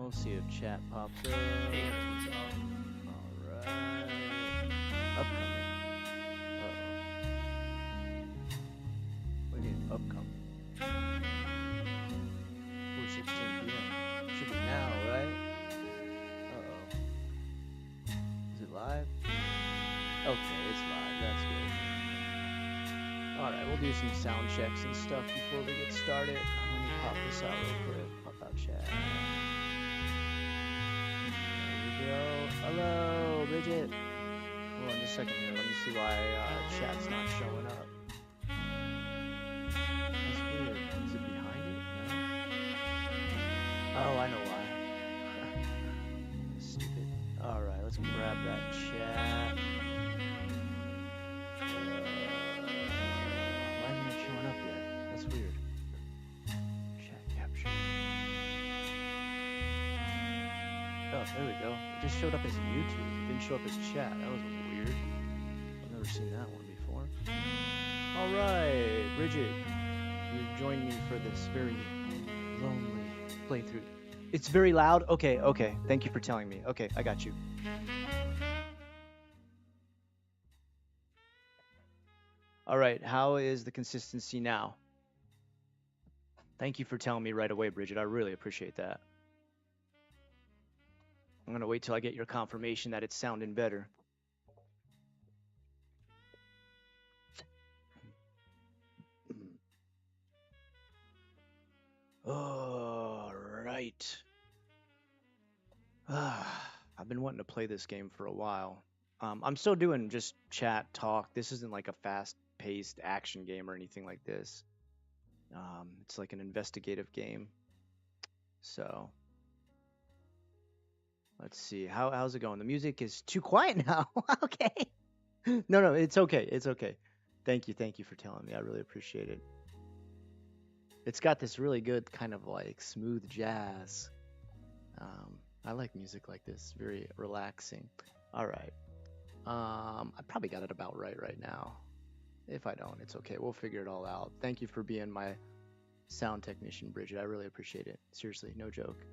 We'll see if chat pops up. Hey guys, what's up? Alright. Upcoming. Uh-oh. What do you mean, upcoming? 4:16 p.m. Should be now, right? Uh-oh. Is it live? Okay, it's live. That's good. Alright, we'll do some sound checks and stuff before we get started. Let me pop this out real quick. Pop out chat. There we go. Hello, Bridget. Hold on just a second here. Let me see why chat's not showing up. That's weird. Is it behind it? No. Oh, I know why. Stupid. Alright, let's grab that chat. Why isn't it showing up yet? That's weird. Chat capture. Oh, there we go. It just showed up as YouTube. It didn't show up as chat. That was weird. I've never seen that one before. Alright, Bridget. You've joined me for this very lonely playthrough. It's very loud? Okay, okay. Thank you for telling me. Okay, I got you. Alright, how is the consistency now? Thank you for telling me right away, Bridget. I really appreciate that. I'm going to wait till I get your confirmation that it's sounding better. All right. I've been wanting to play this game for a while. I'm still doing just chat, talk. This isn't like a fast-paced action game or anything like this. It's like an investigative game. So, let's see. How's it going? The music is too quiet now. Okay. No, it's okay. It's okay. Thank you for telling me. I really appreciate it. It's got this really good kind of like smooth jazz. I like music like this. Very relaxing. All right. I probably got it about right now. If I don't, it's okay. We'll figure it all out. Thank you for being my sound technician, Bridget. I really appreciate it. Seriously, no joke.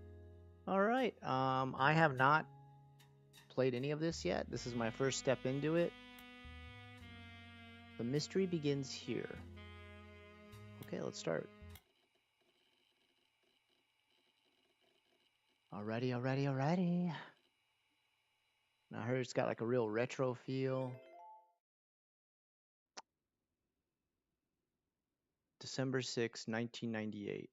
All right. I have not played any of this yet. This is my first step into it. The mystery begins here. Okay, let's start. Alrighty. Now I heard it's got like a real retro feel. December 6, 1998.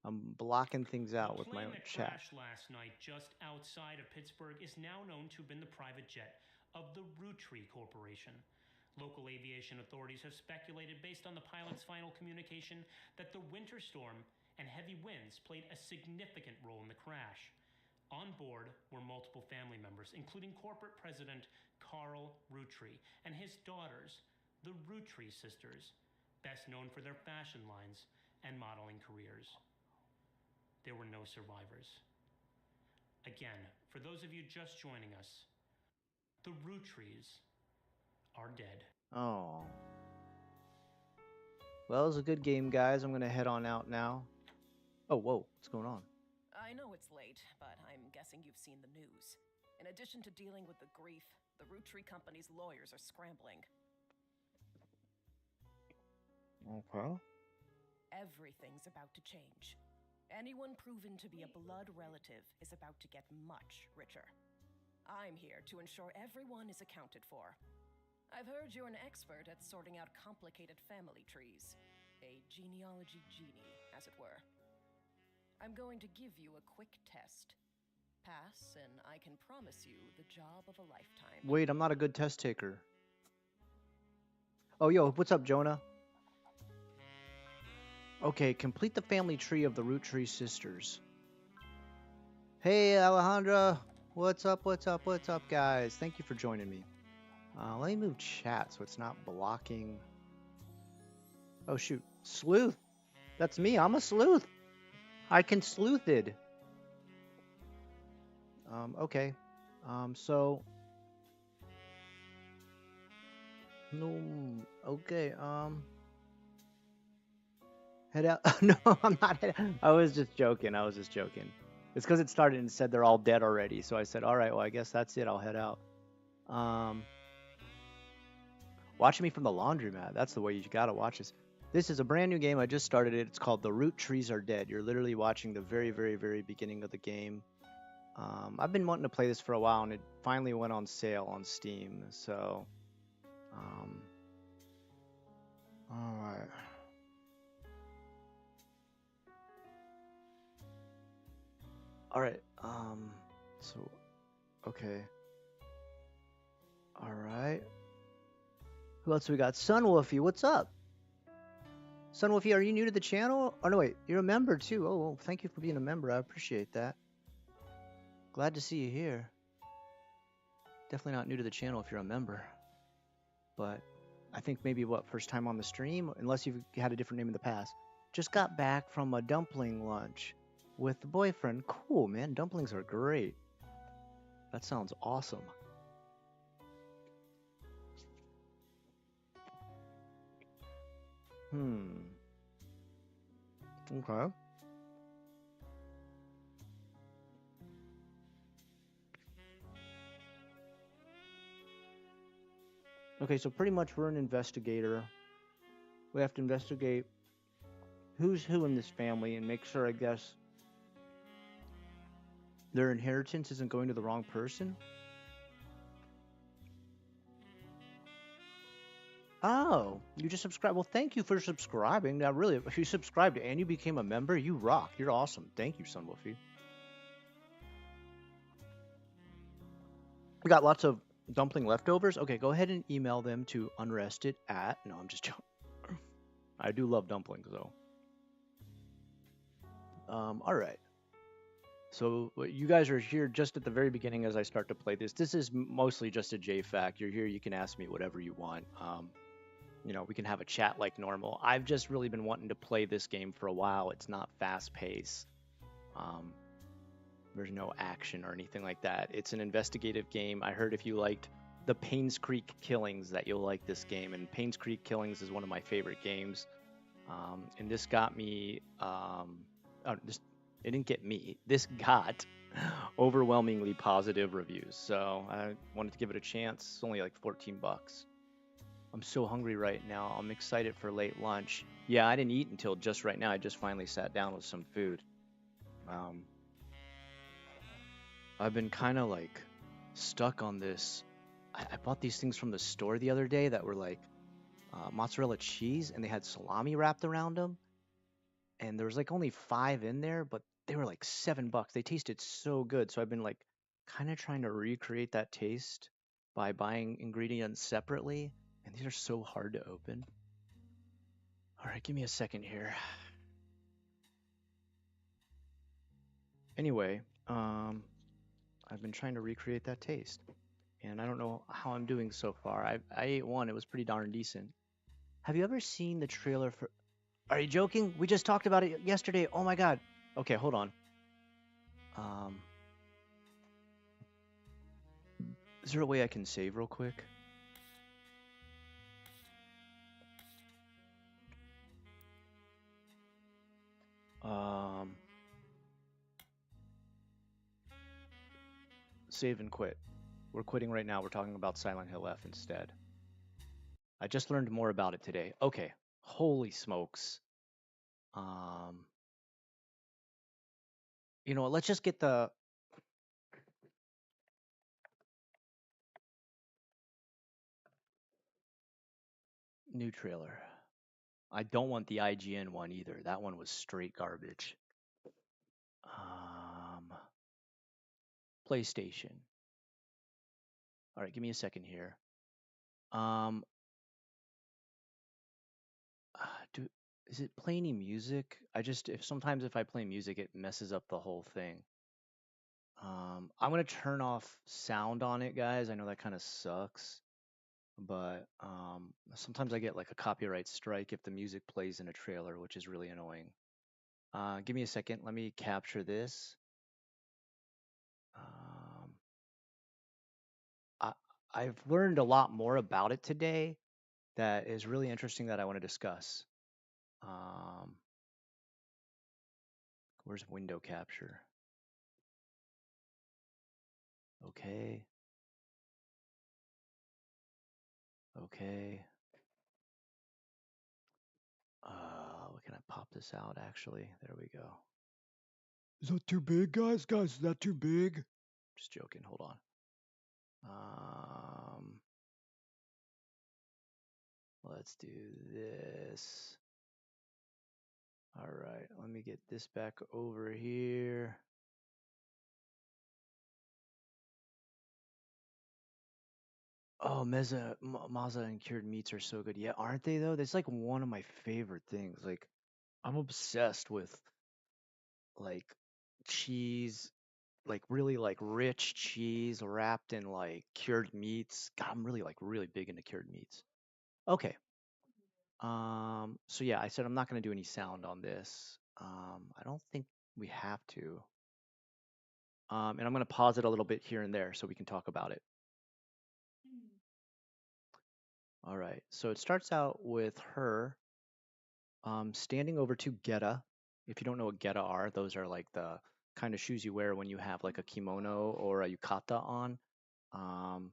I'm blocking things out with my own chat. Crashed last night just outside of Pittsburgh is now known to have been the private jet of the Roottree Corporation. Local aviation authorities have speculated, based on the pilot's final communication, that the winter storm and heavy winds played a significant role in the crash. On board were multiple family members, including corporate president Carl Roottree and his daughters, the Roottree sisters, best known for their fashion lines and modeling careers. There were no survivors. Again, for those of you just joining us, the Roottrees are dead. Oh. Well, it was a good game, guys. I'm going to head on out now. Oh, whoa. What's going on? I know it's late, but I'm guessing you've seen the news. In addition to dealing with the grief, the Roottree Company's lawyers are scrambling. Okay. Everything's about to change. Anyone proven to be a blood relative is about to get much richer. I'm here to ensure everyone is accounted for. I've heard you're an expert at sorting out complicated family trees. A genealogy genie, as it were. I'm going to give you a quick test. Pass, and I can promise you the job of a lifetime. Wait, I'm not a good test taker. Oh, yo, what's up, Jonah? Okay, complete the family tree of the Roottree sisters. Hey, Alejandra. What's up, guys? Thank you for joining me. Let me move chat so it's not blocking. Oh, shoot. Sleuth. That's me. I'm a sleuth. I can sleuth it. Okay. So. No. Okay. Head out. No, I'm not. I was just joking. It's because it started and said they're all dead already. So I said, all right, well, I guess that's it. I'll head out. Um, Watching me from the laundromat. That's the way you gotta watch this. This is a brand new game. I just started it. It's called The Root Trees Are Dead. You're literally watching the very, very, very beginning of the game. I've been wanting to play this for a while, and it finally went on sale on Steam. So, all right. All right. So, okay. All right. Who else we got? Sunwolfie, what's up? Sunwolfie, are you new to the channel? Oh, no, wait. You're a member, too. Oh, well, thank you for being a member. I appreciate that. Glad to see you here. Definitely not new to the channel if you're a member. But I think maybe, first time on the stream? Unless you've had a different name in the past. Just got back from a dumpling lunch with the boyfriend. Cool, man. Dumplings are great. That sounds awesome. Okay. Okay, so pretty much we're an investigator. We have to investigate who's who in this family and make sure, I guess, their inheritance isn't going to the wrong person. Oh, you just subscribed. Well, thank you for subscribing. Now, really, if you subscribed and you became a member, you rock. You're awesome. Thank you, Sunwolfie. We got lots of dumpling leftovers. Okay, go ahead and email them to unrested at. No, I'm just joking. I do love dumplings, though. All right. So you guys are here just at the very beginning as I start to play this. This is mostly just a JFAQ. You're here. You can ask me whatever you want. We can have a chat like normal. I've just really been wanting to play this game for a while. It's not fast paced. There's no action or anything like that. It's an investigative game. I heard if you liked the Paynes Creek Killings that you'll like this game. And Paynes Creek Killings is one of my favorite games. And this got me... it didn't get me. This got overwhelmingly positive reviews. So I wanted to give it a chance. It's only like $14. I'm so hungry right now. I'm excited for late lunch. Yeah, I didn't eat until just right now. I just finally sat down with some food. I've been kind of like stuck on this. I bought these things from the store the other day that were like mozzarella cheese, and they had salami wrapped around them. And there was like only 5 in there, but they were like $7. They tasted so good. So I've been like kind of trying to recreate that taste by buying ingredients separately. And these are so hard to open. All right, give me a second here. Anyway, I've been trying to recreate that taste. And I don't know how I'm doing so far. I ate one. It was pretty darn decent. Have you ever seen the trailer for... Are you joking? We just talked about it yesterday. Oh my god. Okay, hold on. Is there a way I can save real quick? Save and quit. We're quitting right now. We're talking about Silent Hill F instead. I just learned more about it today. Okay. Holy smokes. You know what? Let's just get the... new trailer. I don't want the IGN one either. That one was straight garbage. PlayStation. All right, give me a second here. Is it play any music? Sometimes if I play music, it messes up the whole thing. I'm gonna turn off sound on it, guys. I know that kind of sucks, but sometimes I get like a copyright strike if the music plays in a trailer, which is really annoying. Give me a second. Let me capture this. I've learned a lot more about it today that is really interesting that I want to discuss. Where's window capture? Okay. Okay. Can I pop this out actually? There we go. Is that too big, guys? Guys, is that too big? Just joking. Hold on. Let's do this. All right, let me get this back over here. Oh, maza and cured meats are so good. Yeah, aren't they though? That's like one of my favorite things. Like, I'm obsessed with like cheese, like really like rich cheese wrapped in like cured meats. God, I'm really big into cured meats. Okay. So yeah, I said I'm not going to do any sound on this. I don't think we have to. And I'm going to pause it a little bit here and there so we can talk about it. All right. So it starts out with her standing over to Geta. If you don't know what Geta are, those are like the kind of shoes you wear when you have like a kimono or a yukata on. Um,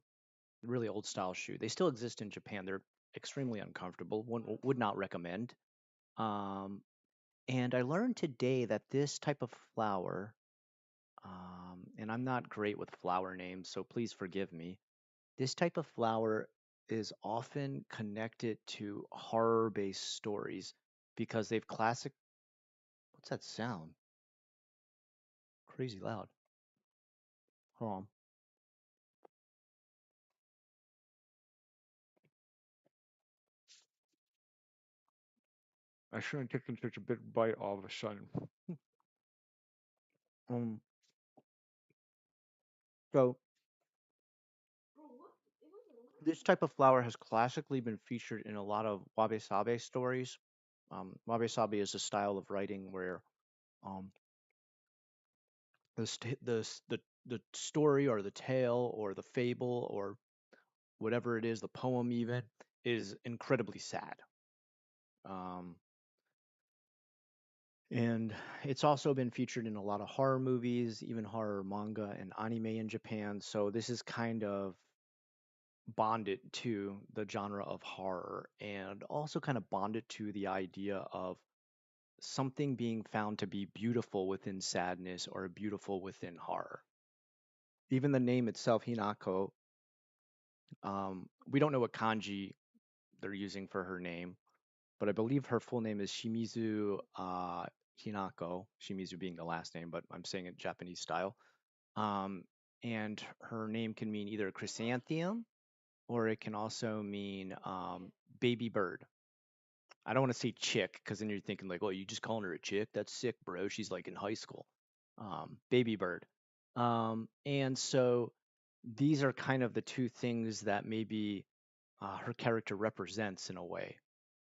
really old style shoe. They still exist in Japan. They're extremely uncomfortable. One would not recommend. Um, and I learned today that this type of flower, and I'm not great with flower names, so please forgive me. This type of flower is often connected to horror based stories because they've classic. What's that sound? Crazy loud. Hold on. I shouldn't have taken such a big bite all of a sudden. Um, so this type of flower has classically been featured in a lot of wabi-sabi stories. Wabi-sabi is a style of writing where um, the story or the tale or the fable or whatever it is, the poem even, is incredibly sad. Um, and it's also been featured in a lot of horror movies, even horror manga and anime in Japan. So this is kind of bonded to the genre of horror and also kind of bonded to the idea of something being found to be beautiful within sadness or beautiful within horror. Even the name itself, Hinako, we don't know what kanji they're using for her name, but I believe her full name is Shimizu Hinako, Shimizu being the last name, but I'm saying it Japanese style. Um, and her name can mean either chrysanthemum or it can also mean baby bird. I don't want to say chick because then you're thinking like, oh, you just calling her a chick? That's sick, bro. She's like in high school. Baby bird. And so these are kind of the two things that maybe her character represents in a way.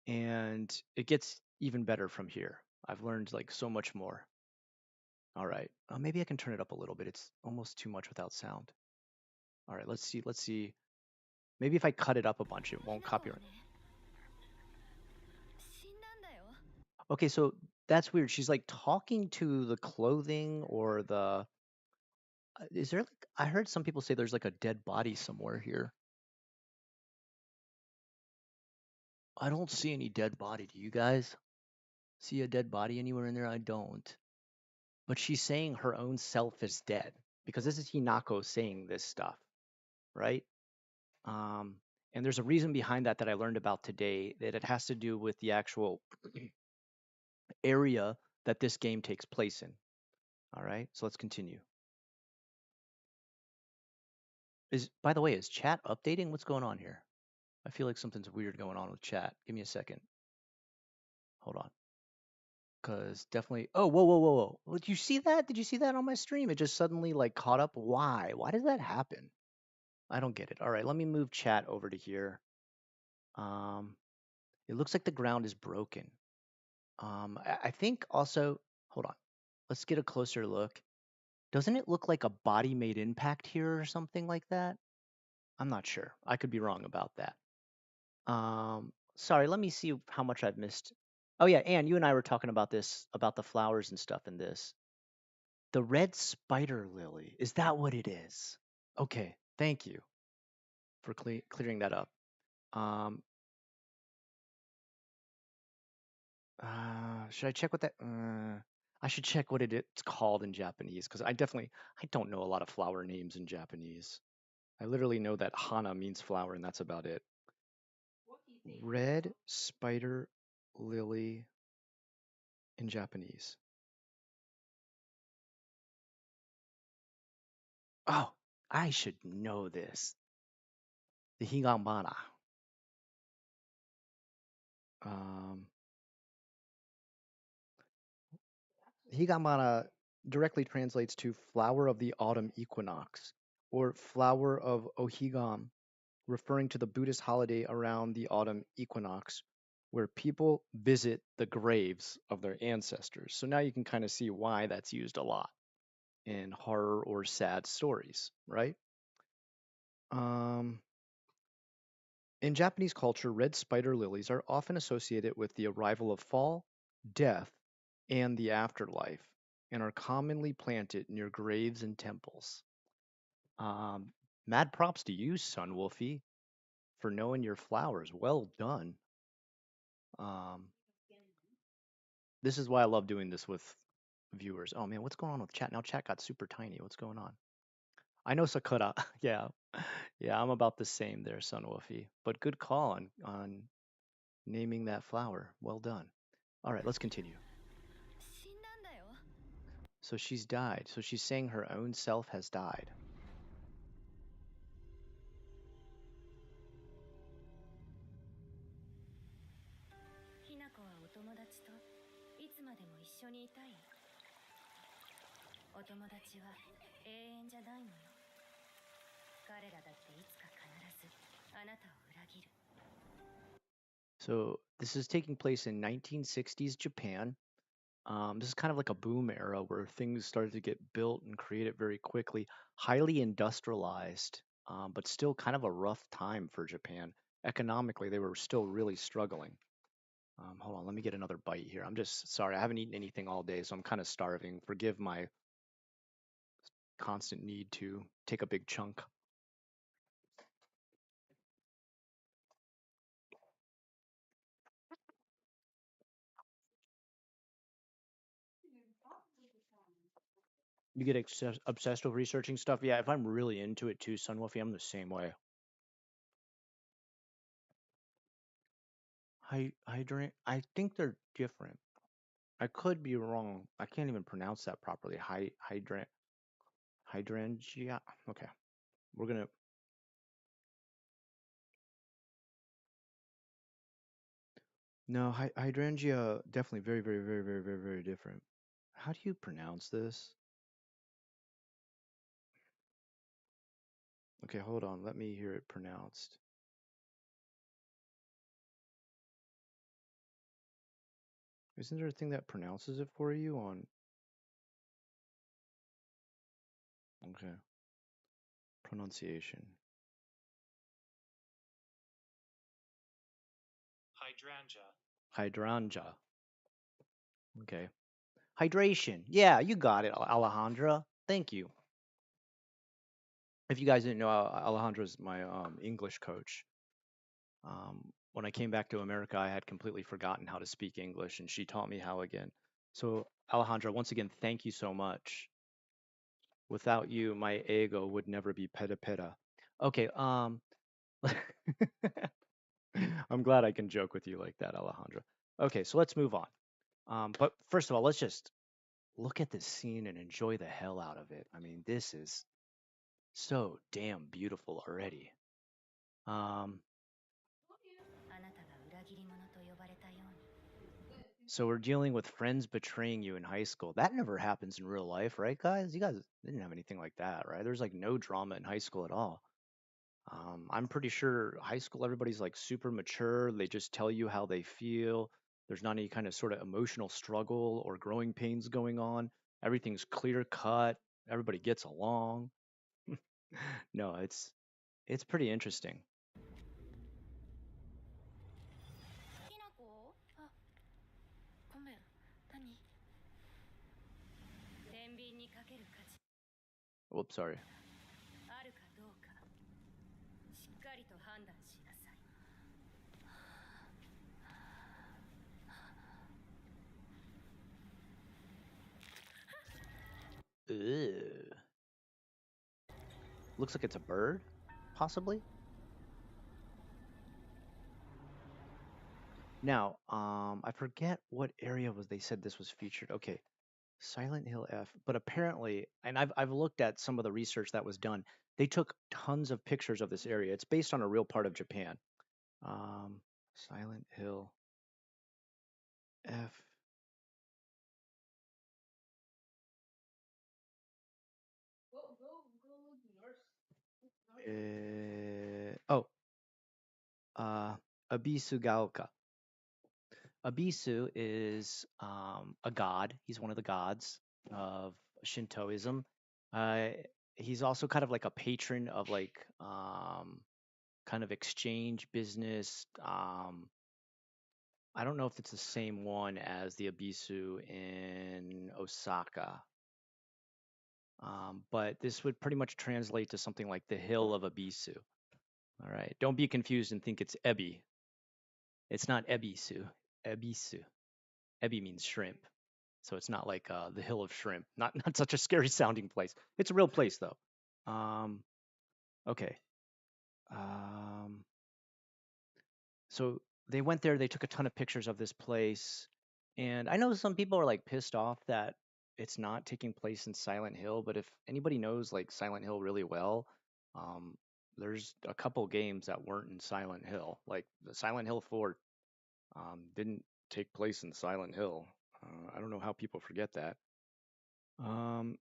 And it gets even better from here. I've learned like so much more. All right. Maybe I can turn it up a little bit. It's almost too much without sound. All right. Let's see. Let's see. Maybe if I cut it up a bunch, it won't copyright. Okay, so that's weird. She's like talking to the clothing or the. Is there like. I heard some people say there's like a dead body somewhere here. I don't see any dead body. Do you guys see a dead body anywhere in there? I don't. But she's saying her own self is dead because this is Hinako saying this stuff, right? Um, and there's a reason behind that that I learned about today that it has to do with the actual area that this game takes place in. All right, so let's continue. By the way, is chat updating? What's going on here? I feel like something's weird going on with chat. Give me a second. Hold on. Cause definitely. Oh, whoa! Did you see that? Did you see that on my stream? It just suddenly like caught up. Why? Why does that happen? I don't get it. All right, let me move chat over to here. It looks like the ground is broken. I think also. Hold on. Let's get a closer look. Doesn't it look like a body made impact here or something like that? I'm not sure. I could be wrong about that. Sorry, let me see how much I've missed. Oh yeah, Anne, you and I were talking about this, about the flowers and stuff in this. The red spider lily, is that what it is? Okay, thank you for clearing that up. Um, should I check what that? I should check what it's called in Japanese because I don't know a lot of flower names in Japanese. I literally know that hana means flower and that's about it. Red spider lily in Japanese. Oh, I should know this. The higambana. Um, higambana directly translates to flower of the autumn equinox or flower of Ohigan, referring to the Buddhist holiday around the autumn equinox where people visit the graves of their ancestors. So now you can kind of see why that's used a lot in horror or sad stories, right? Um, in Japanese culture, red spider lilies are often associated with the arrival of fall, death, and the afterlife, and are commonly planted near graves and temples. Um, Mad props to you, Sun Wolfie, for knowing your flowers. Well done. Um, this is why I love doing this with viewers. Oh man, what's going on with chat? Now chat got super tiny. What's going on? I know Sakura. Yeah. Yeah, I'm about the same there, Sun Wolfie. But good call on naming that flower. Well done. All right, let's continue. So she's died. So she's saying her own self has died. So this is taking place in 1960s Japan. This is kind of like a boom era where things started to get built and created very quickly, highly industrialized, but still kind of a rough time for Japan. Economically, they were still really struggling. Hold on, let me get another bite here. I'm just sorry, I haven't eaten anything all day, so I'm kind of starving. Forgive my constant need to take a big chunk. You get obsessed with researching stuff? Yeah, if I'm really into it too, Sunwolfie, I'm the same way. Hydrant, I think they're different. I could be wrong. I can't even pronounce that properly. Hydrangea. Okay, we're gonna. No, hydrangea definitely very, very, very, very, very, very different. How do you pronounce this? Okay, hold on. Let me hear it pronounced. Isn't there a thing that pronounces it for you on? Okay, pronunciation. Hydrangea. Hydrangea. Okay. Hydration. Yeah, you got it, Alejandra. Thank you. If you guys didn't know, Alejandra is my English coach. When I came back to America, I had completely forgotten how to speak English, and she taught me how again. So, Alejandra, once again, thank you so much. Without you, my ego would never be peta peta. Okay, I'm glad I can joke with you like that, Alejandra. Okay, so let's move on. But first of all, let's just look at this scene and enjoy the hell out of it. I mean, this is so damn beautiful already. So we're dealing with friends betraying you in high school. That never happens in real life, right, guys? You guys didn't have anything like that, right? There's like no drama in high school at all. I'm pretty sure high school, everybody's like super mature. They just tell you how they feel. There's not any kind of sort of emotional struggle or growing pains going on. Everything's clear cut. Everybody gets along. No, it's pretty interesting. Whoops, sorry. Looks like it's a bird, possibly. Now, I forget what area was they said this was featured. Okay, Silent Hill F. But apparently, and I've looked at some of the research that was done. They took tons of pictures of this area. It's based on a real part of Japan. Um, Silent Hill F. Oh, Abisugaoka. Abisu is a god. He's one of the gods of Shintoism. Uh, he's also kind of like a patron of like kind of exchange business. I don't know if it's the same one as the Abisu in Osaka, but this would pretty much translate to something like the Hill of Abisu. All right, don't be confused and think it's Ebi. It's not Ebisu. Ebisu. Ebi means shrimp. So it's not like the Hill of Shrimp. Not such a scary sounding place. It's a real place though. Um, okay. Um, so they went there. They took a ton of pictures of this place, and I know some people are like pissed off that it's not taking place in Silent Hill. But if anybody knows like Silent Hill really well, um, there's a couple games that weren't in Silent Hill. Like the Silent Hill 4 didn't take place in Silent Hill. I don't know how people forget that. Um,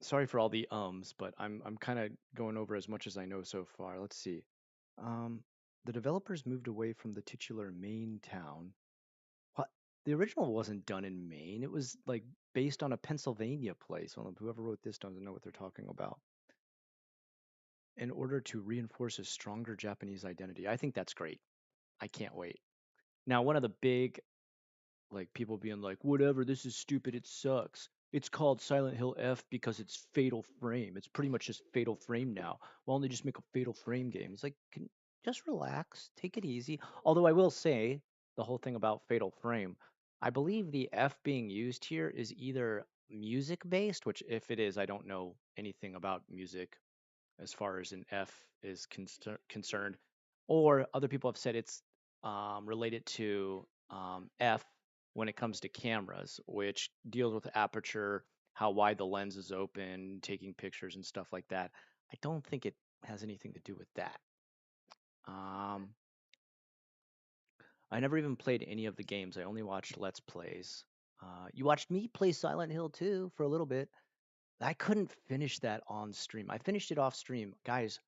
Sorry for all the ums, but I'm kind of going over as much as I know so far. Let's see. Um, the developers moved away from the titular Maine town. What? The original wasn't done in Maine. It was like based on a Pennsylvania place. Well, whoever wrote this doesn't know what they're talking about. In order to reinforce a stronger Japanese identity. I think that's great. I can't wait. Now, one of the big like people being like, whatever, this is stupid, it sucks. It's called Silent Hill F because it's Fatal Frame. It's pretty much just Fatal Frame now. Why don't they just make a Fatal Frame game? It's like, just relax, take it easy. Although I will say, the whole thing about Fatal Frame, I believe the F being used here is either music based, which if it is, I don't know anything about music as far as an F is concerned, or other people have said it's related to F when it comes to cameras, which deals with aperture, how wide the lens is open, taking pictures and stuff like that. I don't think it has anything to do with that. Um, I never even played any of the games. I only watched Let's Plays. You watched me play Silent Hill 2 for a little bit. I couldn't finish that on stream. I finished it off stream. Guys,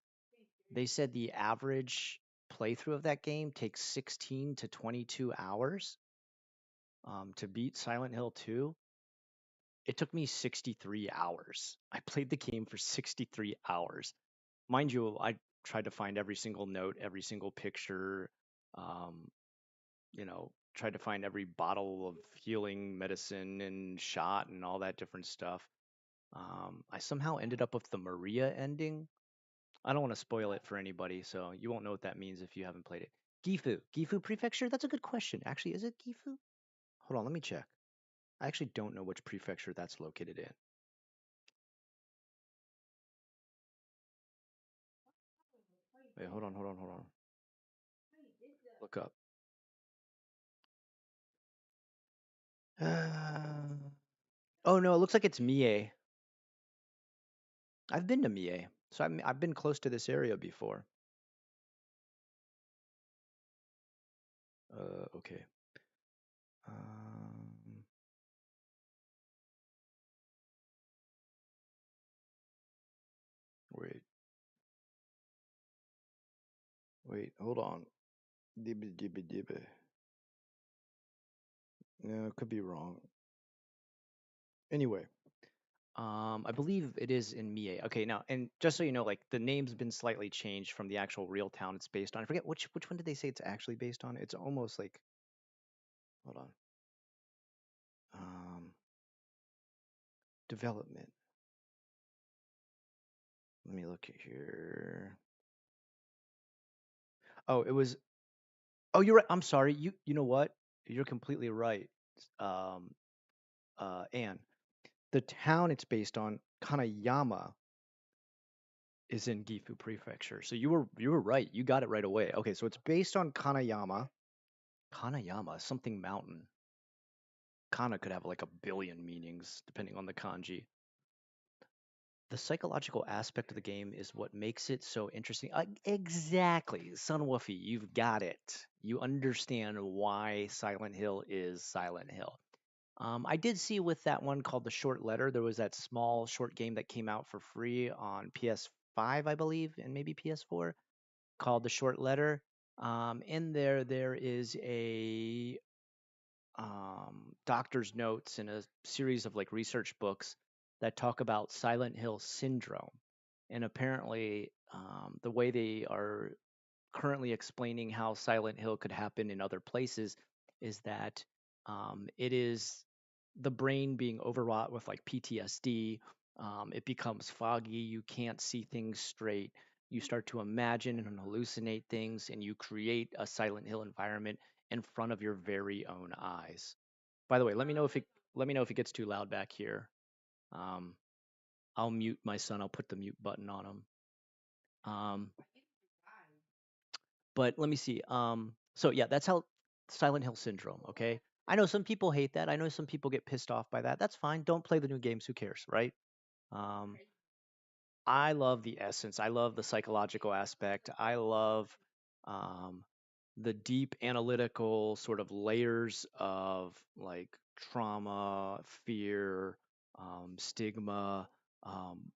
they said the average playthrough of that game takes 16 to 22 hours to beat Silent Hill 2. It took me 63 hours. I played the game for 63 hours. Mind you, I tried to find every single note, every single picture, um, tried to find every bottle of healing medicine and shot and all that different stuff. I somehow ended up with the Maria ending. I don't want to spoil it for anybody, so you won't know what that means if you haven't played it. Gifu Prefecture? That's a good question. Actually, is it Gifu? Hold on, let me check. I actually don't know which prefecture that's located in. Wait, hold on. Look up. Oh no, it looks like it's Mie. I've been to Mie, so I've been close to this area before. Okay. Wait. Hold on. Dibby. No, it could be wrong. Anyway, I believe it is in Mie. Okay, now, and just so you know, like the name's been slightly changed from the actual real town it's based on. I forget which one did they say it's actually based on? It's almost like, hold on. Development. Let me look here. Oh, it was. Oh, you're right. I'm sorry. You know what? You're completely right. Um, Anne, the town it's based on, Kanayama, is in Gifu Prefecture. So you were right. You got it right away. Okay, so it's based on Kanayama. Kanayama, something mountain. Kana could have like a billion meanings depending on the kanji. The psychological aspect of the game is what makes it so interesting. Exactly, Son Woofy, you've got it. You understand why Silent Hill is Silent Hill. I did see with that one called The Short Letter, there was that small short game that came out for free on PS5, I believe, and maybe PS4 called The Short Letter. In there, there is a doctor's notes and a series of like research books that talk about Silent Hill syndrome. And apparently, the way they are currently explaining how Silent Hill could happen in other places is that it is the brain being overwrought with like PTSD. It becomes foggy. You can't see things straight. You start to imagine and hallucinate things, and you create a Silent Hill environment in front of your very own eyes. By the way, let me know if it gets too loud back here. Um, I'll mute my son. I'll put the mute button on him. Um, but let me see. So yeah, that's how Silent Hill syndrome. Okay, I know some people hate that. I know some people get pissed off by that. That's fine. Don't play the new games. Who cares, right? Um, I love the essence. I love the psychological aspect. I love um, the deep analytical sort of layers of like trauma, fear, stigma,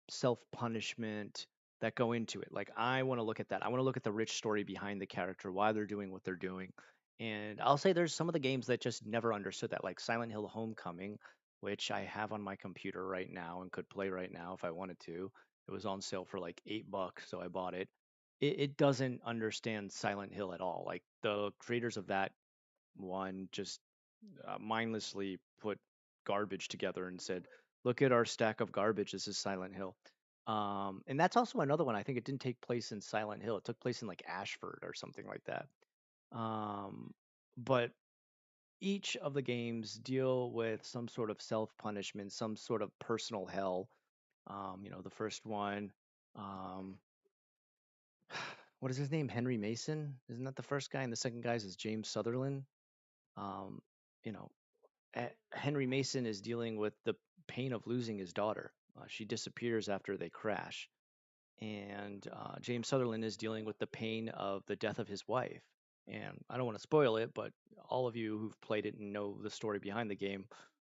self punishment that go into it. Like, I want to look at that. I want to look at the rich story behind the character, why they're doing what they're doing. And I'll say there's some of the games that just never understood that, like Silent Hill Homecoming, which I have on my computer right now and could play right now if I wanted to. It was on sale for like $8, so I bought it. It doesn't understand Silent Hill at all. Like, the creators of that one just mindlessly put garbage together and said, "Look at our stack of garbage. This is Silent Hill." And that's also another one. I think it didn't take place in Silent Hill. It took place in like Ashford or something like that. Um, but each of the games deal with some sort of self punishment, some sort of personal hell. The first one, um, what is his name? Henry Mason? Isn't that the first guy? And the second guy's is James Sutherland. Um, you know, Henry Mason is dealing with the pain of losing his daughter. She disappears after they crash. And James Sutherland is dealing with the pain of the death of his wife. And I don't want to spoil it, but all of you who've played it and know the story behind the game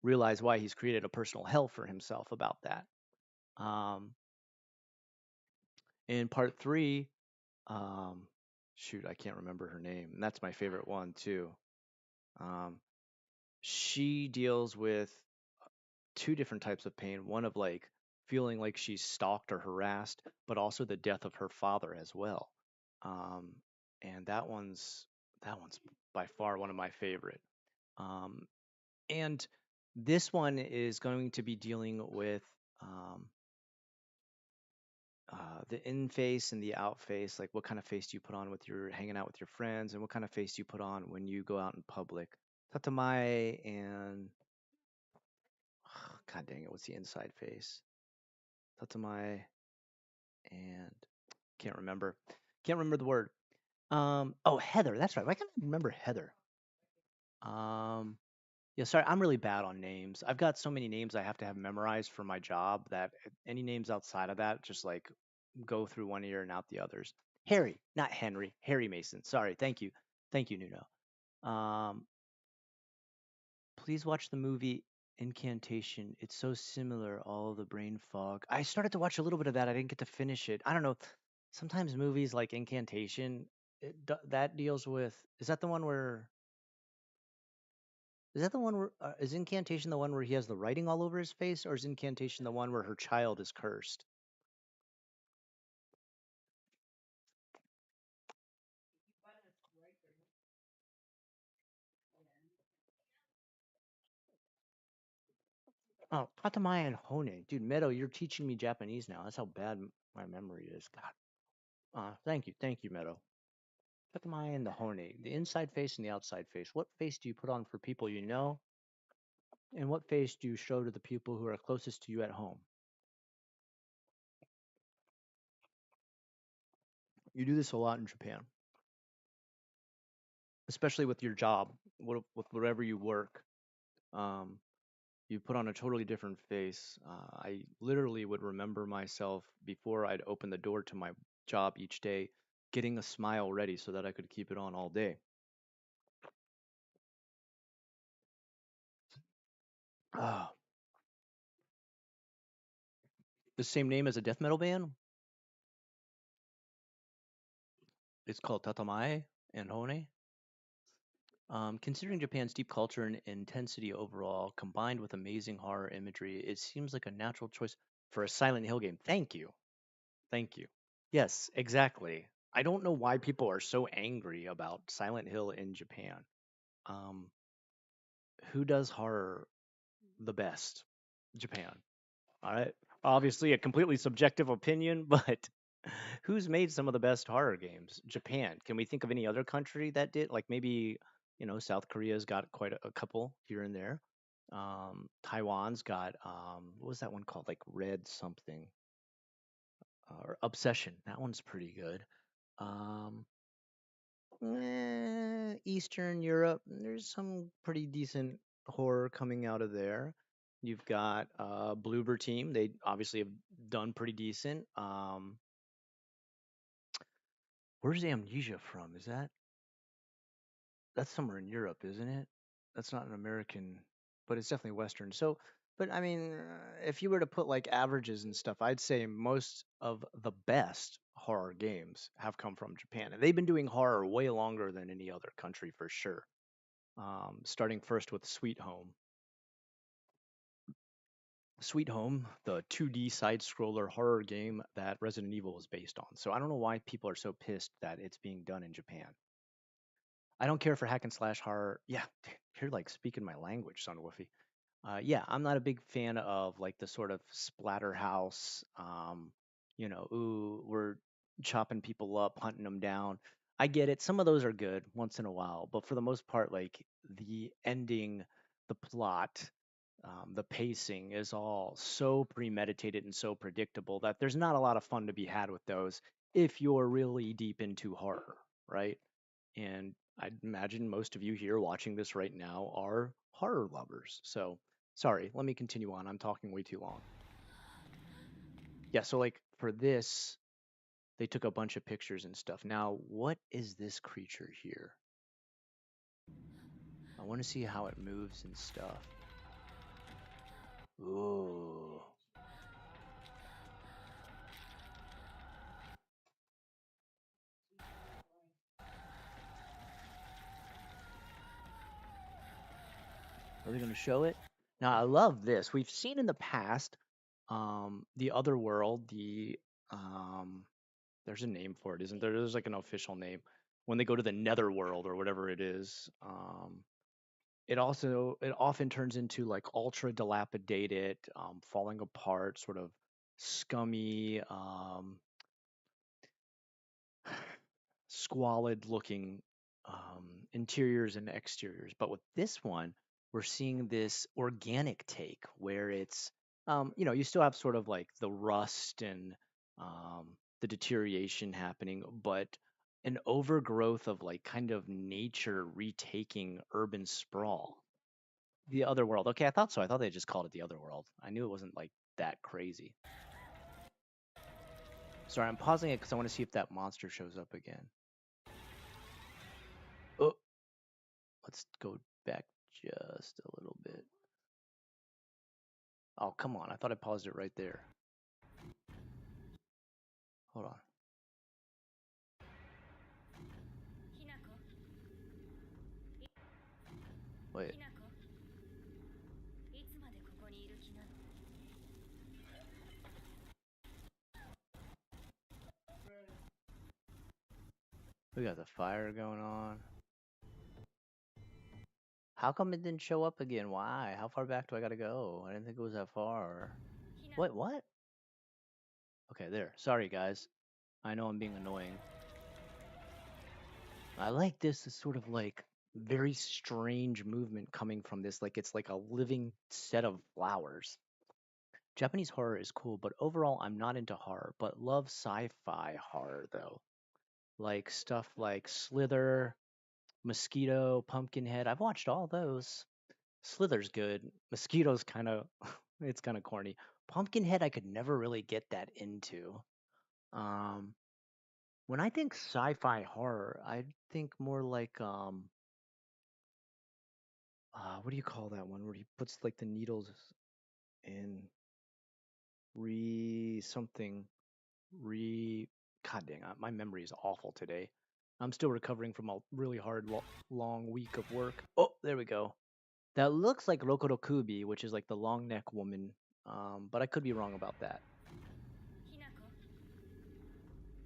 realize why he's created a personal hell for himself about that. Um, in part three, um, shoot, I can't remember her name. And that's my favorite one, too. Um, she deals with two different types of pain, one of like feeling like she's stalked or harassed, but also the death of her father as well. Um, and that one's by far one of my favorite. Um, and this one is going to be dealing with um, the in face and the out face. Like, what kind of face do you put on with your hanging out with your friends, and what kind of face do you put on when you go out in public? Tatamae and God dang it, what's the inside face? Tatamae and can't remember. Can't remember the word. Oh, Heather. That's right. Why can't I remember Heather? Um, yeah. Sorry, I'm really bad on names. I've got so many names I have to have memorized for my job that any names outside of that just like go through one ear and out the others. Harry, not Henry. Harry Mason. Sorry. Thank you, Nuno. Please watch the movie Incantation. It's so similar, all the brain fog. I started to watch a little bit of that. I didn't get to finish it. I don't know. Sometimes movies like Incantation, that deals with. Is that the one where? Is that the one where? Is Incantation the one where he has the writing all over his face, or is Incantation the one where her child is cursed? Oh, Katamaya and Hone. Dude, Meadow, you're teaching me Japanese now. That's how bad my memory is. God. Thank you, Meadow. Katamaya and the Hone. The inside face and the outside face. What face do you put on for people you know? And what face do you show to the people who are closest to you at home? You do this a lot in Japan, especially with your job, with whatever you work. Um, you put on a totally different face. I literally would remember myself before I'd open the door to my job each day, getting a smile ready so that I could keep it on all day. Ah, the same name as a death metal band. It's called Tatamae and Hone. Considering Japan's deep culture and intensity overall, combined with amazing horror imagery, it seems like a natural choice for a Silent Hill game. Thank you. Thank you. Yes, exactly. I don't know why people are so angry about Silent Hill in Japan. Um, who does horror the best? Japan. All right. Obviously, a completely subjective opinion, but who's made some of the best horror games? Japan. Can we think of any other country that did? Like maybe, South Korea's got quite a couple here and there. Taiwan's got, what was that one called? Like Red something or Obsession. That one's pretty good. Um, Eastern Europe, there's some pretty decent horror coming out of there. You've got Bloober Team. They obviously have done pretty decent. Where's Amnesia from? That's somewhere in Europe, isn't it? That's not an American, but it's definitely Western. So, but I mean, if you were to put like averages and stuff, I'd say most of the best horror games have come from Japan, and they've been doing horror way longer than any other country for sure. Starting first with Sweet Home. Sweet Home, the 2D side scroller horror game that Resident Evil is based on. So I don't know why people are so pissed that it's being done in Japan. I don't care for hack and slash horror. Yeah, you're like speaking my language, son Woofy. Yeah, I'm not a big fan of like the sort of splatterhouse. Ooh, we're chopping people up, hunting them down. I get it. Some of those are good once in a while, but for the most part, like the ending, the plot, the pacing is all so premeditated and so predictable that there's not a lot of fun to be had with those if you're really deep into horror, right? And I'd imagine most of you here watching this right now are horror lovers. So, sorry, let me continue on. I'm talking way too long. Yeah, so like for this, they took a bunch of pictures and stuff. Now, what is this creature here? I want to see how it moves and stuff. Ooh. Are they going to show it? Now, I love this. We've seen in the past the other world, there's a name for it, isn't there? There's like an official name. When they go to the netherworld or whatever it is, it often turns into like ultra dilapidated, falling apart, sort of scummy, squalid looking interiors and exteriors. But with this one, we're seeing this organic take where it's, you still have sort of like the rust and the deterioration happening, but an overgrowth of like kind of nature retaking urban sprawl. The other world. Okay, I thought so. I thought they just called it the other world. I knew it wasn't like that crazy. Sorry, I'm pausing it because I want to see if that monster shows up again. Oh, let's go back just a little bit. Oh, come on. I thought I paused it right there. Hold on. Wait. We got the fire going on. How come it didn't show up again? Why? How far back do I gotta go? I didn't think it was that far. Wait, what? Okay, there. Sorry, guys. I know I'm being annoying. I like this as sort of like very strange movement coming from this. Like it's like a living set of flowers. Japanese horror is cool, but overall I'm not into horror, but love sci-fi horror though. like stuff like Slither, Mosquito, Pumpkinhead. I've watched all those. Slither's good. Mosquito's kind of it's kind of corny. Pumpkinhead I could never really get that into. Um when I think sci-fi horror, I think more like what do you call that one where he puts like the needles in re something re God dang, my memory is awful today. I'm still recovering from a really hard long week of work. Oh, there we go. That looks like Rokorokubi, which is like the long neck woman. But I could be wrong about that. ひなこ、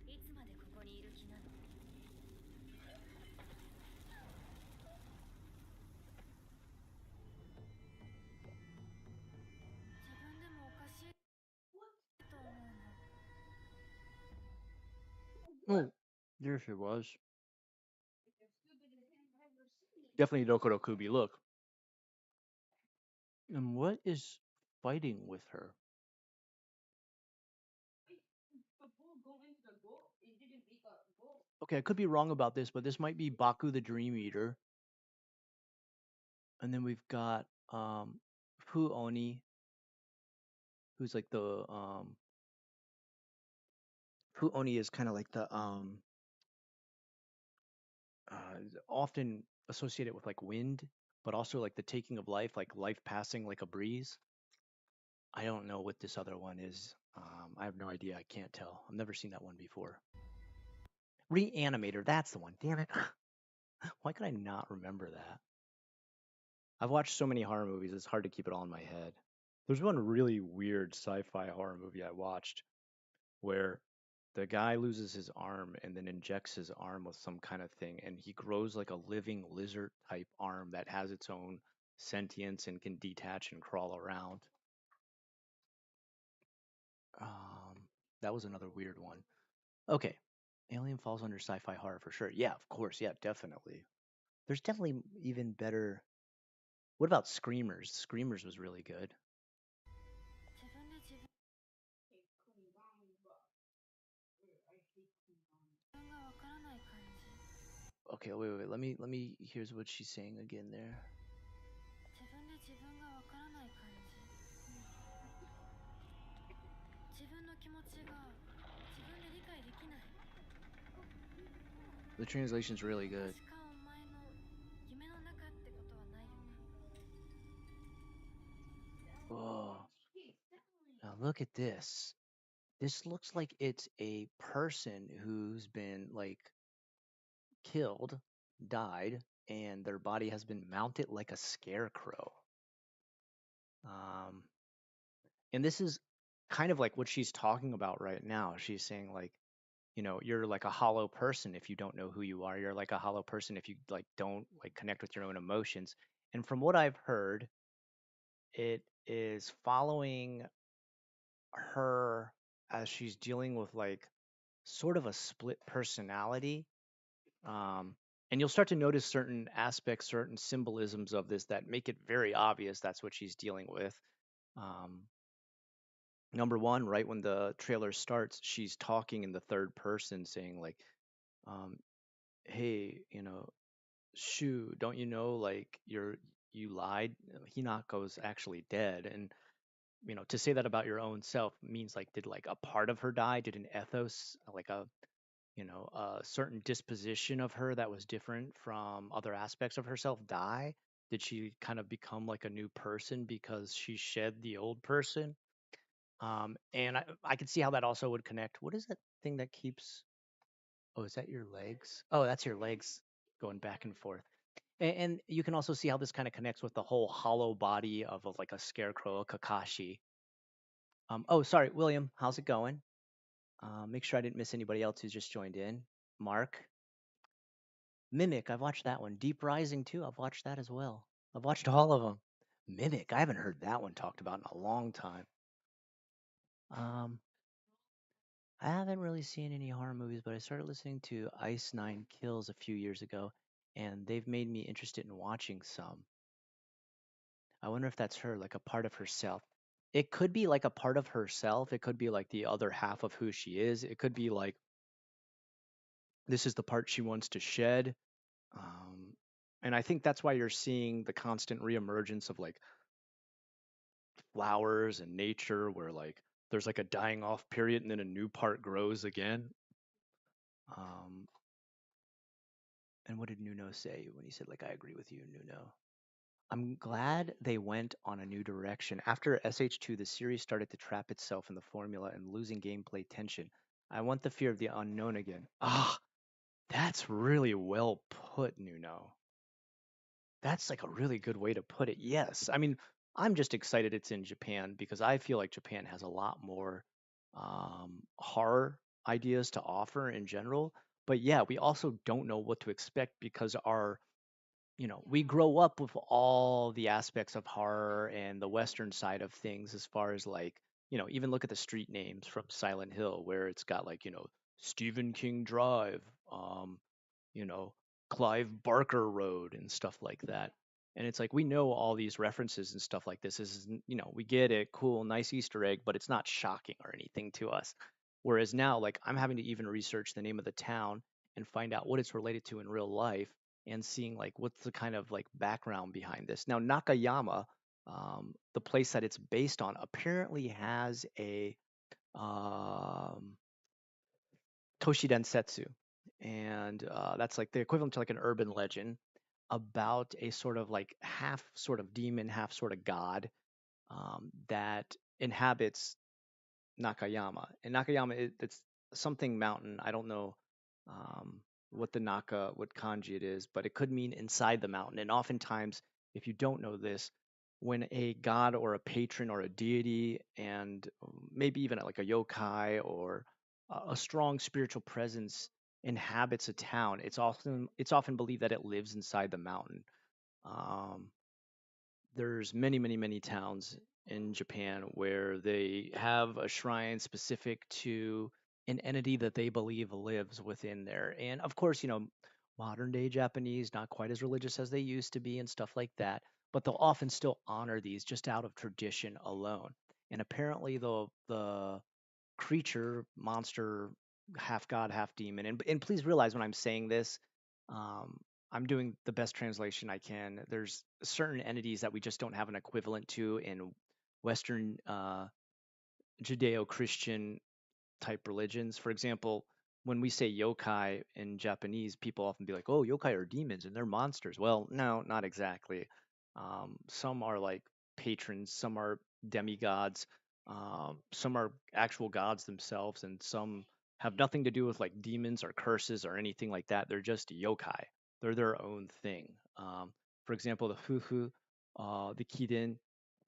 いつまでここにいる気なの？自分でもおかしいと思うの。Oh, there she was. Definitely Rokorokubi. Look. And what is fighting with her? Okay, I could be wrong about this, but this might be Baku the Dream Eater. And then we've got Fu Oni, who's like the Fu Oni is kind of like the often associated with like wind, but also like the taking of life, like life passing like a breeze. I don't know what this other one is. I have no idea. I can't tell. I've never seen that one before. Reanimator, that's the one. Damn it. Why could I not remember that? I've watched so many horror movies, it's hard to keep it all in my head. There's one really weird sci-fi horror movie I watched where the guy loses his arm and then injects his arm with some kind of thing, and he grows like a living lizard type arm that has its own sentience and can detach and crawl around. That was another weird one. Okay. Alien falls under sci-fi horror for sure. Yeah, of course. Yeah, definitely. There's definitely even better. What about Screamers? Screamers was really good. 自分で自分がわからない感じ。 Okay, wait. Let me. Here's what she's saying again there. 自分で自分がわからない感じ。自分の気持ちが自分で理解できない。 The translation's really good. 確かお前の夢の中ってことはないよね。 Whoa. Now look at this. This looks like it's a person who's been like killed, died, and their body has been mounted like a scarecrow. And this is kind of like what she's talking about right now. She's saying like, you know, you're like a hollow person if you don't know who you are. You're like a hollow person if you like don't like connect with your own emotions. And from what I've heard, it is following her as she's dealing with like sort of a split personality. And you'll start to notice certain aspects, certain symbolisms of this that make it very obvious that's what she's dealing with. Number one, right when the trailer starts, she's talking in the third person, saying like, "Hey, you know, Shu, don't you know like you lied? Hinako's actually dead." And you know, to say that about your own self means like, did like a part of her die? Did an ethos, like a a certain disposition of her that was different from other aspects of herself die? Did she kind of become like a new person because she shed the old person? And I could see how that also would connect. What is that thing that keeps? Oh, is that your legs? Oh, that's your legs going back and forth. And you can also see how this kind of connects with the whole hollow body of like a scarecrow, a Kakashi. Oh, sorry, William. How's it going? Make sure I didn't miss anybody else who's just joined in. Mark, Mimic. I've watched that one. Deep Rising too. I've watched that as well. I've watched all of them. Mimic. I haven't heard that one talked about in a long time. I haven't really seen any horror movies, but I started listening to Ice Nine Kills a few years ago, and they've made me interested in watching some. I wonder if that's her, like a part of herself. It could be like a part of herself. It could be like the other half of who she is. It could be like this is the part she wants to shed. Um, and I think that's why you're seeing the constant reemergence of like flowers and nature where like there's like a dying off period and then a new part grows again. Um, and what did Nuno say when he said like I agree with you, Nuno? I'm glad they went on a new direction. After SH2, the series started to trap itself in the formula and losing gameplay tension. I want the fear of the unknown again. Ah, that's really well put, Nuno. That's like a really good way to put it. Yes. I mean, I'm just excited it's in Japan because I feel like Japan has a lot more horror ideas to offer in general. But yeah, we also don't know what to expect because we grow up with all the aspects of horror and the Western side of things as far as like, even look at the street names from Silent Hill where it's got like, Stephen King Drive, um, you know, Clive Barker Road and stuff like that. And it's like we know all these references and stuff like this. This is, we get it, cool, nice Easter egg, but it's not shocking or anything to us. Whereas now, like I'm having to even research the name of the town and find out what it's related to in real life and seeing like what's the kind of like background behind this. Now, Nakayama, the place that it's based on, apparently has a um, Toshidensetsu, and that's like the equivalent to like an urban legend about a sort of like half sort of demon, half sort of god that inhabits Nakayama. And Nakayama, it's something mountain. I don't know um, what kanji it is, but it could mean inside the mountain. And oftentimes, if you don't know this, when a god or a patron or a deity, and maybe even like a yokai or a strong spiritual presence inhabits a town, it's often believed that it lives inside the mountain. Um, there's many, many, many towns in Japan where they have a shrine specific to an entity that they believe lives within there. And of course, modern day Japanese, not quite as religious as they used to be and stuff like that, but they'll often still honor these just out of tradition alone. And apparently the creature, monster, half god, half demon. And please realize when I'm saying this, um, I'm doing the best translation I can. There's certain entities that we just don't have an equivalent to in Western Judeo-Christian type religions. For example, when we say yokai in Japanese, people often be like, "Oh, yokai are demons and they're monsters." Well, no, not exactly. Some are like patrons, some are demigods, some are actual gods themselves, and some have nothing to do with like demons or curses or anything like that. They're just yokai. They're their own thing. For example, the fufu, the kiden,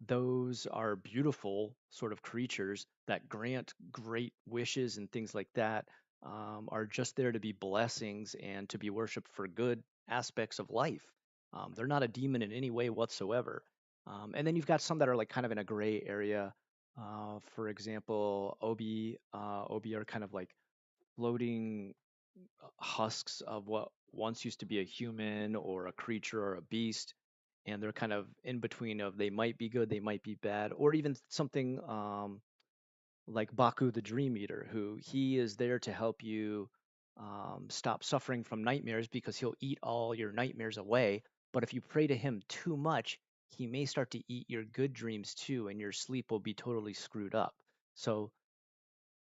those are beautiful sort of creatures that grant great wishes and things like that, are just there to be blessings and to be worshipped for good aspects of life. They're not a demon in any way whatsoever. And then you've got some that are like kind of in a gray area. For example, obi are kind of like floating husks of what once used to be a human or a creature or a beast, and they're kind of in between of they might be good, they might be bad, or even something like Baku the Dream Eater, who he is there to help you stop suffering from nightmares because he'll eat all your nightmares away. But if you pray to him too much, he may start to eat your good dreams too, and your sleep will be totally screwed up. So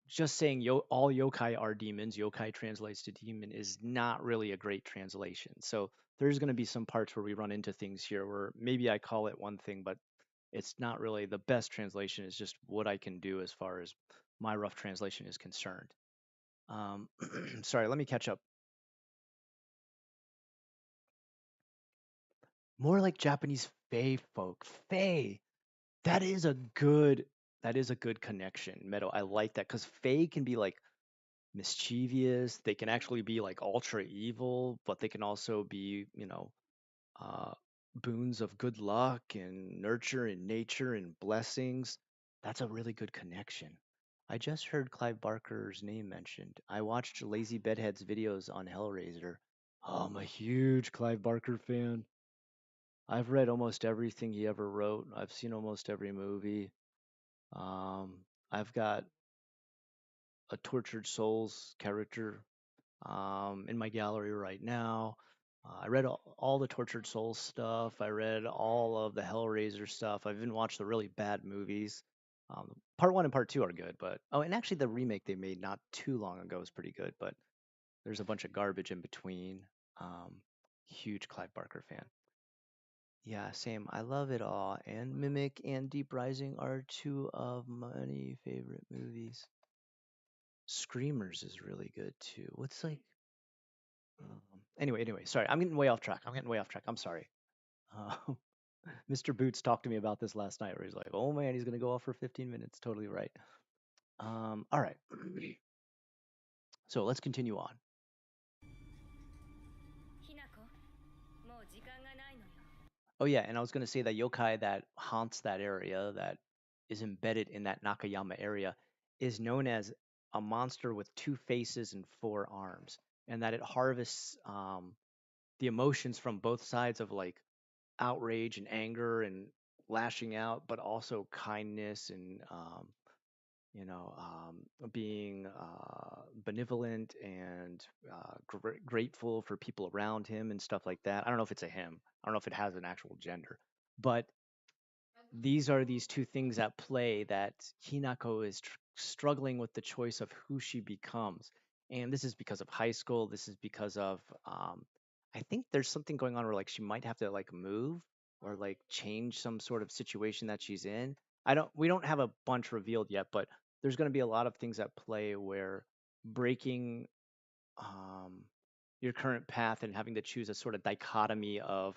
just saying all yokai are demons, yokai translates to demon, is not really a great translation. So there's going to be some parts where we run into things here where maybe I call it one thing, but it's not really the best translation. Is just what I can do as far as my rough translation is concerned. Um, sorry, let me catch up. More like Japanese fae folk. Fae. That is a good. That is a good connection, Meadow. I like that because fae can be like mischievous. They can actually be like ultra evil, but they can also be, uh, boons of good luck and nurture and nature and blessings. That's a really good connection. I just heard Clive Barker's name mentioned. I watched Lazy Bedhead's videos on Hellraiser. Oh, I'm a huge Clive Barker fan. I've read almost everything he ever wrote. I've seen almost every movie. I've got a Tortured Souls character in my gallery right now. I read all the Tortured Souls stuff. I read all of the Hellraiser stuff. I've even watched the really bad movies. Part one and part two are good, but oh, and actually the remake they made not too long ago is pretty good. But there's a bunch of garbage in between. Huge Clive Barker fan. Yeah, same. I love it all. And Mimic and Deep Rising are two of my favorite movies. Screamers is really good too. What's like anyway, sorry. I'm getting way off track. I'm sorry. Um, Mr. Boots talked to me about this last night where he's like, "Oh man, he's going to go off for 15 minutes." Totally right. All right. So, let's continue on. ひなこ、もう時間がないのよ。 Oh yeah, and I was going to say that yokai that haunts that area, that is embedded in that Nakayama area, is known as a monster with 2 faces and 4 arms, and that it harvests the emotions from both sides of like outrage and anger and lashing out, but also kindness and being benevolent and grateful for people around him and stuff like that. I don't know if it's a him. I don't know if it has an actual gender, but these are these 2 things at play that Hinako is struggling with the choice of who she becomes. And this is because of high school. This is because of I think there's something going on where like she might have to like move or like change some sort of situation that she's in. We don't have a bunch revealed yet, but there's going to be a lot of things at play where breaking um, your current path and having to choose a sort of dichotomy of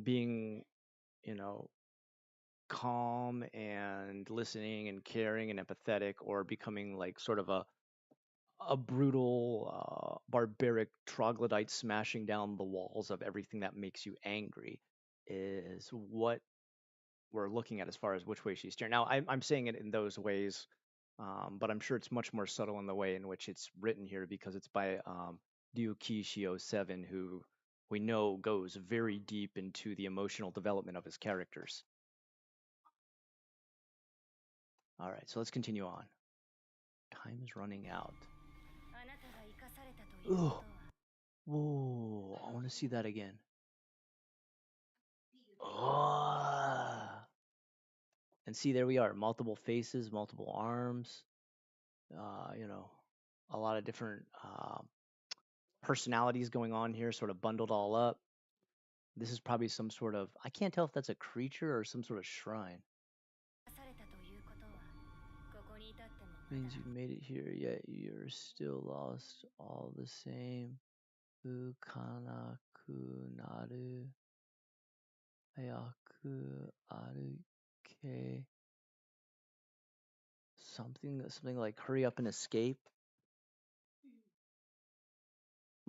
being, you know, calm and listening and caring and empathetic, or becoming like sort of a brutal, barbaric troglodyte smashing down the walls of everything that makes you angry, is what we're looking at as far as which way she's steering. Now, I'm saying it in those ways, but I'm sure it's much more subtle in the way in which it's written here because it's by Ryukishi 07, who we know goes very deep into the emotional development of his characters. All right, so let's continue on. Time is running out. あなたが生かされたということ Ooh, は whoa, I want to see that again. Oh. And see, there we are. Multiple faces, multiple arms. A lot of different personalities going on here, sort of bundled all up. This is probably some sort of, I can't tell if that's a creature or some sort of shrine. 生かされたということはここに至ってもまだ Means you've made it here, yet you're still lost all the same. Ukanaku naru. Hayaku aruke. Something like hurry up and escape.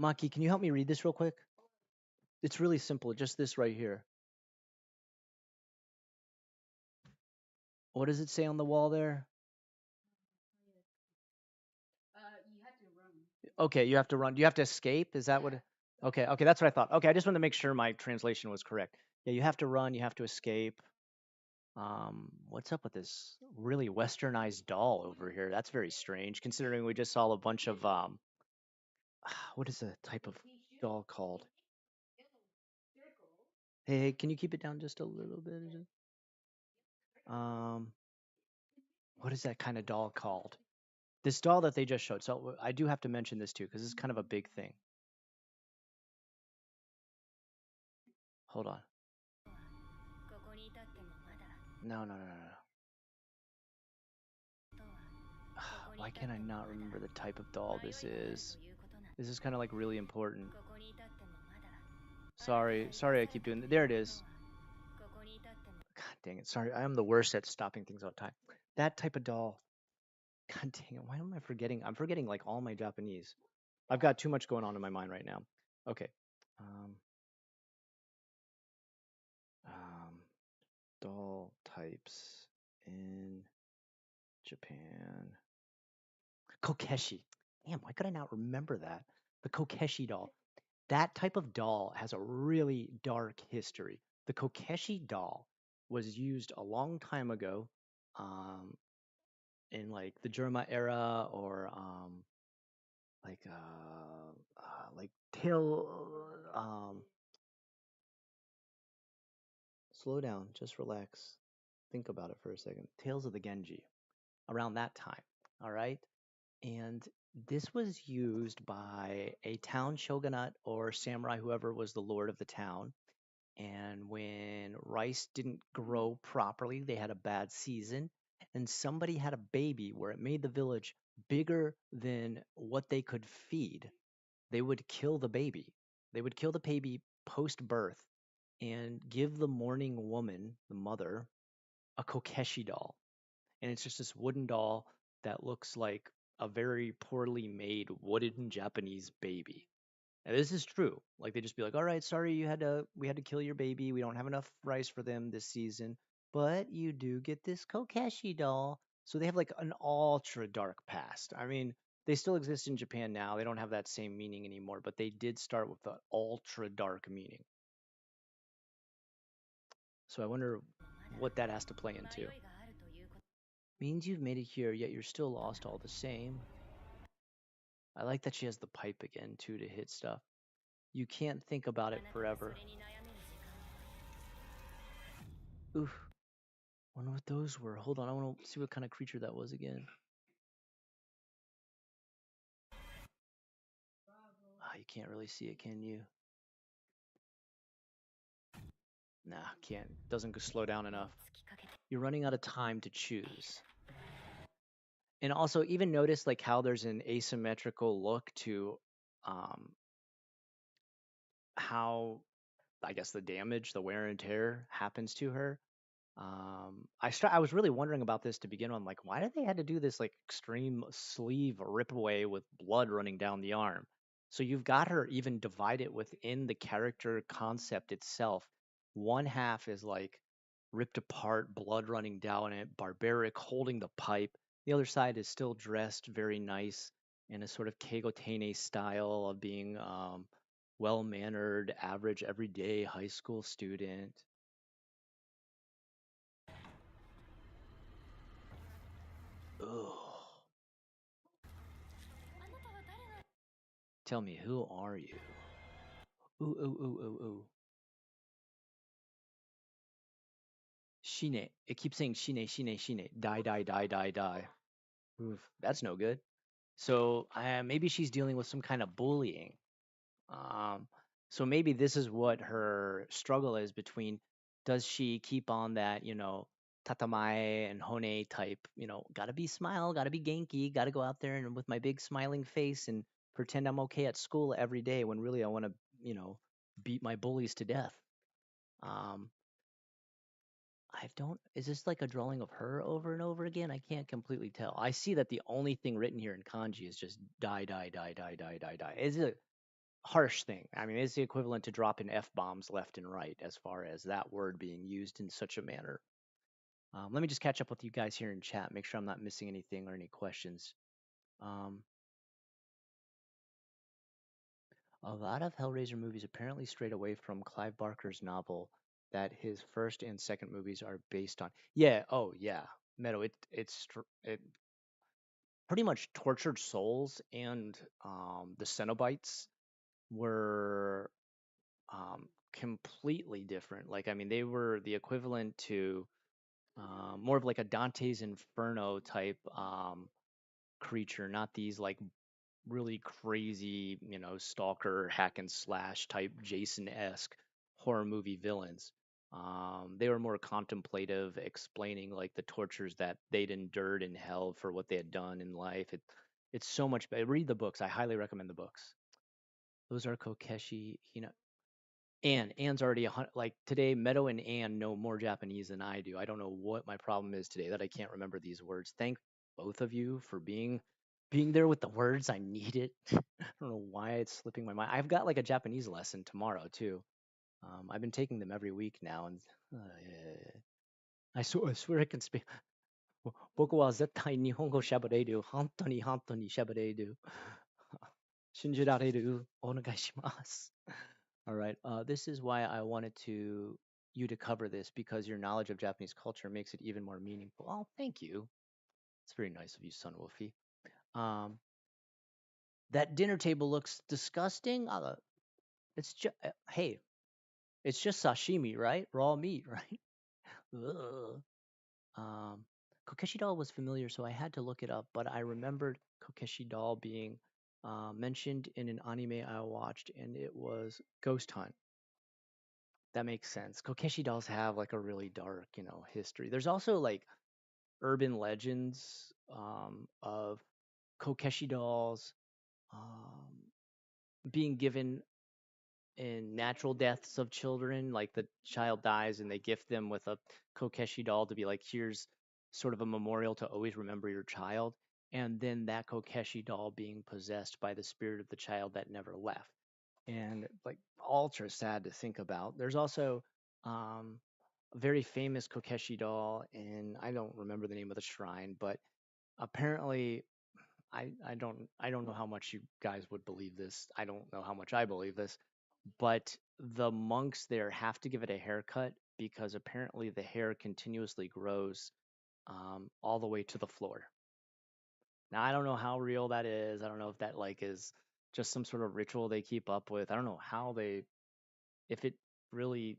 Maki, can you help me read this real quick? It's really simple, just this right here. What does it say on the wall there? Okay, you have to run. Do you have to escape? Is that what? Okay, that's what I thought. Okay, I just wanted to make sure my translation was correct. Yeah, you have to run. You have to escape. What's up with this really westernized doll over here? That's very strange, considering we just saw a bunch of what is the type of doll called? Hey, can you keep it down just a little bit? What is that kind of doll called? This doll that they just showed. So I do have to mention this too, because this is kind of a big thing. Hold on. ここに至ってもまだ No. とは Why can't I not remember the type of doll this 迷いがある is? ということなの This is kind of like really important. ここに至ってもまだ Sorry, I keep doing that. There it is. ここに至っても God dang it. Sorry, I am the worst at stopping things on time. That type of doll. God dang it. Why am I forgetting? I'm forgetting like all my Japanese. I've got too much going on in my mind right now. Okay. Doll types in Japan. Kokeshi. Damn, why could I not remember that? The Kokeshi doll. That type of doll has a really dark history. The Kokeshi doll was used a long time ago in like the Germa era or like tail. Slow down, just relax. Think about it for a second. Tales of the Genji, around that time. All right. And this was used by a town shogunate or samurai, whoever was the lord of the town. And when rice didn't grow properly, they had a bad season, and somebody had a baby where it made the village bigger than what they could feed. They would kill the baby. They would kill the baby post birth and give the mourning woman, the mother, a Kokeshi doll. And it's just this wooden doll that looks like a very poorly made wooden Japanese baby. And this is true. Like they just be like, "All right, sorry we had to kill your baby. We don't have enough rice for them this season, but you do get this Kokeshi doll." So they have like an ultra dark past. I mean, they still exist in Japan now. They don't have that same meaning anymore, but they did start with the ultra dark meaning. So I wonder what that has to play into. Means you've made it here, yet you're still lost all the same. I like that she has the pipe again, too, to hit stuff. You can't think about it forever. Oof. Wonder what those were. Hold on, I want to see what kind of creature that was again. Ah, you can't really see it, can you? Nah, can't. Doesn't slow down enough. You're running out of time to choose. And also, even notice like how there's an asymmetrical look to how I guess the damage, the wear and tear happens to her. I was really wondering about this to begin on, like, why did they had to do this like extreme sleeve rip away with blood running down the arm? So you've got her even divided within the character concept itself. One half is like ripped apart, blood running down it, barbaric, holding the pipe. The other side is still dressed very nice in a sort of Kegotene style of being well mannered, average, everyday high school student. Ugh. Tell me, who are you? Ooh, ooh, ooh, ooh, ooh. Shine. It keeps saying Shine, Shine, Shine. Die, die, die, die, die. Oof, that's no good. So maybe she's dealing with some kind of bullying. Um, so maybe this is what her struggle is between, does she keep on that, tatamae and hone type, gotta be smile, gotta be Genki, gotta go out there and with my big smiling face and pretend I'm okay at school every day when really I want to, beat my bullies to death. Um, I don't, is this like a drawing of her over and over again? I can't completely tell. I see that the only thing written here in kanji is just die, die, die, die, die, die, die. It's a harsh thing. I mean, it's the equivalent to dropping F bombs left and right as far as that word being used in such a manner. Let me just catch up with you guys here in chat, make sure I'm not missing anything or any questions. Um, a lot of Hellraiser movies apparently strayed away from Clive Barker's novel that his first and second movies are based on. Yeah, oh yeah, Meadow. It pretty much Tortured Souls and the Cenobites were completely different. Like, I mean, they were the equivalent to more of like a Dante's Inferno type creature, not these like really crazy, stalker hack and slash type Jason-esque horror movie villains. They were more contemplative, explaining like the tortures that they'd endured in hell for what they had done in life. It's so much better. Read the books. I highly recommend the books. Those are Kokeshi, Anne's already like today. Meadow and Anne know more Japanese than I do. I don't know what my problem is today that I can't remember these words. Thank both of you for being there with the words. I need it. I don't know why it's slipping my mind. I've got like a Japanese lesson tomorrow too. I've been taking them every week now, and I swear I can speak. 僕は絶対日本語喋れる。本当に本当に喋れる。信じられる。お願いします。All right. This is why I wanted you to cover this, because your knowledge of Japanese culture makes it even more meaningful. Oh, thank you. It's very nice of you, Sun Wolfie. Um, That dinner table looks disgusting. It's just hey, it's just sashimi, right? Raw meat, right? Ugh. Um, Kokeshi doll was familiar, so I had to look it up. But I remembered Kokeshi doll being mentioned in an anime I watched, and it was Ghost Hunt. That makes sense. Kokeshi dolls have like a really dark, history. There's also like urban legends of Kokeshi dolls um, being given in natural deaths of children. Like the child dies and they gift them with a Kokeshi doll to be like, here's sort of a memorial to always remember your child. And then that Kokeshi doll being possessed by the spirit of the child that never left. And like ultra sad to think about. There's also um, a very famous Kokeshi doll, and I don't remember the name of the shrine, but apparently I don't know how much you guys would believe this. I don't know how much I believe this, but the monks there have to give it a haircut because apparently the hair continuously grows all the way to the floor. Now I don't know how real that is. I don't know if that like is just some sort of ritual they keep up with. I don't know how they if it really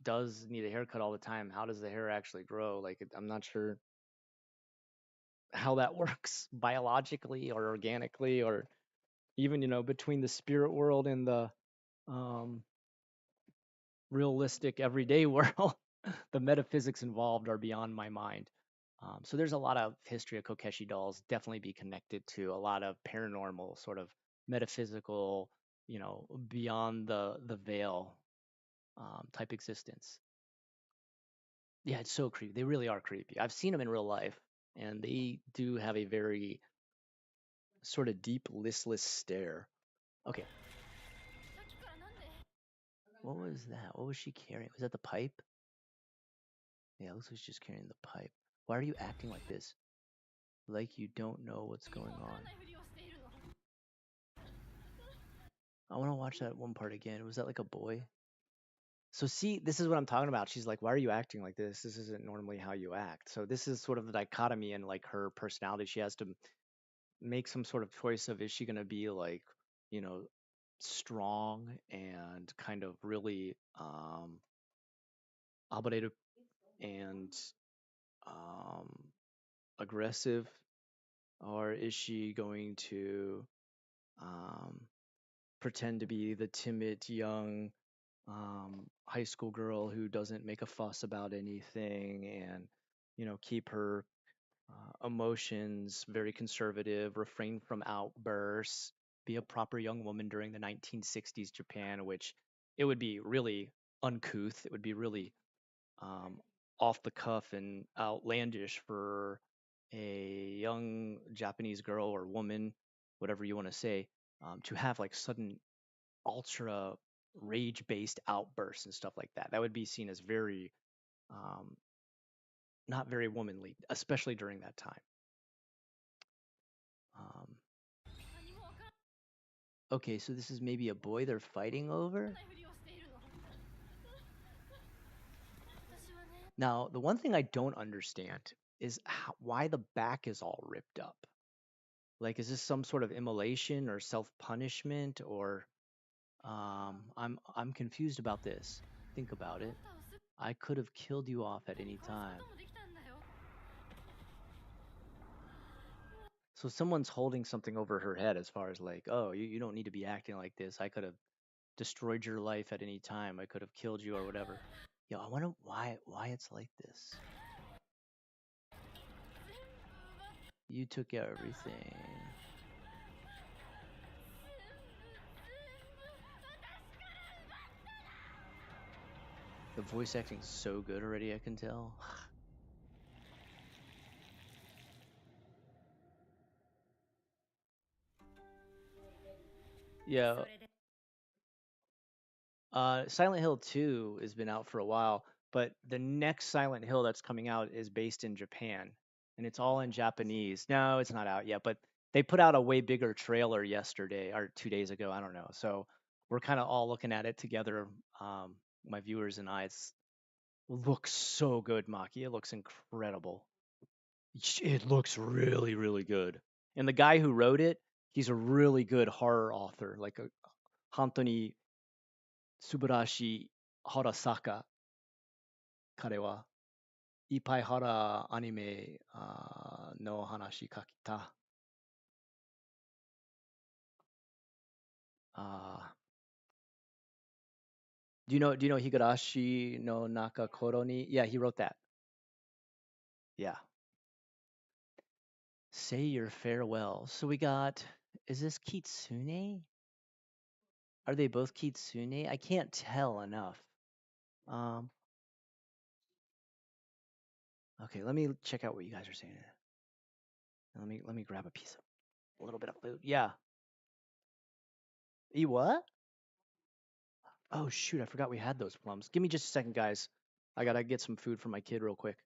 does need a haircut all the time. How does the hair actually grow? Like I'm not sure how that works biologically or organically or even between the spirit world and the um, realistic everyday world. The metaphysics involved are beyond my mind. So there's a lot of history of Kokeshi dolls definitely be connected to a lot of paranormal sort of metaphysical, beyond the veil type existence. Yeah, it's so creepy. They really are creepy. I've seen them in real life, and they do have a very sort of deep, listless stare. Okay, さっきからなんで what was that? What was she carrying? Was that the pipe? Yeah, it looks like she's just carrying the pipe. Why are you acting like this? Like you don't know what's 意味 going もわか on. んないふりをしているの I want to watch that one part again. Was that like a boy? So see, this is what I'm talking about. She's like, why are you acting like this? This isn't normally how you act. So this is sort of the dichotomy in like her personality. She has to make some sort of choice of is she going to be like, you know, strong and kind of really obligated and um aggressive, or is she going to um pretend to be the timid young high school girl who doesn't make a fuss about anything and keep her emotions very conservative, refrain from outbursts, be a proper young woman during the 1960s Japan, which it would be really uncouth. It would be really um, off the cuff and outlandish for a young Japanese girl or woman, whatever you want to say, to have like sudden ultra rage based outbursts and stuff like that. That would be seen as very um, not very womanly, especially during that time. Um, 何もわかん okay, so this is maybe a boy they're fighting over. ないふりをしているの私はね Now, the one thing I don't understand is why the back is all ripped up. Like, is this some sort of immolation or self punishment, or I'm confused about this. Think about あな it. たをすぐ I could have killed you off at any 殺す time. こともできたんだよ So someone's holding something over her head as far as like, oh, you don't need to be acting like this. I could have destroyed your life at any time. I could have killed you or whatever. Yo, I wonder why it's like this. You took everything. The voice acting's so good already, I can tell. Yeah, それで Silent Hill 2 has been out for a while, but the next Silent Hill that's coming out is based in Japan, and it's all in Japanese. No, it's not out yet, but they put out a way bigger trailer yesterday or 2 days ago. I don't know. So we're kind of all looking at it together, my viewers and I. It looks so good, Maki. It looks incredible. It looks really, really good. And the guy who wrote it He's a really good horror author, like a Hantoni Subarashi Horasaka, 彼は。いっぱいホラーアニメの話書きた。Do you know Higurashi no Nakakoro ni? Yeah, he wrote that. Yeah. Say your farewell. So we got, is this Kitsune? Are they both Kitsune? I can't tell enough. Okay, let me check out what you guys are saying. Let me grab a little bit of food. Yeah. E what? Oh shoot, I forgot we had those plums. Give me just a second, guys. I gotta get some food for my kid real quick.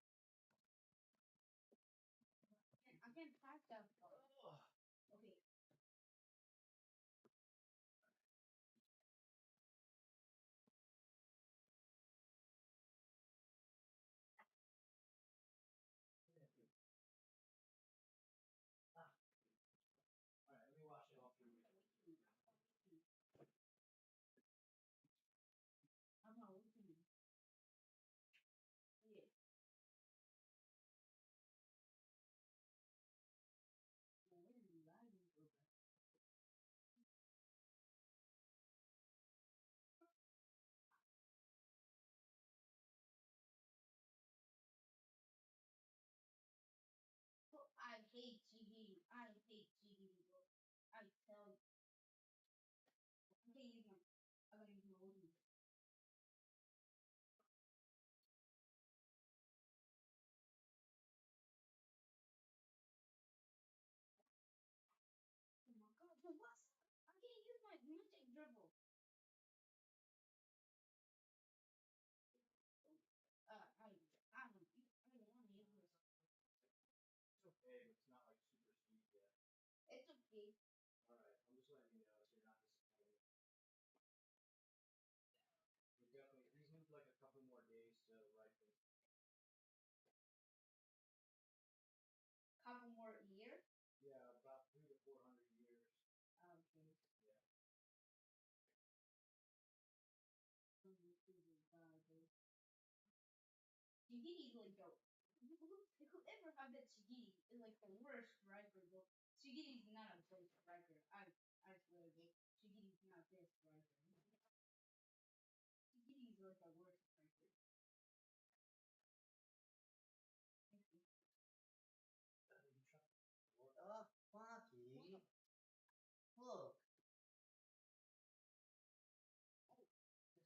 Look,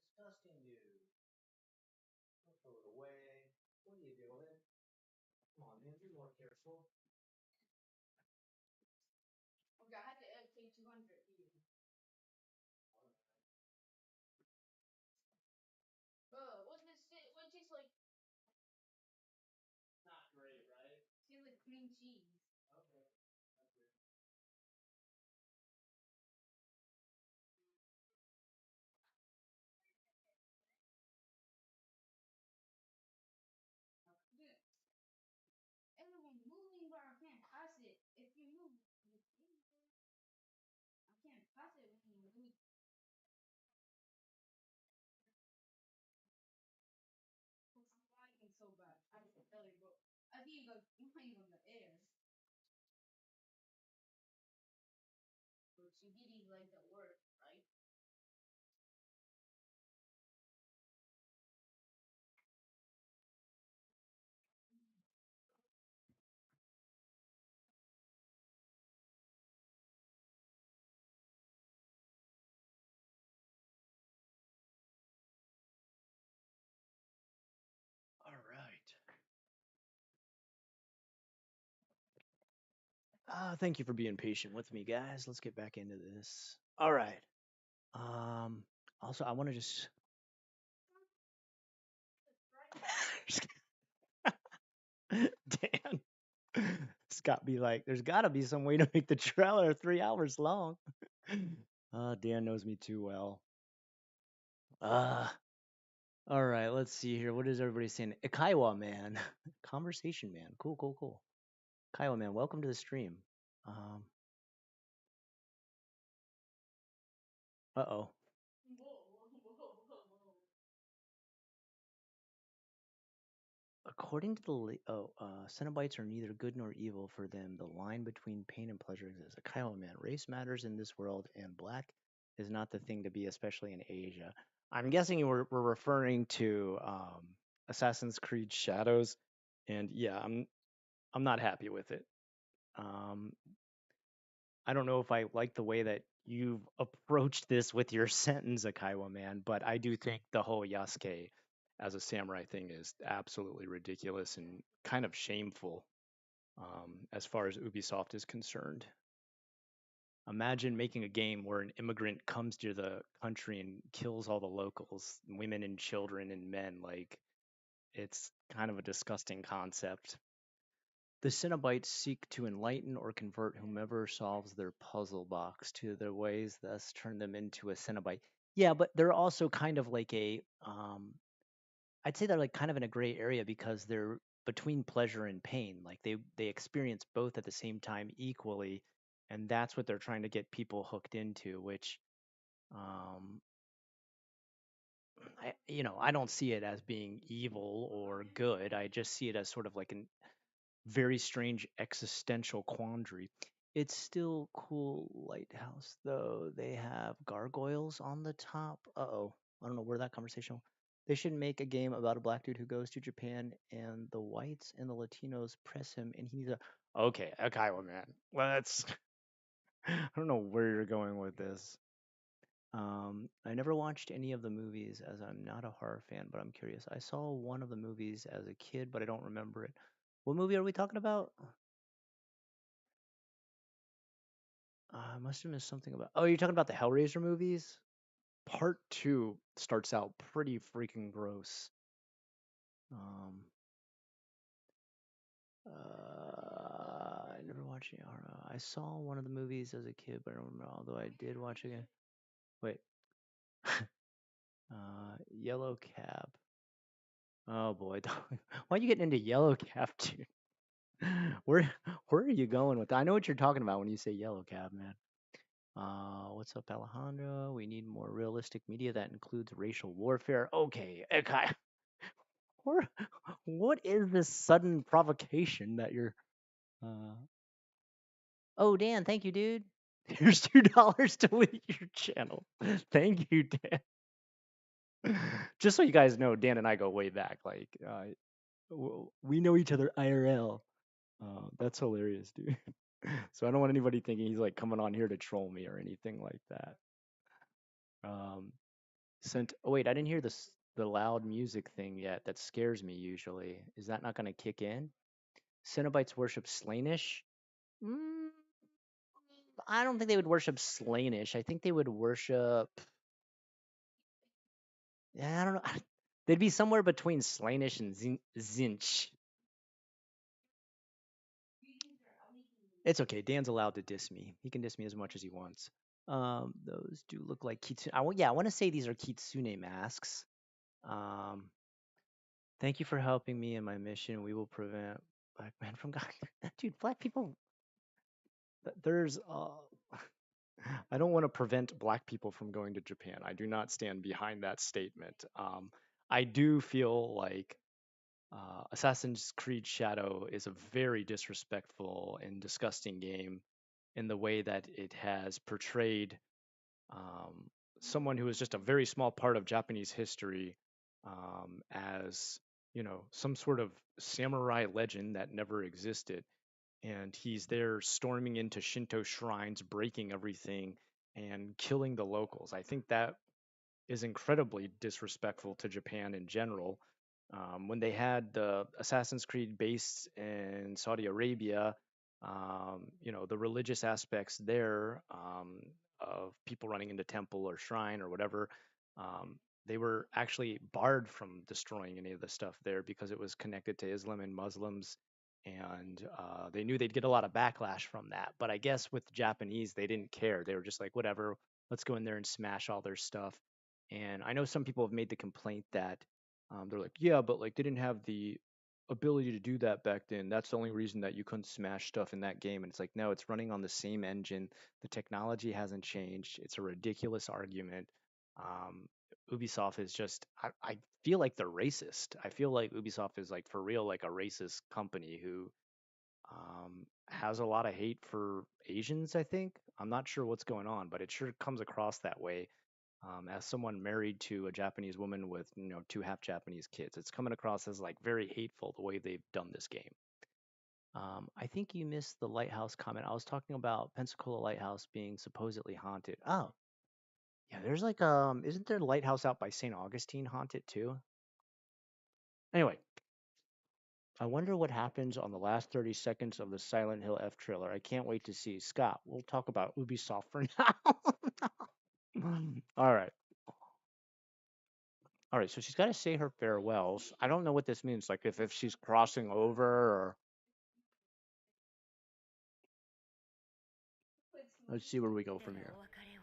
disgusting you. Don't throw it away. What are you doing? Come on, man, be more careful. Not great, right? Okay. All right. Thank you for being patient with me, guys. Let's get back into this. All right. Um. Also, I want to just. Dan. Scott be like, there's got to be some way to make the trailer 3 hours long. Dan knows me too well. All right, let's see here. What is everybody saying? Kaiwa man, conversation man. Cool. Kaiwa man, welcome to the stream. Uh-oh. According to the Cenobites are neither good nor evil. For them, the line between pain and pleasure exists. A Kiowa man, race matters in this world, and black is not the thing to be, especially in Asia. I'm guessing we're referring to Assassin's Creed Shadows, and yeah, I'm not happy with it. Um, I don't know if I like the way that you've approached this with your sentence, Akaiwa man, but I do think the whole Yasuke as a samurai thing is absolutely ridiculous and kind of shameful as far as Ubisoft is concerned. Imagine making a game where an immigrant comes to the country and kills all the locals, women and children and men. Like, it's kind of a disgusting concept. The Cenobites seek to enlighten or convert whomever solves their puzzle box to their ways, thus turn them into a Cenobite. Yeah, but they're also kind of like I'd say they're like kind of in a gray area because they're between pleasure and pain. Like they experience both at the same time equally, and that's what they're trying to get people hooked into, which um I don't see it as being evil or good. I just see it as sort of like an very strange existential quandary. It's still cool lighthouse though. They have gargoyles on the top. Uh-oh. I don't know where that conversation. They should make a game about a black dude who goes to Japan and the whites and the Latinos press him and he's a okay, okay, well, man. Let's I don't know where you're going with this. I never watched any of the movies as I'm not a horror fan, but I'm curious. I saw one of the movies as a kid, but I don't remember it. What movie are we talking about? I must have missed something about. Oh, you're talking about the Hellraiser movies? Part two starts out pretty freaking gross. Um, I never watched any horror. I saw one of the movies as a kid, but I don't remember. Although I did watch it again. Wait, Yellow Cab. Oh boy, why are you getting into Yellow Cab, dude? Where where are you going with that? I know what you're talking about when you say Yellow Cab, man. What's up, Alejandro? We need more realistic media that includes racial warfare. Okay, okay. Or what is this sudden provocation that you're? Uh... Oh, Dan, thank you, dude. Here's $2 to lead your channel. Thank you, Dan. Just so you guys know, Dan and I go way back. Like, we know each other IRL. That's hilarious, dude. So I don't want anybody thinking he's like coming on here to troll me or anything like that. Sent. Oh wait, I didn't hear the loud music thing yet. That scares me usually. Is that not going to kick in? Cenobites worship Slaanesh. Mm, I don't think they would worship Slaanesh. I think they would worship. Yeah, I don't know. They'd be somewhere between Slaanesh and Zinch. It's okay. Dan's allowed to diss me. He can diss me as much as he wants. Those do look like kitsune. I want to say these are kitsune masks. Um, Thank you for helping me in my mission. We will prevent black men from God. Dude, black people. There's. I don't want to prevent black people from going to Japan. I do not stand behind that statement. I do feel like Assassin's Creed Shadow is a very disrespectful and disgusting game in the way that it has portrayed um, someone who is just a very small part of Japanese history as some sort of samurai legend that never existed, and he's there storming into Shinto shrines, breaking everything, and killing the locals. I think that is incredibly disrespectful to Japan in general. When they had the Assassin's Creed base in Saudi Arabia, the religious aspects there of people running into temple or shrine or whatever, they were actually barred from destroying any of the stuff there because it was connected to Islam and Muslims. And they knew they'd get a lot of backlash from that. But I guess with the Japanese, they didn't care. They were just like, whatever, let's go in there and smash all their stuff. And I know some people have made the complaint that they're like, yeah, but like they didn't have the ability to do that back then. That's the only reason that you couldn't smash stuff in that game. And it's like, no, it's running on the same engine. The technology hasn't changed. It's a ridiculous argument. Um, Ubisoft is just, I feel like they're racist. I feel like Ubisoft is like for real, like a racist company who has a lot of hate for Asians, I think. I'm not sure what's going on, but it sure comes across that way. As someone married to a Japanese woman with, two half Japanese kids, it's coming across as like very hateful the way they've done this game. I think you missed the lighthouse comment. I was talking about Pensacola Lighthouse being supposedly haunted. Oh, yeah, there's like isn't there a lighthouse out by St. Augustine haunted too? Anyway, I wonder what happens on the last 30 seconds of the Silent Hill F trailer. I can't wait to see. Scott, we'll talk about Ubisoft for now. All right. All right, so she's got to say her farewells. I don't know what this means, like if she's crossing over or let's see where we go で from は here. お別れを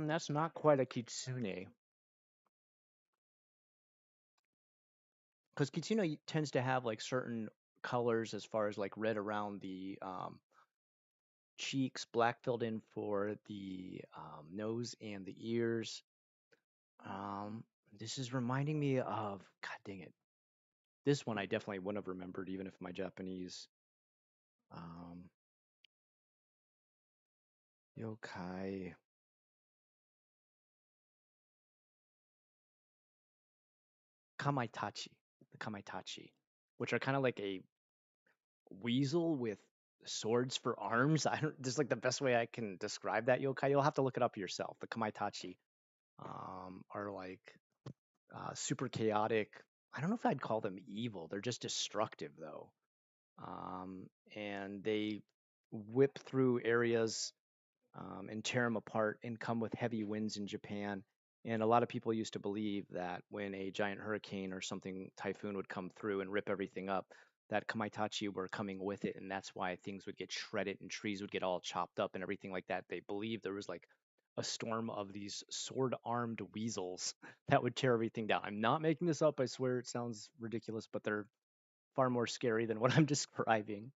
That's not quite a kitsune. Because kitsune tends to have like certain colors as far as like red around the cheeks, black filled in for the nose and the ears. This is reminding me of, God dang it. This one I definitely wouldn't have remembered even if my Japanese yokai. Kamaitachi. The Kamaitachi, which are kind of like a weasel with swords for arms. I don't. This is like the best way I can describe that yokai. You'll have to look it up yourself. The Kamaitachi are like super chaotic. I don't know if I'd call them evil. They're just destructive though, and they whip through areas and tear them apart and come with heavy winds in Japan. And a lot of people used to believe that when a giant hurricane or something typhoon would come through and rip everything up, that Kamaitachi were coming with it, and that's why things would get shredded and trees would get all chopped up and everything like that. They believed there was like a storm of these sword-armed weasels that would tear everything down. I'm not making this up. I swear it sounds ridiculous, but they're far more scary than what I'm describing.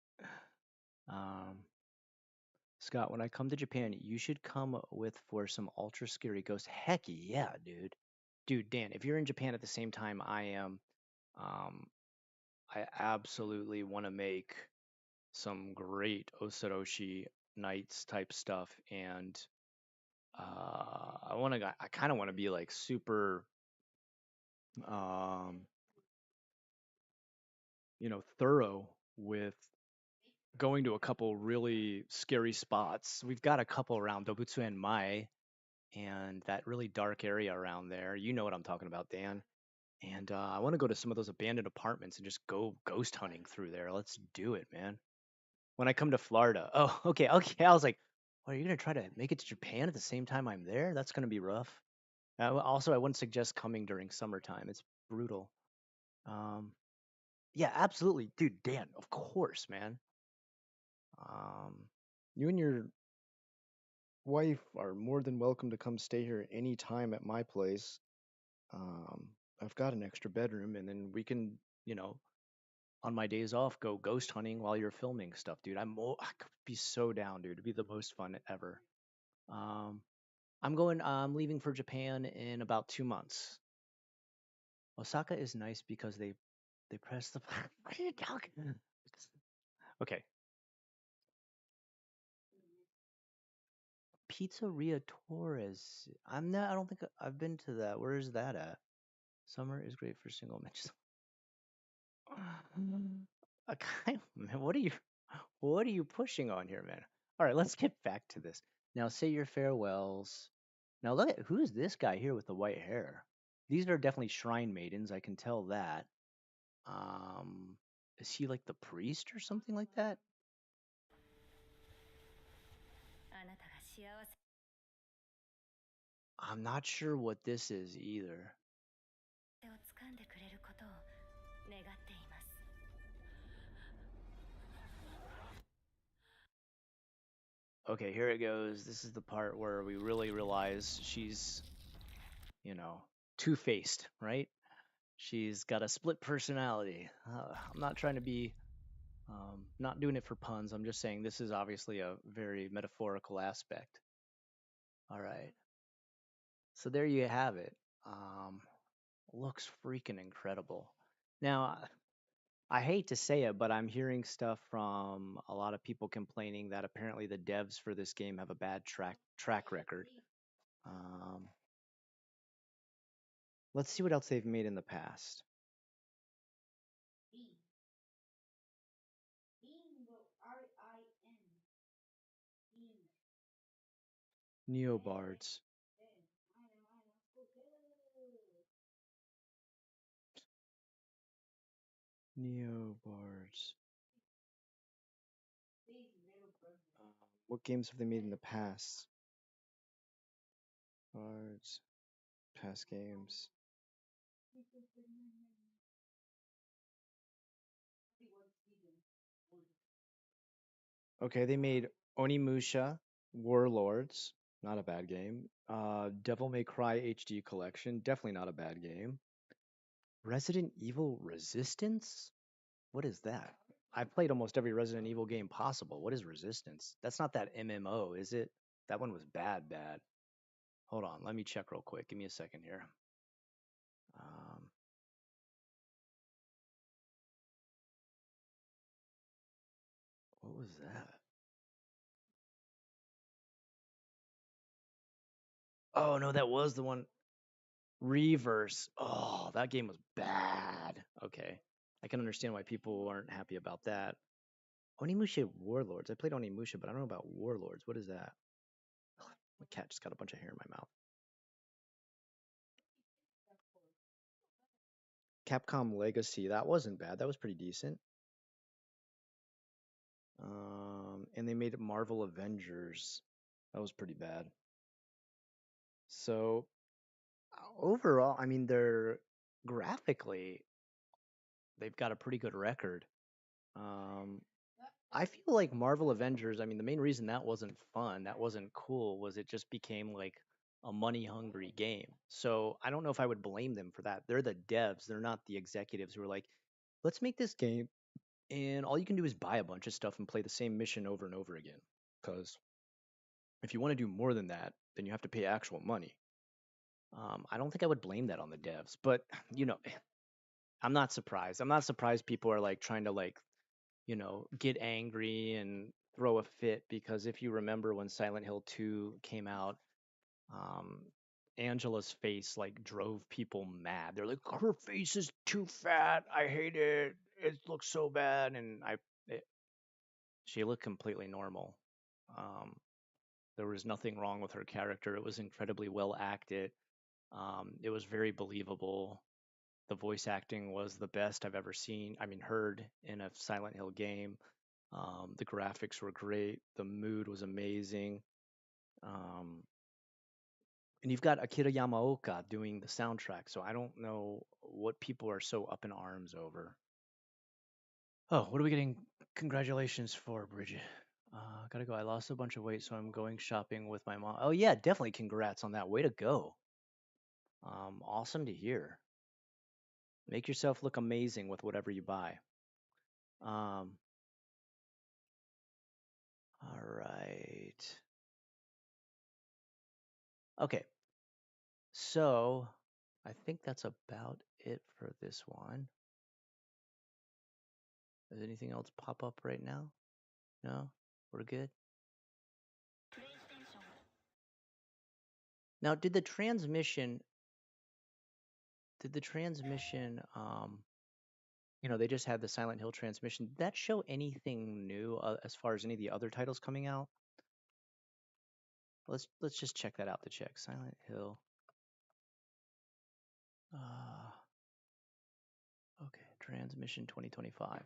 Um, Scott, when I come to Japan, you should come with for some ultra scary ghosts. Heck yeah, dude. Dude, Dan, if you're in Japan at the same time I am, um, I absolutely want to make some great Osoroshi nights type stuff, and I kind of want to be like super, um, thorough with going to a couple really scary spots. We've got a couple around Dobutsuen Mai and that really dark area around there. You know what I'm talking about, Dan. And I want to go to some of those abandoned apartments and just go ghost hunting through there. Let's do it, man. When I come to Florida. Oh, okay, okay. I was like, what, are you gonna try to make it to Japan at the same time I'm there? That's gonna be rough. Also, I wouldn't suggest coming during summertime. It's brutal. Um, yeah, absolutely, dude. Dan, of course, man. Um, you and your wife are more than welcome to come stay here any time at my place. Um, I've got an extra bedroom, and then we can, you know, on my days off, go ghost hunting while you're filming stuff, dude. I could be so down, dude. It'd be the most fun ever. Um, I'm leaving for Japan in about 2 months. Osaka is nice because they press the. What are you talking? Okay, Pizzeria Torres. I'm not. I don't think I've been to that. Where is that at? Summer is great for single matches. Man, what are you pushing on here, man? All right, let's get back to this. Now say your farewells. Now look at who's this guy here with the white hair. These are definitely shrine maidens, I can tell that. Um is he like the priest or something like that? あなたが幸せ I'm not sure what this is either. を掴んでくれることを願っています Okay, here it goes. This is the part where we really realize she's, two-faced, right? She's got a split personality. I'm not trying to be, not doing it for puns. I'm just saying this is obviously a very metaphorical aspect. All right. So there you have it. Um, looks freaking incredible. Now, I hate to say it, but I'm hearing stuff from a lot of people complaining that apparently the devs for this game have a bad track record. Um, let's see what else they've made in the past. Neobards. Neobards. What games have they made in the past? Bards. Past games. Okay, they made Onimusha Warlords. Not a bad game. Devil May Cry HD Collection. Definitely not a bad game. Resident Evil Resistance? What is that? I played almost every Resident Evil game possible. What is Resistance? That's not that MMO, is it? That one was bad. Hold on, let me check real quick. Give me a second here. What was that? Oh no, that was the one. Reverse. Oh, that game was bad. Okay. I can understand why people aren't happy about that. Onimusha Warlords. I played Onimusha, but I don't know about Warlords. What is that? Ugh, my cat just got a bunch of hair in my mouth. Capcom Legacy. That wasn't bad. That was pretty decent. And they made Marvel Avengers. That was pretty bad. So overall, I mean, they're graphically, they've got a pretty good record. I feel like Marvel Avengers, I mean, the main reason that wasn't fun, that wasn't cool, was it just became like a money hungry game. So I don't know if I would blame them for that. They're the devs, they're not the executives who are like, let's make this game and all you can do is buy a bunch of stuff and play the same mission over and over again. Because if you want to do more than that, then you have to pay actual money. I don't think I would blame that on the devs, but you know, I'm not surprised. I'm not surprised people are like trying to like, get angry and throw a fit because if you remember when Silent Hill 2 came out, um, Angela's face like drove people mad. They're like, her face is too fat. I hate it. It looks so bad. And she looked completely normal. Um, there was nothing wrong with her character. It was incredibly well acted. It was very believable. The voice acting was the best I've ever seen. I mean, heard in a Silent Hill game. The graphics were great. The mood was amazing. Um, and you've got Akira Yamaoka doing the soundtrack. So I don't know what people are so up in arms over. Oh, what are we getting congratulations for, Bridget? Gotta go. I lost a bunch of weight, so I'm going shopping with my mom. Oh yeah, definitely congrats on that. Way to go. Awesome to hear. Make yourself look amazing with whatever you buy. All right. Okay. So I think that's about it for this one. Does anything else pop up right now? No? We're good? Now, did the transmission, they just had the Silent Hill transmission. Did that show anything new as far as any of the other titles coming out? Let's just check that out to check. Silent Hill. Okay, transmission 2025.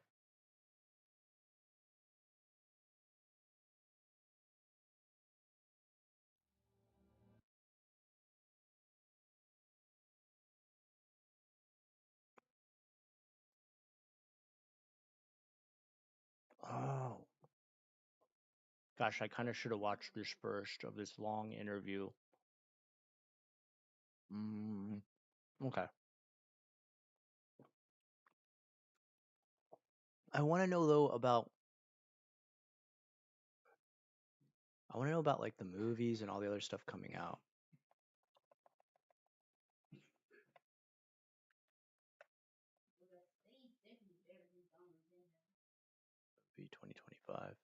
Oh. Gosh, I kind of should have watched this first of this long interview. Okay. I want to know though about. I want to know about like the movies and all the other stuff coming out. Be 2025.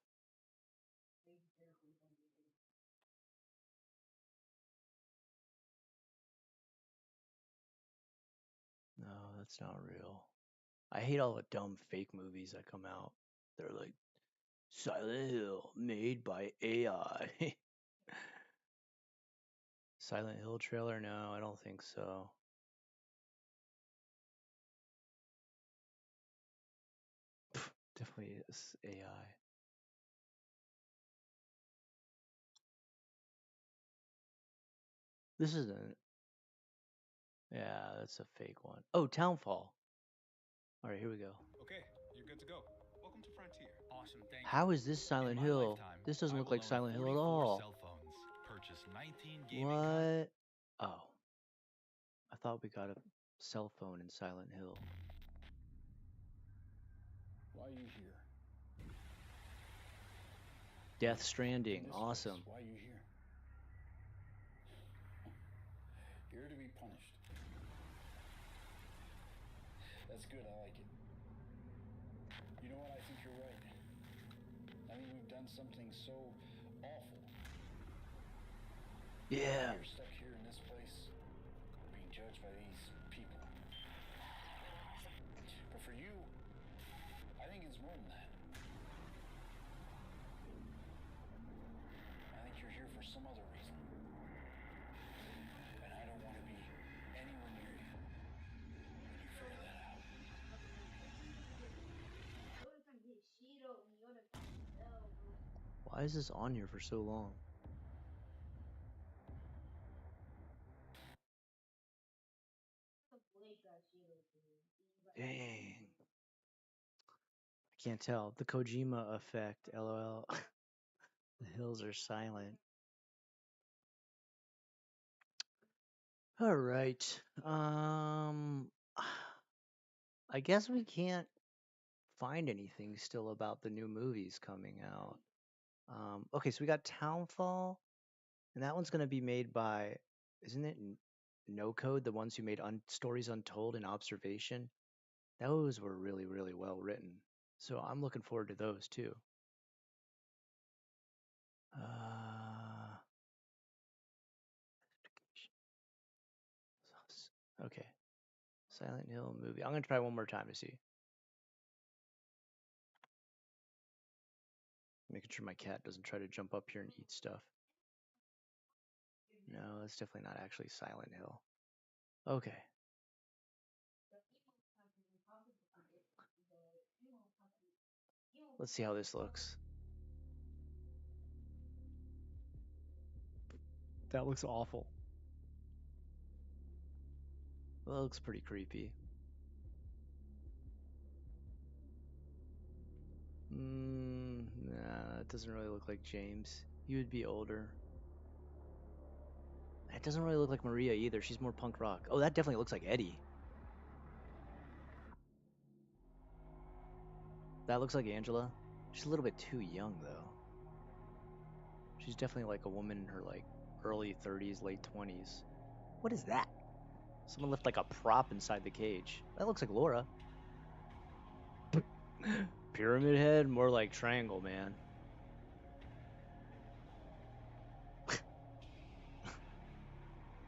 No, that's not real. I hate all the dumb fake movies that come out. They're like Silent Hill made by AI. Silent Hill trailer? No, I don't think so. Definitely is AI. This isn't. Yeah, that's a fake one. Oh, Townfall. All right, here we go. Okay, you're good to go. Welcome to Frontier. Awesome, thank you. How is this In Silent my Hill? lifetime, This doesn't I look will like own Silent Hill at 44 all. cell phones, purchase 19 gaming consoles. What? Oh, I thought we got a cell phone in Silent Hill. Why are you here? Death In Stranding, this awesome. place, why are you here? Here to be punished. That's good, I like it. You know what, I think you're right. I think we've done something so awful. Yeah. You're stuck here in this place, being judged by these people. But for you, I think it's more than that. I think you're here for some other reason. And I don't want to be anywhere near you when you figure that out. Why is this on here for so long? Dang. I can't tell. The Kojima effect, lol. The hills are silent. All right. I guess we can't find anything still about the new movies coming out. Okay, so we got Townfall, and that one's going to be made by, isn't it No Code, the ones who made Stories Untold and Observation? Those were really, really well written. So I'm looking forward to those too. Okay. Silent Hill movie. I'm going to try one more time to see. Making sure my cat doesn't try to jump up here and eat stuff. No, that's definitely not actually Silent Hill. Okay. Let's see how this looks. That looks awful. Well, it looks pretty creepy. Nah, it doesn't really look like James. He would be older. It doesn't really look like Maria either. She's more punk rock. Oh, that definitely looks like Eddie. That looks like Angela. She's a little bit too young though. She's definitely like a woman in her like early 30s, late 20s. What is that? Someone left like a prop inside the cage. That looks like Laura. Pyramid head, more like triangle, man.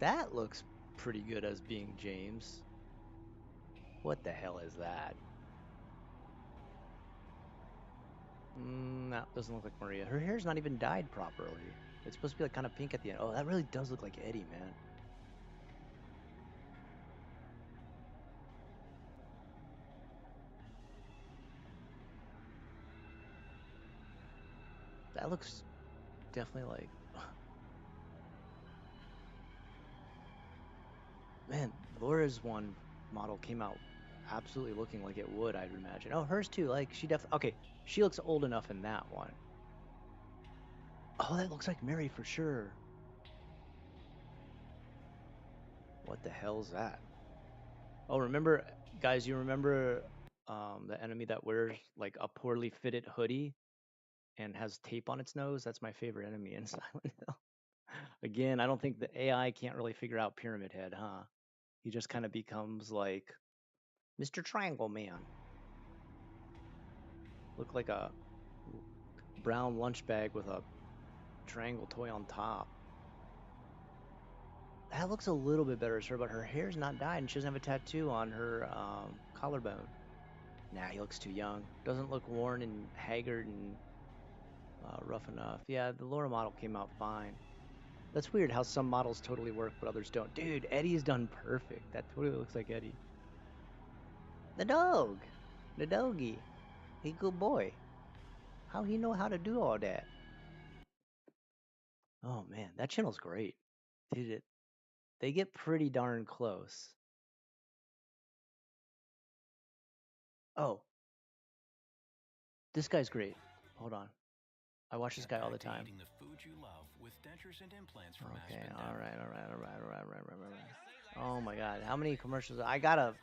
That looks pretty good as being James. What the hell is that? That doesn't look like Maria. Her hair's not even dyed properly. It's supposed to be like kind of pink at the end. Oh, that really does look like Eddie, man. That looks definitely like... Man, Laura's one model came out absolutely looking like it would, I'd imagine. Oh, hers too. Like, she definitely... Okay, she looks old enough in that one. Oh, that looks like Mary for sure. What the hell's that? Oh, remember... Guys, you remember the enemy that wears like a poorly fitted hoodie and has tape on its nose. That's my favorite enemy in Silent Hill. Again, I don't think the AI can't really figure out Pyramid Head, huh? He just kind of becomes like Mr. Triangle Man. Look like a brown lunch bag with a triangle toy on top. That looks a little bit better, sir, but her hair's not dyed and she doesn't have a tattoo on her collarbone. Nah, he looks too young. Doesn't look worn and haggard and rough enough. Yeah, the Laura model came out fine. That's weird how some models totally work but others don't. Dude, Eddie's done perfect. That totally looks like Eddie. The dog. The doggy. He good boy. How he know how to do all that? Oh man, that channel's great. Dude, they get pretty darn close. Oh. This guy's great. Hold on. I watch this guy all the time. Eating the food you love with dentures and implants from Okay, Aspen all Dental. right. Oh my god, how many commercials? I got a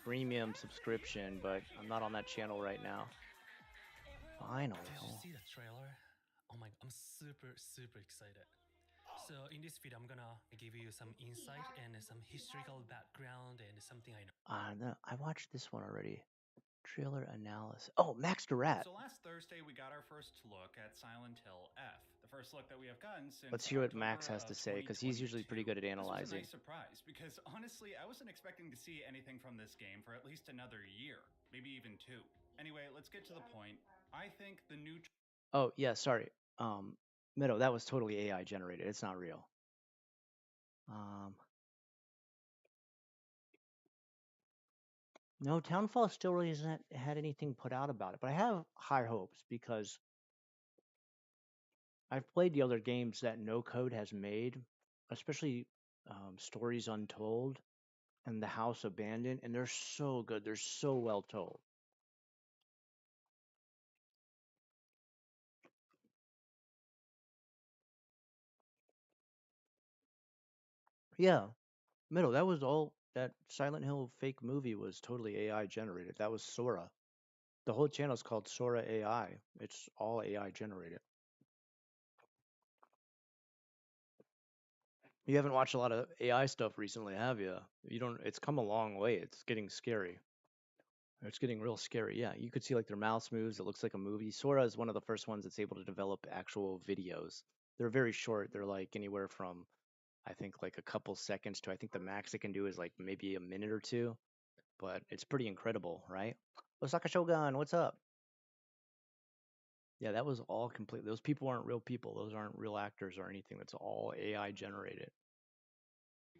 premium subscription, but I'm not on that channel right now. Finally. Did you see the trailer? Oh my, I'm super excited. So in this video, I'm gonna give you some insight and some historical background and something I know. No, I watched this one already. Trailer analysis. Oh, Max Durat. So last Thursday, we got our first look at Silent Hill F. The first look that we have gotten since Let's hear what October Max has to of say, because he's usually pretty good at 2022. This analyzing. was a nice surprise, because honestly, I wasn't expecting to see anything from this game for at least another year, maybe even 2. Anyway, let's get to the point. I think the new... Oh, yeah, sorry. Meadow, that was totally AI generated. It's not real. No, Townfall still really hasn't had anything put out about it, but I have high hopes because I've played the other games that No Code has made, especially Stories Untold and The House Abandoned, and they're so good. They're so well told. Yeah, Middle, that was all that Silent Hill fake movie was totally AI generated. That was Sora. The whole channel is called Sora AI. It's all AI generated. You haven't watched a lot of AI stuff recently, have you? You don't. It's come a long way. It's getting scary. It's getting real scary. Yeah, you could see like their mouse moves. It looks like a movie. Sora is one of the first ones that's able to develop actual videos. They're very short. They're like anywhere from, I think, like a couple seconds to I think the max it can do is like maybe a minute or two. But it's pretty incredible, right? Osaka Shogun, what's up? Yeah, that was all complete. Those people aren't real people. Those aren't real actors or anything. That's all AI generated.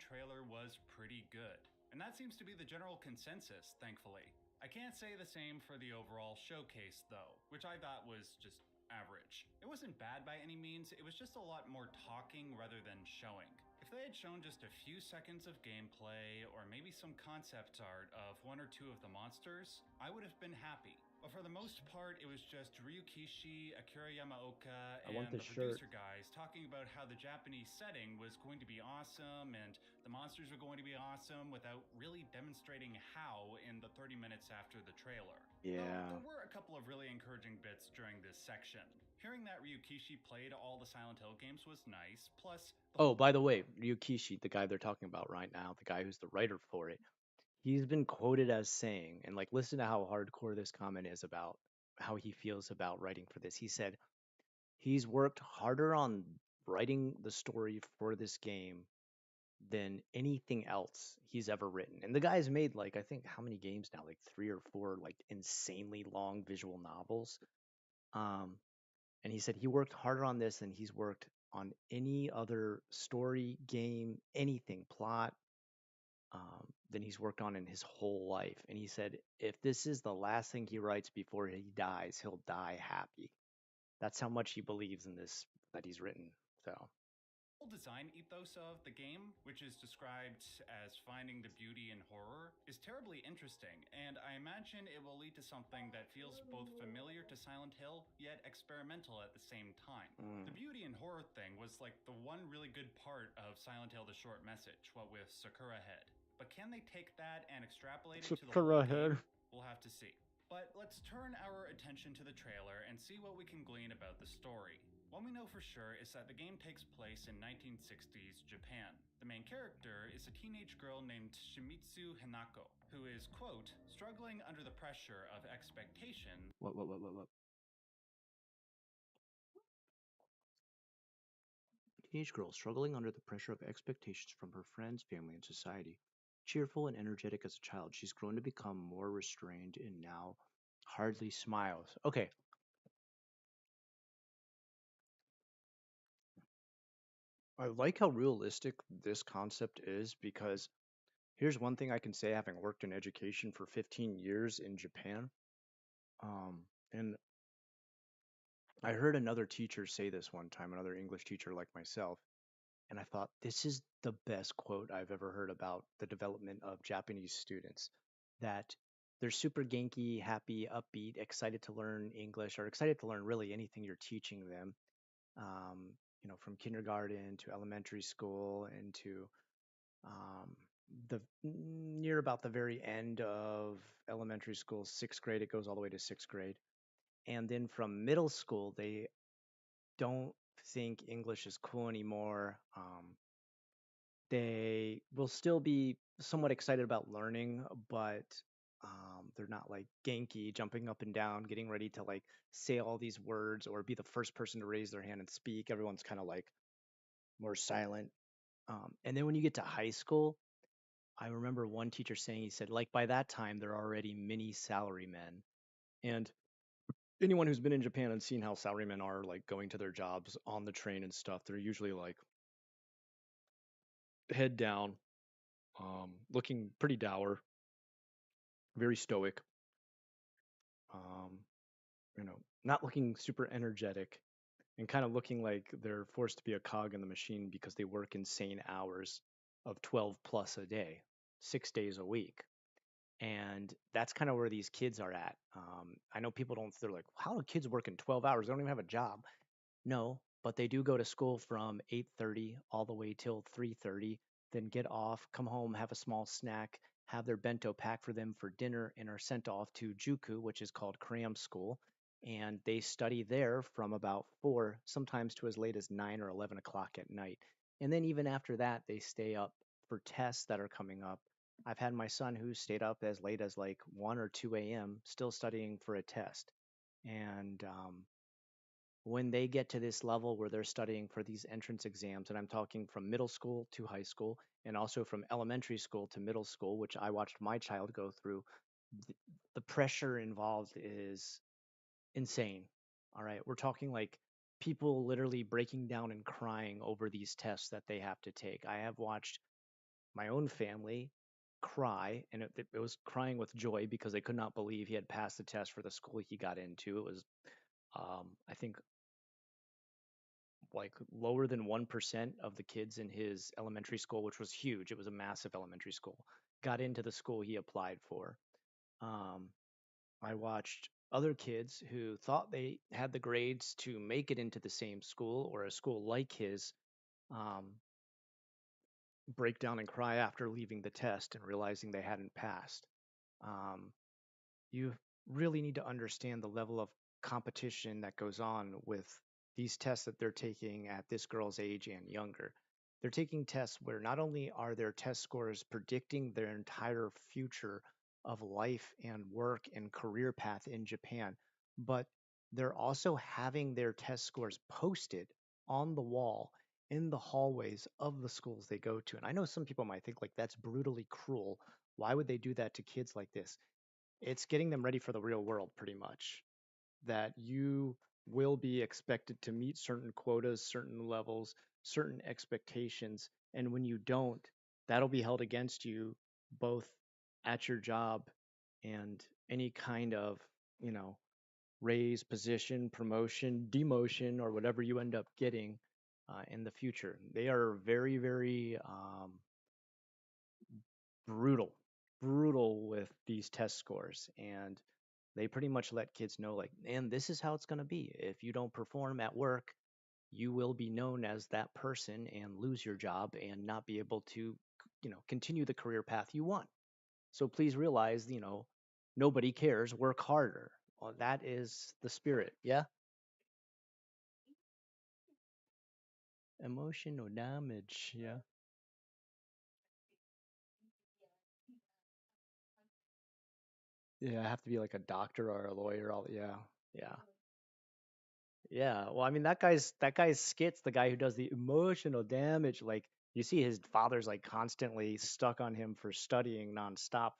trailer was pretty good, and that seems to be the general consensus, thankfully. I can't say the same for the overall showcase, though, which I thought was just average. It wasn't bad by any means, it was just a lot more talking rather than showing. If they had shown just a few seconds of gameplay, or maybe some concept art of 1 or 2 of the monsters, I would have been happy. But for the most part, it was just Ryukishi, Akira Yamaoka, and the producer guys talking about how the Japanese setting was going to be awesome and the monsters were going to be awesome without really demonstrating how in the 30 minutes after the trailer. Yeah. Though there were a couple of really encouraging bits during this section. Hearing that Ryukishi played all the Silent Hill games was nice, plus... Oh, by the way, Ryukishi, the guy they're talking about right now, the guy who's the writer for it, he's been quoted as saying, and like listen to how hardcore this comment is about how he feels about writing for this. He said he's worked harder on writing the story for this game than anything else he's ever written. And the guy's made like I think how many games now? Like 3 or 4 like insanely long visual novels. And he said he worked harder on this than he's worked on any other story, game, anything, plot, than he's worked on in his whole life. And he said, if this is the last thing he writes before he dies, he'll die happy. That's how much he believes in this that he's written. So. The whole design ethos of the game, which is described as finding the beauty in horror, is terribly interesting, and I imagine it will lead to something that feels both familiar to Silent Hill, yet experimental at the same time. The beauty in horror thing was like the one really good part of Silent Hill: The Short Message, what with Sakura Head. But can they take that and extrapolate it to the whole game? We'll have to see. But let's turn our attention to the trailer and see what we can glean about the story. One we know for sure is that the game takes place in 1960s Japan. The main character is a teenage girl named Shimizu Hinako, who is, quote, struggling under the pressure of expectation. What? Teenage girl struggling under the pressure of expectations from her friends, family, and society. Cheerful and energetic as a child, she's grown to become more restrained and now hardly smiles. Okay. I like how realistic this concept is because here's one thing I can say having worked in education for 15 years in Japan. And I heard another teacher say this one time, another English teacher like myself, and I thought this is the best quote I've ever heard about the development of Japanese students. That they're super Genki, happy, upbeat, excited to learn English or excited to learn really anything you're teaching them. Um, from kindergarten to elementary school and to the near about the very end of elementary school, sixth grade, it goes all the way to sixth grade. And then from middle school, they don't think English is cool anymore. They will still be somewhat excited about learning, but they're not like Genki, jumping up and down, getting ready to like say all these words or be the first person to raise their hand and speak. Everyone's kind of like more silent. And then when you get to high school, I remember one teacher saying, he said, like by that time, they're already mini salarymen. And anyone who's been in Japan and seen how salarymen are like going to their jobs on the train and stuff, they're usually like head down, looking pretty dour, very stoic, um, not looking super energetic and kind of looking like they're forced to be a cog in the machine because they work insane hours of 12 plus a day, 6 days a week. And that's kind of where these kids are at. I know people don't, they're like, how do kids work in 12 hours? They don't even have a job. No, but they do go to school from 8:30 all the way till 3:30, then get off, come home, have a small snack, have their bento packed for them for dinner, and are sent off to Juku, which is called cram school. And they study there from about 4, sometimes to as late as 9 or 11 o'clock at night. And then even after that, they stay up for tests that are coming up. I've had my son who stayed up as late as like 1 or 2 a.m. still studying for a test. And when they get to this level where they're studying for these entrance exams, and I'm talking from middle school to high school, and also from elementary school to middle school, which I watched my child go through, the pressure involved is insane. All right. We're talking like people literally breaking down and crying over these tests that they have to take. I have watched my own family cry, and it was crying with joy because they could not believe he had passed the test for the school he got into. It was, I think, like lower than 1% of the kids in his elementary school, which was huge. It was a massive elementary school, got into the school he applied for. Um, I watched other kids who thought they had the grades to make it into the same school or a school like his um, break down and cry after leaving the test and realizing they hadn't passed. Um, you really need to understand the level of competition that goes on with these tests that they're taking at this girl's age and younger. They're taking tests where not only are their test scores predicting their entire future of life and work and career path in Japan, but they're also having their test scores posted on the wall in the hallways of the schools they go to. And I know some people might think like that's brutally cruel. Why would they do that to kids like this? It's getting them ready for the real world pretty much, that you will be expected to meet certain quotas, certain levels, certain expectations, and when you don't, that'll be held against you both at your job and any kind of, raise, position, promotion, demotion, or whatever you end up getting in the future. They are very, very brutal with these test scores, and they pretty much let kids know like, and this is how it's going to be. If you don't perform at work, you will be known as that person and lose your job and not be able to continue the career path you want. So please realize, Nobody cares. Work harder. Well, that is the spirit. Yeah. Emotional damage. Yeah. Yeah, I have to be like a doctor or a lawyer. All yeah, yeah, yeah. Well, I mean that guy's skits the guy who does the emotional damage. Like you see, his father's like constantly stuck on him for studying nonstop.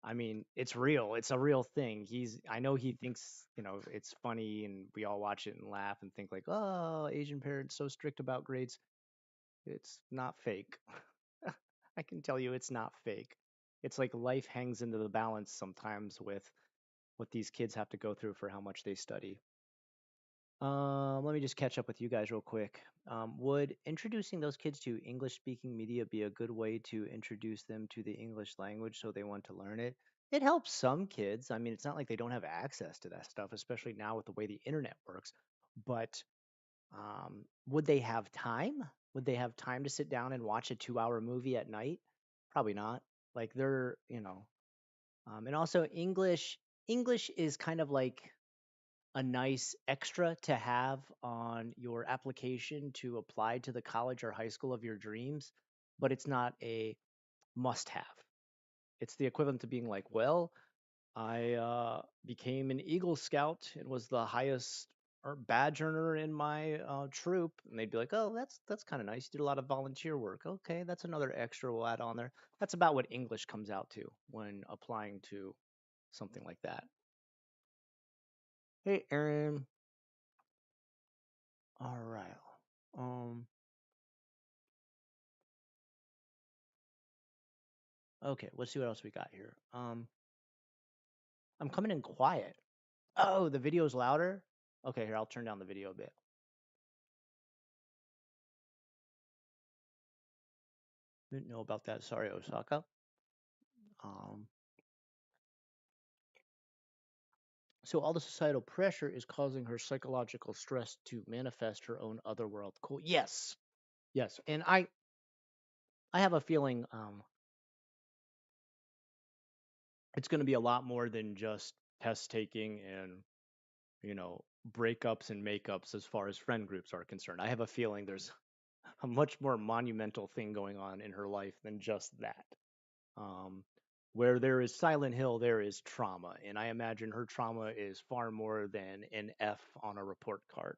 I mean, it's real. It's a real thing. I know he thinks it's funny, and we all watch it and laugh and think like, oh, Asian parents so strict about grades. It's not fake. I can tell you, it's not fake. It's like life hangs into the balance sometimes with what these kids have to go through for how much they study. Let me just catch up with you guys real quick. Would introducing those kids to English speaking media be a good way to introduce them to the English language so they want to learn it? It helps some kids. I mean, it's not like they don't have access to that stuff, especially now with the way the internet works. But would they have time? Would they have time to sit down and watch a 2-hour movie at night? Probably not. Like and also English is kind of like a nice extra to have on your application to apply to the college or high school of your dreams, but it's not a must have. It's the equivalent to being like, well, I became an Eagle Scout and was the highest or badge earner in my troop, and they'd be like, "Oh, that's kind of nice. You did a lot of volunteer work. Okay, that's another extra we'll add on there." That's about what English comes out to when applying to something like that. Hey, Aaron. All right. Okay, let's see what else we got here. I'm coming in quiet. Oh, the video's louder? Okay, here, I'll turn down the video a bit. Didn't know about that. Sorry, Osaka. So all the societal pressure is causing her psychological stress to manifest her own otherworld. Cool. Yes. Yes. And I have a feeling it's going to be a lot more than just test taking and breakups and makeups as far as friend groups are concerned. I have a feeling there's a much more monumental thing going on in her life than just that. Where there is Silent Hill, there is trauma, and I imagine her trauma is far more than an F on a report card.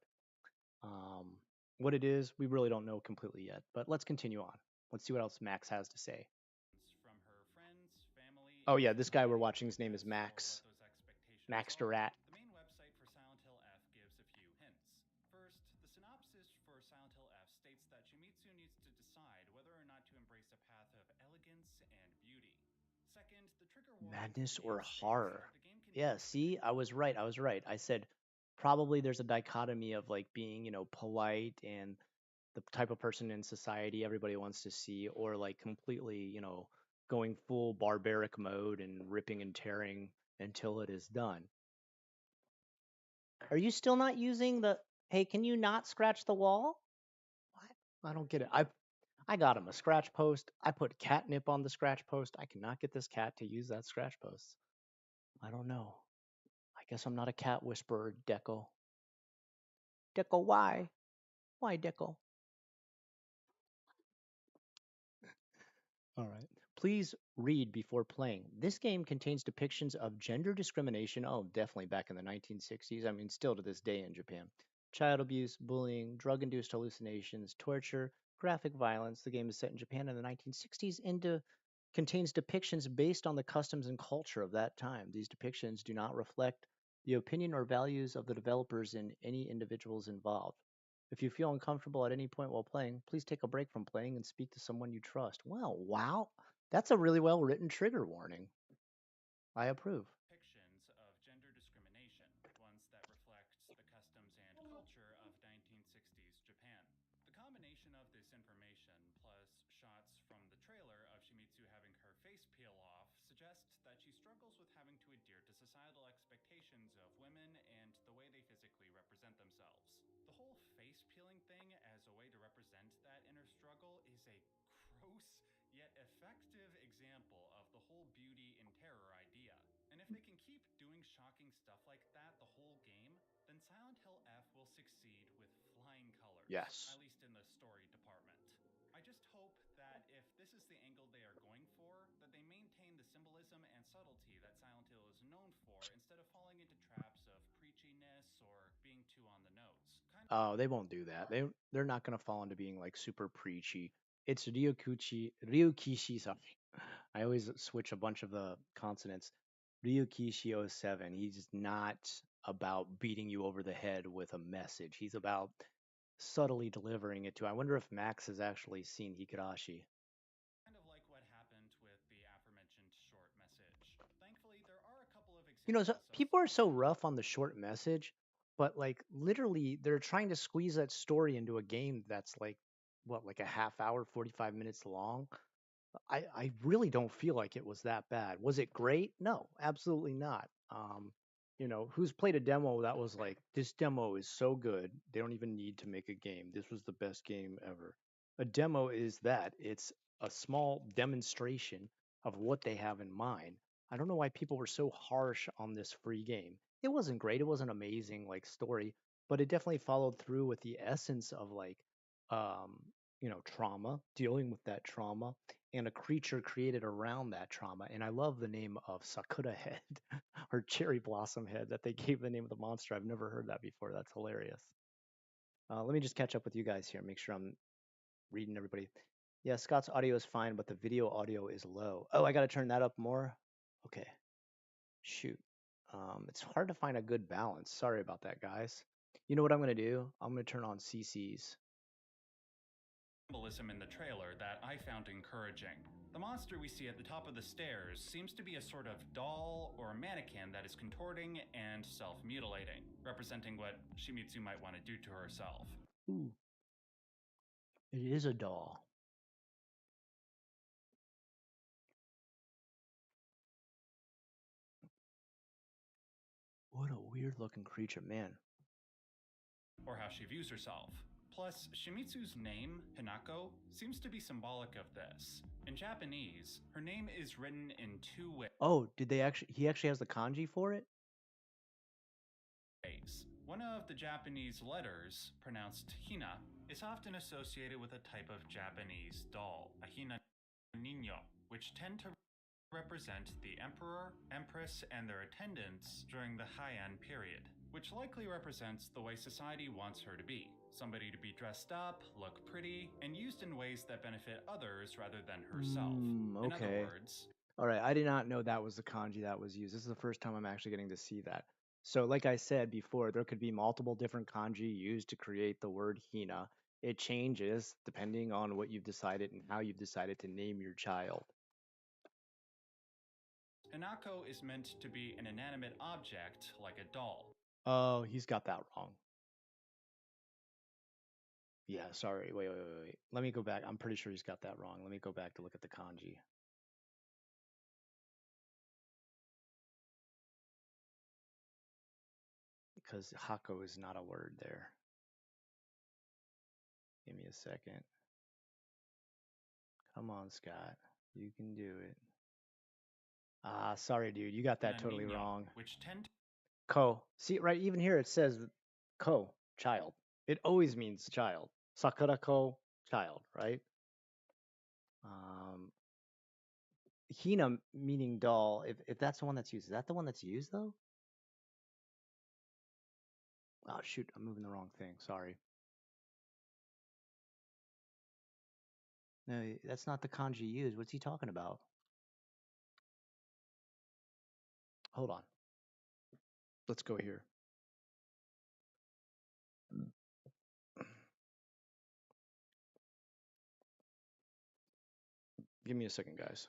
What it is, we really don't know completely yet, but let's continue on. Let's see what else Max has to say. From her friends, family, oh yeah, this guy we're watching, his name is Max. Max Durat. The main website for Silent Hill F gives a few hints. First, the synopsis for Silent Hill F states that Shimizu needs to decide whether or not to embrace a path of elegance and beauty. Second, the trigger warning Madness or horror. Yeah, see, I was right. I said probably there's a dichotomy of like being, polite and the type of person in society everybody wants to see, or like completely, going full barbaric mode and ripping and tearing until it is done. Are you still not using the, hey, can you not scratch the wall? What? I don't get it. I got him a scratch post. I put catnip on the scratch post. I cannot get this cat to use that scratch post. I don't know. I guess I'm not a cat whisperer, Deco. Deco, why? Why, Deco? All right. Please read before playing. This game contains depictions of gender discrimination. Oh, definitely back in the 1960s. I mean, still to this day in Japan. Child abuse, bullying, drug induced hallucinations, torture, graphic violence. The game is set in Japan in the 1960s and contains depictions based on the customs and culture of that time. These depictions do not reflect the opinion or values of the developers and any individuals involved. If you feel uncomfortable at any point while playing, please take a break from playing and speak to someone you trust. Well, wow. That's a really well written trigger warning. I approve. Depictions of gender discrimination, ones that reflect the customs and culture of 1960s Japan. The combination of this information plus shots from the trailer of Shimizu having her face peel off suggests that she struggles with having to adhere to societal expectations of women and the way they physically represent themselves. The whole face peeling thing as a way to represent that inner struggle is a gross yet effective example of the whole beauty and terror idea. And if they can shocking stuff like that the whole game, then Silent Hill F will succeed with flying colors. Yes. At least in the story department. I just hope that if this is the angle they are going for, that they maintain the symbolism and subtlety that Silent Hill is known for instead of falling into traps of preachiness or being too on the nose. Oh, they won't do that. They're not gonna fall into being like super preachy. It's Ryukishi something. I always switch a bunch of the consonants. Ryukishi 07. He's not about beating you over the head with a message. He's about subtly delivering it to. I wonder if Max has actually seen Higurashi. Kind of like what happened with the aforementioned short message. Thankfully, there are a couple of examples. You know, people are so rough on the short message, but like literally they're trying to squeeze that story into a game that's like what, like a half hour, 45 minutes long. I really don't feel like it was that bad. Was it great? No, absolutely not. You know, who's played a demo that was like, this demo is so good, they don't even need to make a game. This was the best game ever. A demo is that. It's a small demonstration of what they have in mind. I don't know why people were so harsh on this free game. It wasn't great. It wasn't amazing like story, but it definitely followed through with the essence of like um, you know, trauma, dealing with that trauma, and a creature created around that trauma. And I love the name of Sakura Head or Cherry Blossom Head that they gave the name of the monster. I've never heard that before. That's hilarious. Let me just catch up with you guys here, make sure I'm reading everybody. Yeah, Scott's audio is fine, but the video audio is low. Oh, I got to turn that up more? Okay. Shoot. It's hard to find a good balance. Sorry about that, guys. You know what I'm going to do? I'm going to turn on CC's. Symbolism in the trailer that I found encouraging. The monster we see at the top of the stairs seems to be a sort of doll or mannequin that is contorting and self-mutilating, representing what Shimizu might want to do to herself. Ooh. It is a doll. What a weird looking creature, man. Or how she views herself. Plus, Shimizu's name, Hinako, seems to be symbolic of this. In Japanese, her name is written in two ways. Oh, he actually has the kanji for it? One of the Japanese letters, pronounced hina, is often associated with a type of Japanese doll, a hina niño, which tend to represent the emperor, empress, and their attendants during the Heian period, which likely represents the way society wants her to be. Somebody to be dressed up, look pretty, and used in ways that benefit others rather than herself. Okay. In other words... All right, I did not know that was the kanji that was used. This is the first time I'm actually getting to see that. So like I said before, there could be multiple different kanji used to create the word hina. It changes depending on what you've decided and how you've decided to name your child. Hinako is meant to be an inanimate object, like a doll. Oh, he's got that wrong. Yeah, sorry. Wait. Let me go back. I'm pretty sure he's got that wrong. Let me go back to look at the kanji. Because Hako is not a word there. Give me a second. Come on, Scott. You can do it. Ah, sorry, dude. You got that totally wrong. Which tend to... Ko. See, right, even here it says ko, child. It always means child. Sakura ko, child, right? Hina meaning doll. If that's the one that's used, is that the one that's used though? Oh shoot, I'm moving the wrong thing. Sorry. No, that's not the kanji used. What's he talking about? Hold on. Let's go here. Give me a second, guys.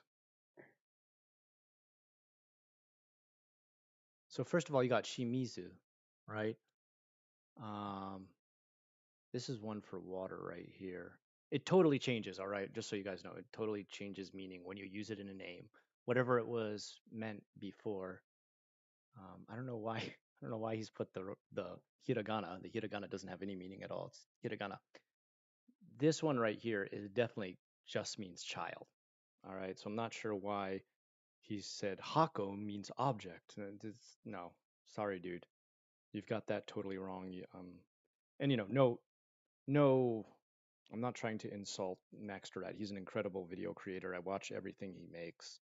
So first of all, you got Shimizu, right? This is one for water right here. It totally changes, all right? Just so you guys know, it totally changes meaning when you use it in a name. Whatever it was meant before. I don't know why. I don't know why he's put the hiragana. The hiragana doesn't have any meaning at all. It's hiragana. This one right here is definitely just means child. All right, so I'm not sure why he said hako means object. No, sorry, dude, you've got that totally wrong. And no, I'm not trying to insult Max Durat. He's an incredible video creator. I watch everything he makes.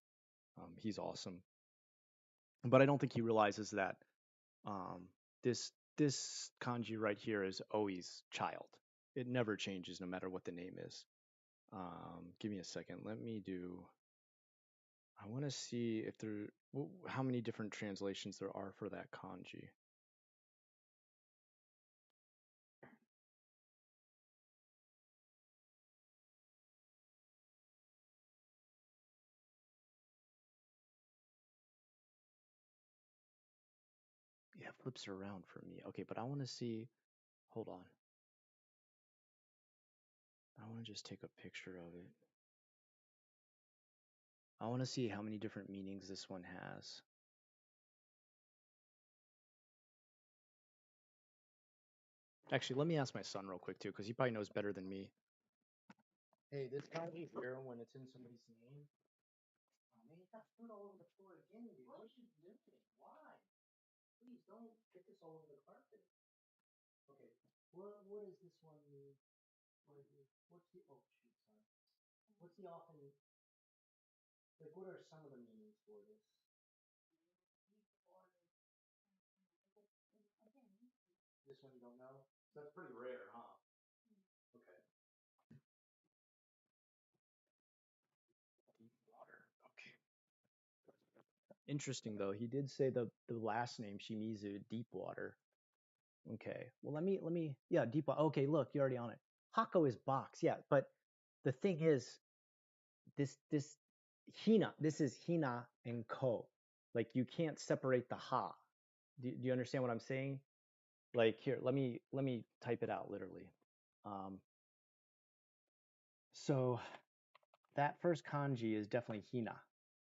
He's awesome, but I don't think he realizes that this kanji right here is always child. It never changes, no matter what the name is. Give me a second. Let me do. I want to see if how many different translations there are for that kanji. Yeah, flips around for me. Okay, but I want to see. Hold on. I want to just take a picture of it. I want to see how many different meanings this one has. Actually, let me ask my son real quick too, because he probably knows better than me. Hey, this kanji here, when it's in somebody's name. Oh man, you got food all over the floor again, dude. What are you doing? Why? Please don't get this all over the carpet. Okay, what does this one mean? What's the oh shoot, sorry. What's the often like? What are some of the meanings for this? This one you don't know? That's pretty rare, huh? Okay. Deep water. Okay. Interesting though. He did say the last name Shimizu, deep water. Okay. Well, let me. Yeah, deep water. Okay, look, you're already on it. Hako is box. Yeah, but the thing is, this hina. This is hina and ko. Like you can't separate the ha. Do you understand what I'm saying? Like here, let me type it out literally. So that first kanji is definitely hina.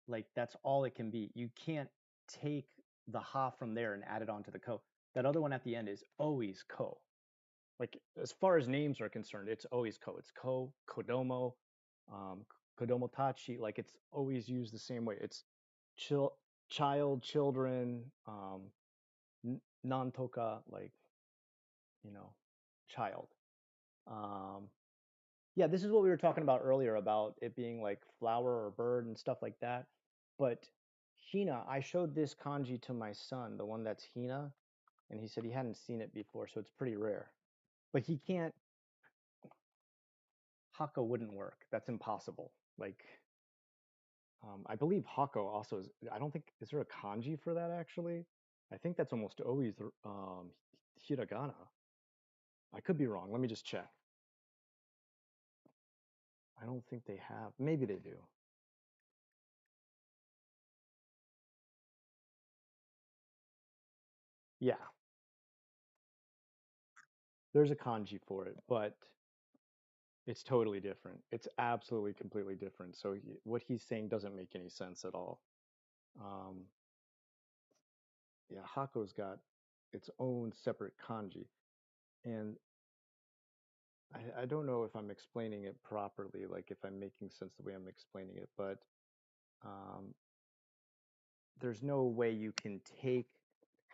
Like that's all it can be. You can't take the ha from there and add it onto the ko. That other one at the end is always ko. Like as far as names are concerned, it's always ko. It's ko, kodomo, kodomo tachi. Like it's always used the same way. It's child, children, nantoka, like child. Yeah, this is what we were talking about earlier about it being like flower or bird and stuff like that. But hina, I showed this kanji to my son, the one that's hina, and he said he hadn't seen it before, so it's pretty rare. But he can't. Hako wouldn't work. That's impossible. Like, I believe Hako also is. I don't think is there a kanji for that actually. I think that's almost always hiragana. I could be wrong. Let me just check. I don't think they have. Maybe they do. Yeah. There's a kanji for it, but it's totally different. It's absolutely completely different. So what he's saying doesn't make any sense at all. Yeah, Hako's got its own separate kanji. And I don't know if I'm explaining it properly, like if I'm making sense the way I'm explaining it, but there's no way you can take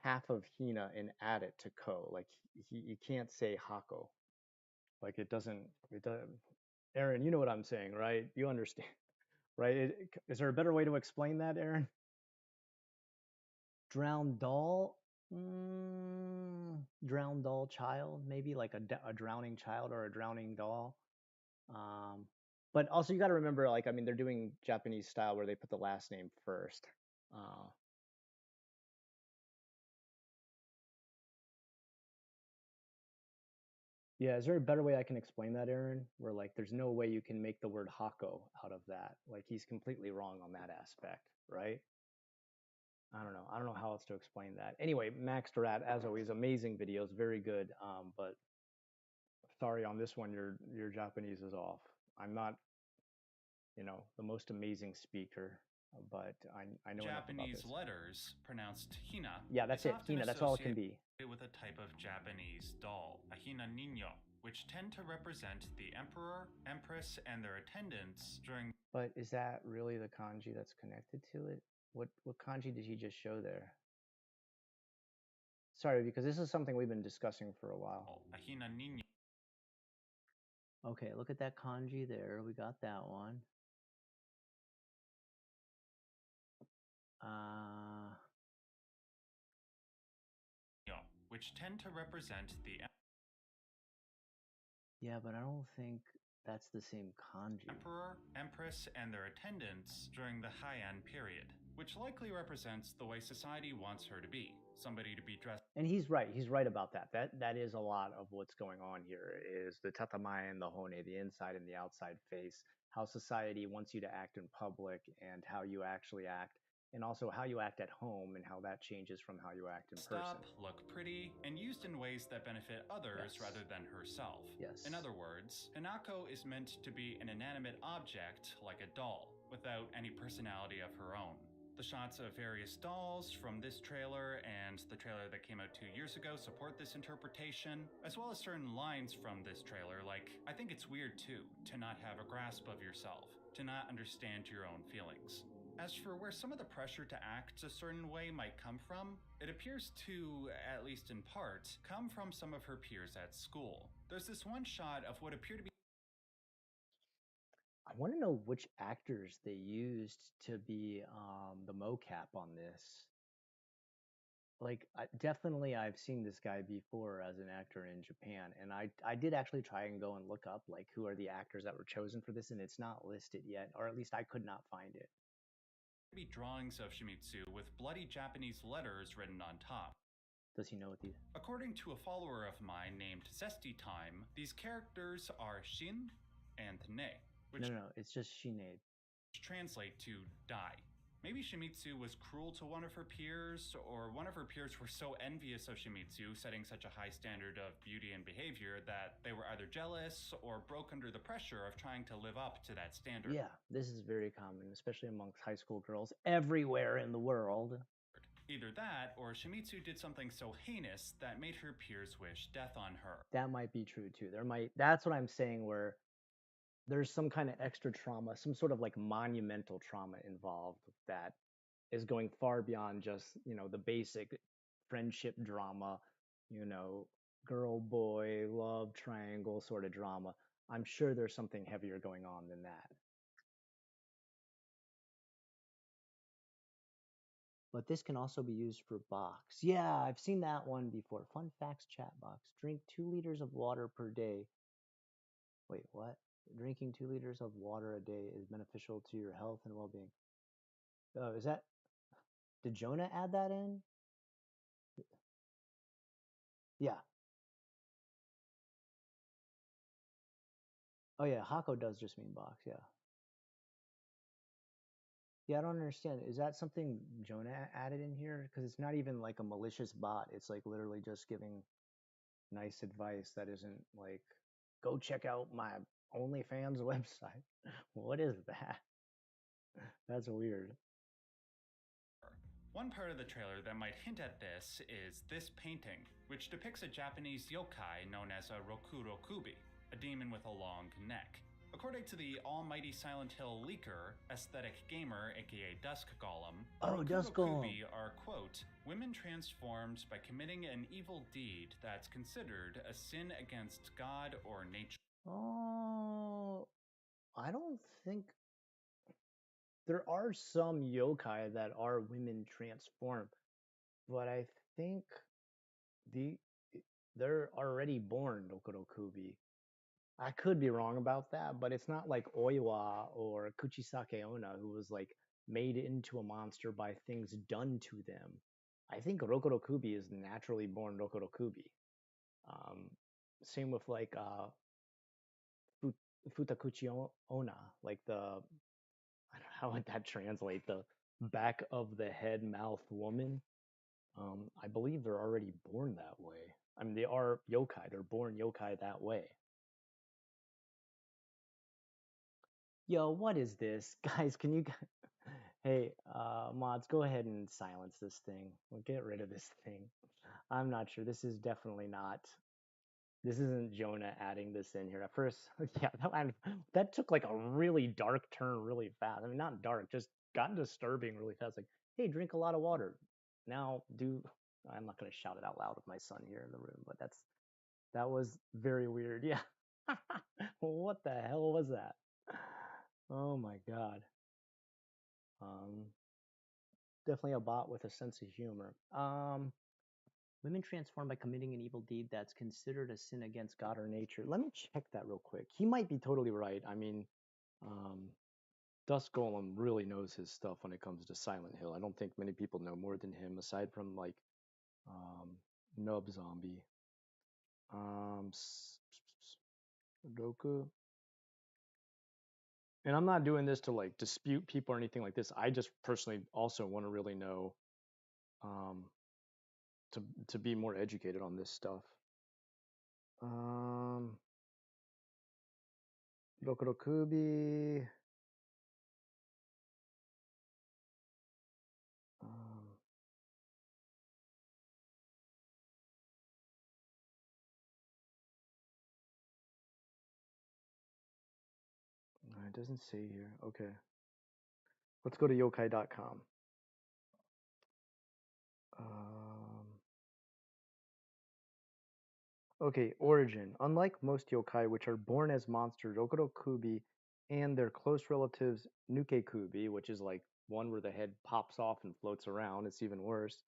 half of hina and add it to ko. Like you can't say hako. Like it doesn't. Aaron, you know what I'm saying, right? You understand, right? Is there a better way to explain that, Aaron? Drowned doll? Drowned doll child, maybe like a drowning child or a drowning doll. But also you got to remember, like, I mean, they're doing Japanese style where they put the last name first. Yeah, is there a better way I can explain that, Aaron? Where like there's no way you can make the word hako out of that. Like he's completely wrong on that aspect, right? I don't know. I don't know how else to explain that. Anyway, Max Durat, as always, amazing videos, very good. But sorry on this one, your Japanese is off. I'm not, the most amazing speaker, but I know enough about Japanese this. letters pronounced hina. Yeah, that's it. Hina. That's all it can be. With a type of Japanese doll, a hina ninyo. which tend to represent the emperor, empress, and their attendants during. But is that really the kanji that's connected to it? What kanji did he just show there? Sorry, because this is something we've been discussing for a while. Ahina Ninyo. Okay, look at that kanji there. We got that one. Which tend to represent the. Yeah, but I don't think that's the same kanji. Emperor, empress, and their attendants during the Heian period, which likely represents the way society wants her to be. Somebody to be dressed. And he's right. He's right about that. That is a lot of what's going on here is the tatamae and the hone, the inside and the outside face, how society wants you to act in public and how you actually act, and also how you act at home and how that changes from how you act in person. Look pretty, and used in ways that benefit others rather than herself. Yes. In other words, Hinako is meant to be an inanimate object like a doll, without any personality of her own. The shots of various dolls from this trailer and the trailer that came out 2 years ago support this interpretation, as well as certain lines from this trailer, like, I think it's weird too, to not have a grasp of yourself, to not understand your own feelings. As for where some of the pressure to act a certain way might come from, it appears to, at least in part, come from some of her peers at school. There's this one shot of what appear to be. I want to know which actors they used to be the mocap on this. Like, definitely I've seen this guy before as an actor in Japan, and I did actually try and go and look up, like, who are the actors that were chosen for this, and it's not listed yet, or at least I could not find it. Be drawings of Shimizu with bloody Japanese letters written on top. Does he know what these? According to a follower of mine named Zesty Time, these characters are Shin and Ne. No, it's just Shine. Which translate to die. Maybe Shimizu was cruel to one of her peers, or one of her peers were so envious of Shimizu, setting such a high standard of beauty and behavior, that they were either jealous or broke under the pressure of trying to live up to that standard. Yeah, this is very common, especially amongst high school girls everywhere in the world. Either that, or Shimizu did something so heinous that made her peers wish death on her. That might be true too. That's what I'm saying, where there's some kind of extra trauma, some sort of like monumental trauma involved that is going far beyond just, the basic friendship drama, girl, boy, love triangle sort of drama. I'm sure there's something heavier going on than that. But this can also be used for box. Yeah, I've seen that one before. Fun facts chat box. Drink 2 liters of water per day. Wait, what? Drinking 2 liters of water a day is beneficial to your health and well-being. Oh, did Jonah add that in? Yeah. Oh yeah, Hako does just mean box, yeah. Yeah, I don't understand. Is that something Jonah added in here? Because it's not even like a malicious bot. It's like literally just giving nice advice that isn't like, go check out my OnlyFans website. What is that? That's weird. One part of the trailer that might hint at this is this painting, which depicts a Japanese yokai known as a Rokurokubi, a demon with a long neck. According to the almighty Silent Hill leaker, Aesthetic Gamer, aka Dusk Golem, Rokurokubi are, quote, women transformed by committing an evil deed that's considered a sin against God or nature. Oh, I don't think... There are some yokai that are women transformed, but I think they're already born Rokurokubi. I could be wrong about that, but it's not like Oiwa or Kuchisake Onna, who was like made into a monster by things done to them. I think Rokurokubi is naturally born Rokurokubi. Same with like Futakuchi Onna, like how would that translate? The back of the head mouth woman. I believe they're already born that way. I mean, they are yokai. They're born yokai that way. Yo, what is this? Guys, can you... Hey, mods, go ahead and silence this thing. We'll get rid of this thing. I'm not sure. This is definitely not This isn't Jonah adding this in here. At first, yeah, that took like a really dark turn really fast. I mean, not dark, just got disturbing really fast. Like, hey, drink a lot of water. Now I'm not going to shout it out loud with my son here in the room, but that was very weird. Yeah. What the hell was that? Oh my God. Definitely a bot with a sense of humor. Women transform by committing an evil deed that's considered a sin against God or nature. Let me check that real quick. He might be totally right. I mean, Dusk Golem really knows his stuff when it comes to Silent Hill. I don't think many people know more than him, aside from like Nub Zombie. Sudoku. And I'm not doing this to like dispute people or anything like this. I just personally also want to really know, to be more educated on this stuff. Rokurokubi. It doesn't say here. Okay. Let's go to yokai.com. Okay, origin. Unlike most yokai, which are born as monsters, Rokurokubi and their close relatives Nukekubi, which is like one where the head pops off and floats around, it's even worse,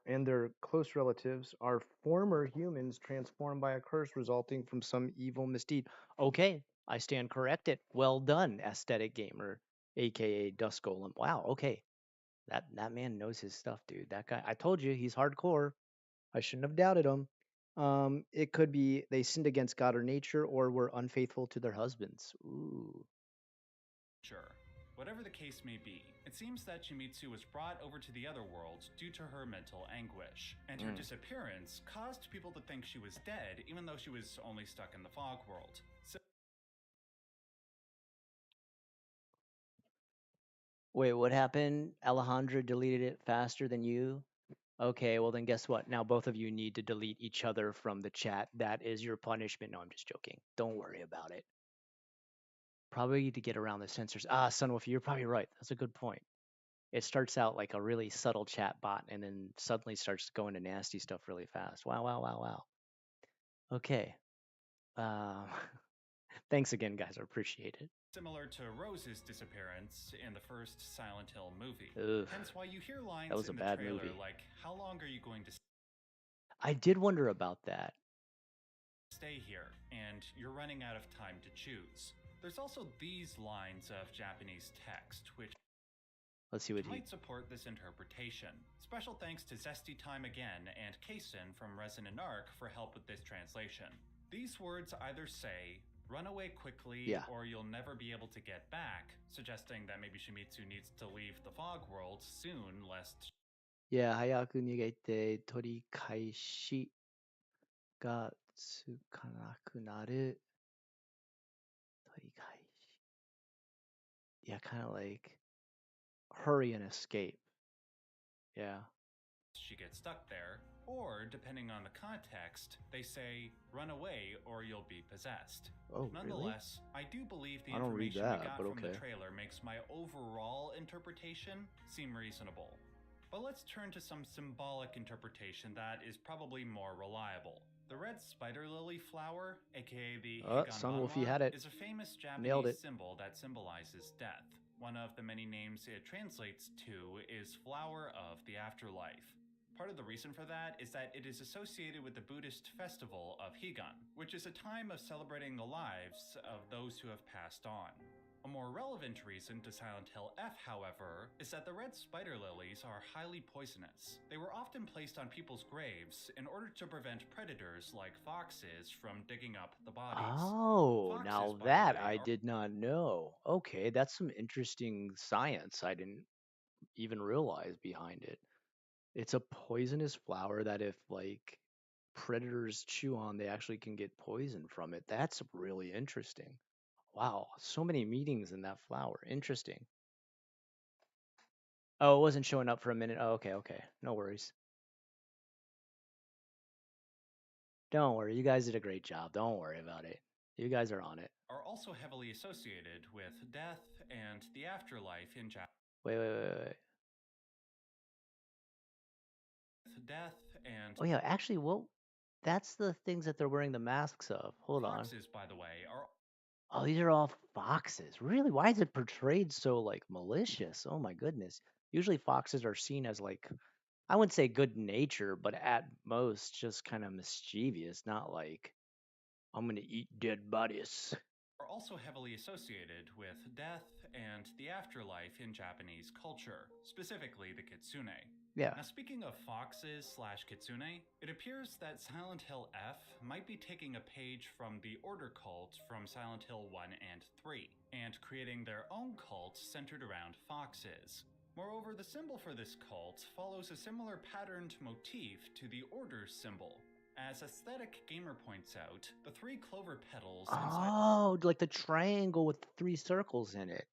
and their close relatives are former humans transformed by a curse resulting from some evil misdeed. Okay, I stand corrected. Well done, Aesthetic Gamer, aka Dusk Golem. Wow, okay. That man knows his stuff, dude. That guy, I told you, he's hardcore. I shouldn't have doubted him. It could be they sinned against God or nature or were unfaithful to their husbands. Ooh. Sure. Whatever the case may be, it seems that Shimizu was brought over to the other world due to her mental anguish, and her disappearance caused people to think she was dead even though she was only stuck in the fog world. So Wait, what happened? Alejandra deleted it faster than you? Okay, well then guess what? Now both of you need to delete each other from the chat. That is your punishment. No, I'm just joking. Don't worry about it. Probably to get around the censors. Sunwolf, you're probably right. That's a good point. It starts out like a really subtle chat bot and then suddenly starts going to nasty stuff really fast. Wow, wow, wow, wow. Okay. Thanks again, guys. I appreciate it. Similar to Rose's disappearance in the first Silent Hill movie. Ugh, hence why you hear lines that was in a the bad trailer movie. like, "How long are you going to I did wonder about that. stay here?" and "You're running out of time to choose." There's also these lines of Japanese text, which Let's see what might support this interpretation. Special thanks to Zesty Time Again and Kason from Resonant Arc for help with this translation. These words either say, "Run away quickly or you'll never be able to get back," suggesting that maybe Shimizu needs to leave the fog world soon lest... Yeah, 早く逃げて取り返しがつかなくなる。取り返し。Yeah, kind of like hurry and escape. Yeah. She gets stuck there, or depending on the context, they say, "Run away or you'll be possessed." Oh, Nonetheless, really? I do believe the I don't read information we that, got but from the okay. trailer makes my overall interpretation seem reasonable. But let's turn to some symbolic interpretation that is probably more reliable. The red spider lily flower, aka the Sunwolfie had it. is a famous Nailed Japanese it. symbol that symbolizes death. One of the many names it translates to is flower of the afterlife. Part of the reason for that is that it is associated with the Buddhist festival of Higan, which is a time of celebrating the lives of those who have passed on. A more relevant reason to Silent Hill F, however, is that the red spider lilies are highly poisonous. They were often placed on people's graves in order to prevent predators like foxes from digging up the bodies. Oh, now that I did not know. Okay, that's some interesting science I didn't even realize behind it. It's a poisonous flower that if like predators chew on, they actually can get poison from it. That's really interesting. Wow, so many meanings in that flower. Interesting. Oh, it wasn't showing up for a minute. Oh, okay, okay. No worries. Don't worry. You guys did a great job. Don't worry about it. You guys are on it. Are also heavily associated with death and the afterlife in Japan. Wait. Death and Oh yeah, actually, well, that's the things that they're wearing the masks of. Hold on. foxes, by the way, are Oh, these are all foxes. Really? Why is it portrayed so like malicious? Oh my goodness. Usually foxes are seen as like, I wouldn't say good nature, but at most just kind of mischievous, not like I'm gonna eat dead bodies. are also heavily associated with death and the afterlife in Japanese culture, specifically the kitsune. Yeah. Now, speaking of foxes/kitsune, it appears that Silent Hill F might be taking a page from the Order cult from Silent Hill 1 and 3, and creating their own cult centered around foxes. Moreover, the symbol for this cult follows a similar patterned motif to the Order symbol. As Aesthetic Gamer points out, the 3 clover petals inside Oh, like the triangle with 3 circles in it.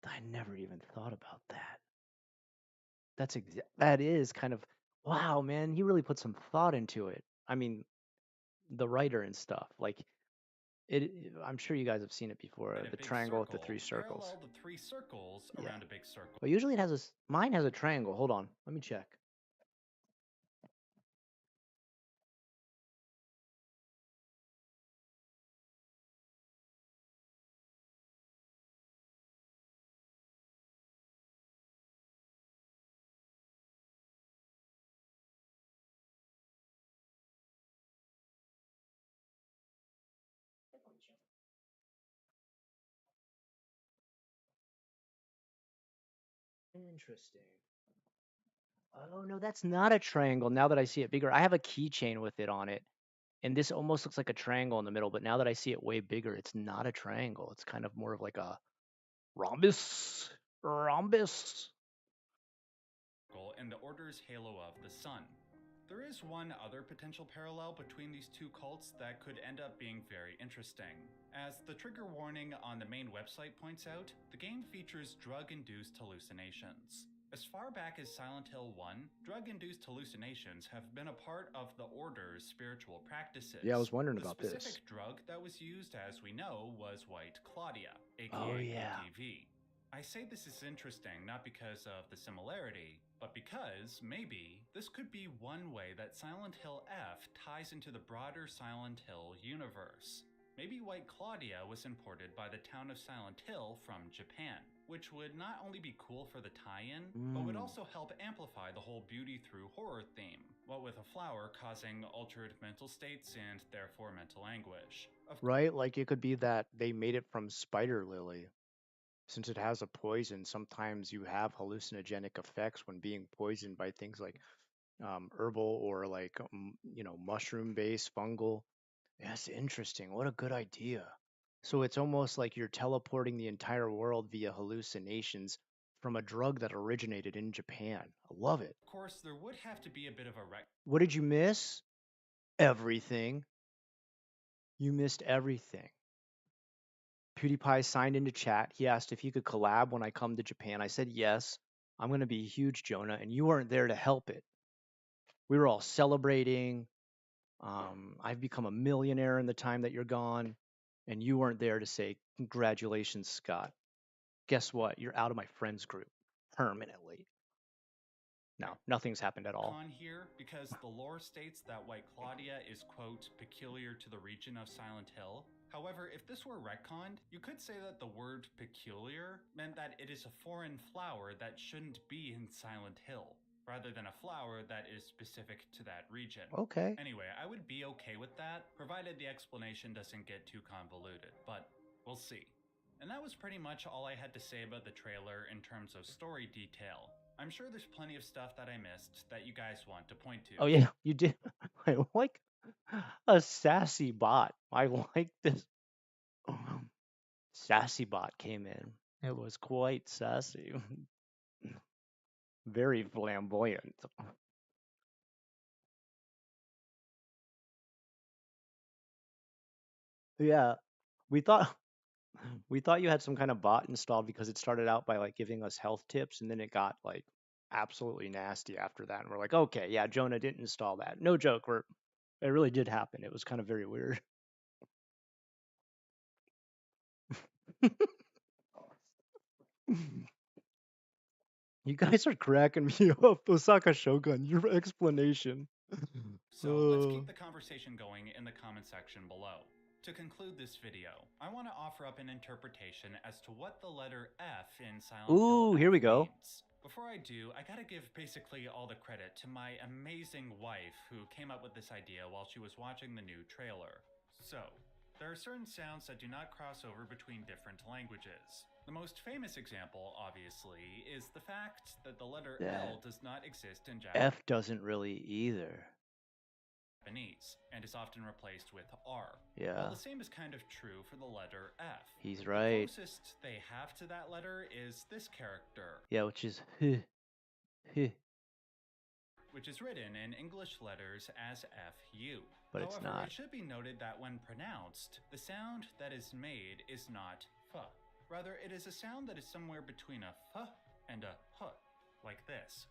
I never even thought about that. That is kind of wow, man. He really put some thought into it. I mean, the writer and stuff. Like I'm sure you guys have seen it before. a The big triangle with the circle 3 circles. parallel the 3 circles Yeah. around a big circle. But usually it has mine has a triangle. Hold on. Let me check. Interesting. Oh no, that's not a triangle. Now that I see it bigger, I have a keychain with it on it, and this almost looks like a triangle in the middle. But now that I see it way bigger, it's not a triangle. It's kind of more of like a rhombus. Rhombus. And the Order's halo of the sun. There is one other potential parallel between these 2 cults that could end up being very interesting. As the trigger warning on the main website points out, the game features drug-induced hallucinations. As far back as Silent Hill 1, drug-induced hallucinations have been a part of the Order's spiritual practices. Yeah, I was wondering about this. The specific drug that was used, as we know, was White Claudia, aka Oh, yeah. ATV. I say this is interesting not because of the similarity, but because, maybe, this could be one way that Silent Hill F ties into the broader Silent Hill universe. Maybe White Claudia was imported by the town of Silent Hill from Japan, which would not only be cool for the tie-in, but would also help amplify the whole beauty through horror theme, what with a flower causing altered mental states and therefore mental anguish. Right? Like it could be that they made it from spider lily. Since it has a poison, sometimes you have hallucinogenic effects when being poisoned by things like herbal or like mushroom-based fungal. That's interesting. What a good idea. So it's almost like you're teleporting the entire world via hallucinations from a drug that originated in Japan. I love it. Of course, there would have to be a bit of a What did you miss? Everything. You missed everything. PewDiePie signed into chat. He asked if he could collab when I come to Japan. I said yes. I'm going to be huge, Jonah, and you weren't there to help it. We were all celebrating. I've become a millionaire in the time that you're gone, and you weren't there to say, congratulations, Scott. Guess what? You're out of my friends group permanently. No, nothing's happened at all. On here because the lore states that White Claudia is, quote, peculiar to the region of Silent Hill. However, if this were retconned, you could say that the word peculiar meant that it is a foreign flower that shouldn't be in Silent Hill, rather than a flower that is specific to that region. Okay. Anyway, I would be okay with that, provided the explanation doesn't get too convoluted, but we'll see. And that was pretty much all I had to say about the trailer in terms of story detail. I'm sure there's plenty of stuff that I missed that you guys want to point to. Oh yeah, you did. I like a sassy bot. I like this. Sassy bot came in. It was quite sassy. Very flamboyant. Yeah, we thought you had some kind of bot installed because it started out by like giving us health tips and then it got like absolutely nasty after that. And we're like, okay, yeah, Jonah didn't install that. No joke. It really did happen. It was kind of very weird. You guys are cracking me up. Osaka Shogun, your explanation. So let's keep the conversation going in the comment section below. To conclude this video, I want to offer up an interpretation as to what the letter F in Silent Hill here we go. means. Before I do, I gotta give basically all the credit to my amazing wife who came up with this idea while she was watching the new trailer. So, there are certain sounds that do not cross over between different languages. The most famous example, obviously, is the fact that the letter L does not exist in Japanese. F doesn't really either. And is often replaced with R. Yeah. Well, the same is kind of true for the letter F. He's right. The closest they have to that letter is this character. Yeah, which is which is written in English letters as FU. But it's not. It should be noted that when pronounced, the sound that is made is not F. Rather, it is a sound that is somewhere between a F and a H, like this.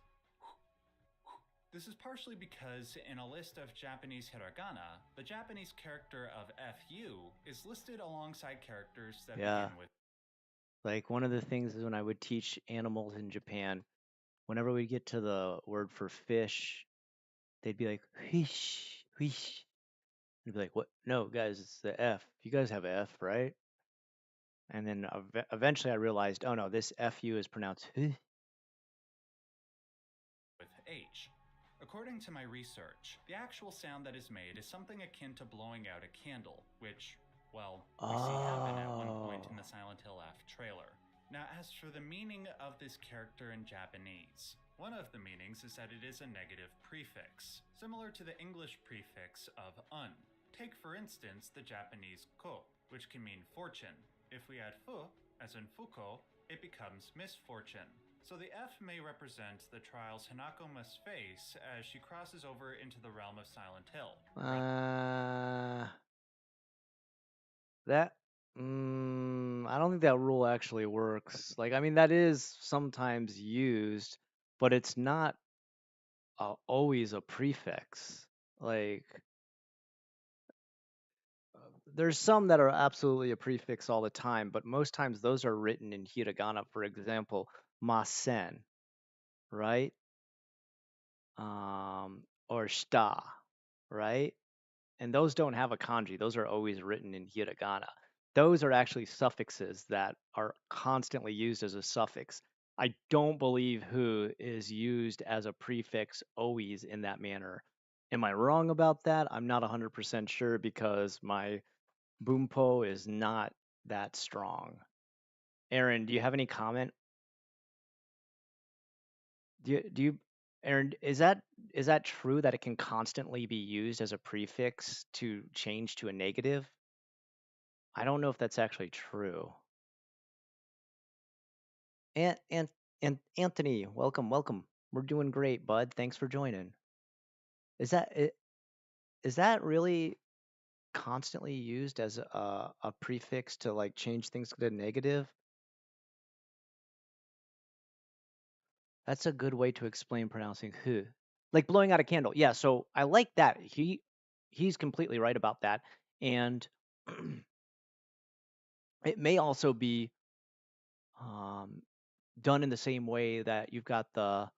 This is partially because in a list of Japanese hiragana, the Japanese character of FU is listed alongside characters that begin with. Like one of the things is when I would teach animals in Japan, whenever we get to the word for fish, they'd be like, fish, fish. I'd be like, what? No, guys, it's the F. You guys have F, right? And then eventually I realized, oh no, this FU is pronounced with H. According to my research, the actual sound that is made is something akin to blowing out a candle, which, well, we see happen at one point in the Silent Hill F trailer. Now, as for the meaning of this character in Japanese, one of the meanings is that it is a negative prefix, similar to the English prefix of un. Take, for instance, the Japanese ko, which can mean fortune. If we add fu, as in fuko, it becomes misfortune. So the F may represent the trials Hanako must face as she crosses over into the realm of Silent Hill. I don't think that rule actually works. Like, I mean, that is sometimes used, but it's not always a prefix. Like, there's some that are absolutely a prefix all the time, but most times those are written in hiragana. For example, masen, right? Or shita, right? And those don't have a kanji. Those are always written in hiragana. Those are actually suffixes that are constantly used as a suffix. I don't believe hu is used as a prefix always in that manner. Am I wrong about that? I'm not 100% sure because my Boompo is not that strong. Aaron, do you have any comment? Do you Aaron, is that true that it can constantly be used as a prefix to change to a negative? I don't know if that's actually true. And Anthony, welcome. We're doing great, bud. Thanks for joining. Is that really constantly used as a prefix to like change things to negative? That's a good way to explain pronouncing hu. Like blowing out a candle. Yeah, so I like that. He's completely right about that. And it may also be done in the same way that you've got the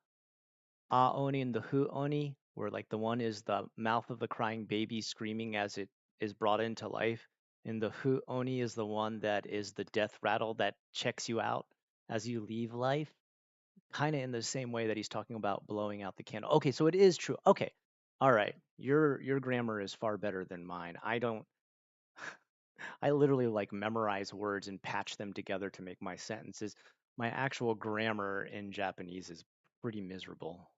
a oni and the hu oni, where like the one is the mouth of the crying baby screaming as it is brought into life, and the hu oni is the one that is the death rattle that checks you out as you leave life. Kind of in the same way that he's talking about blowing out the candle. Okay, so it is true. Okay, all right. Your grammar is far better than mine. I don't. I literally like memorize words and patch them together to make my sentences. My actual grammar in Japanese is pretty miserable.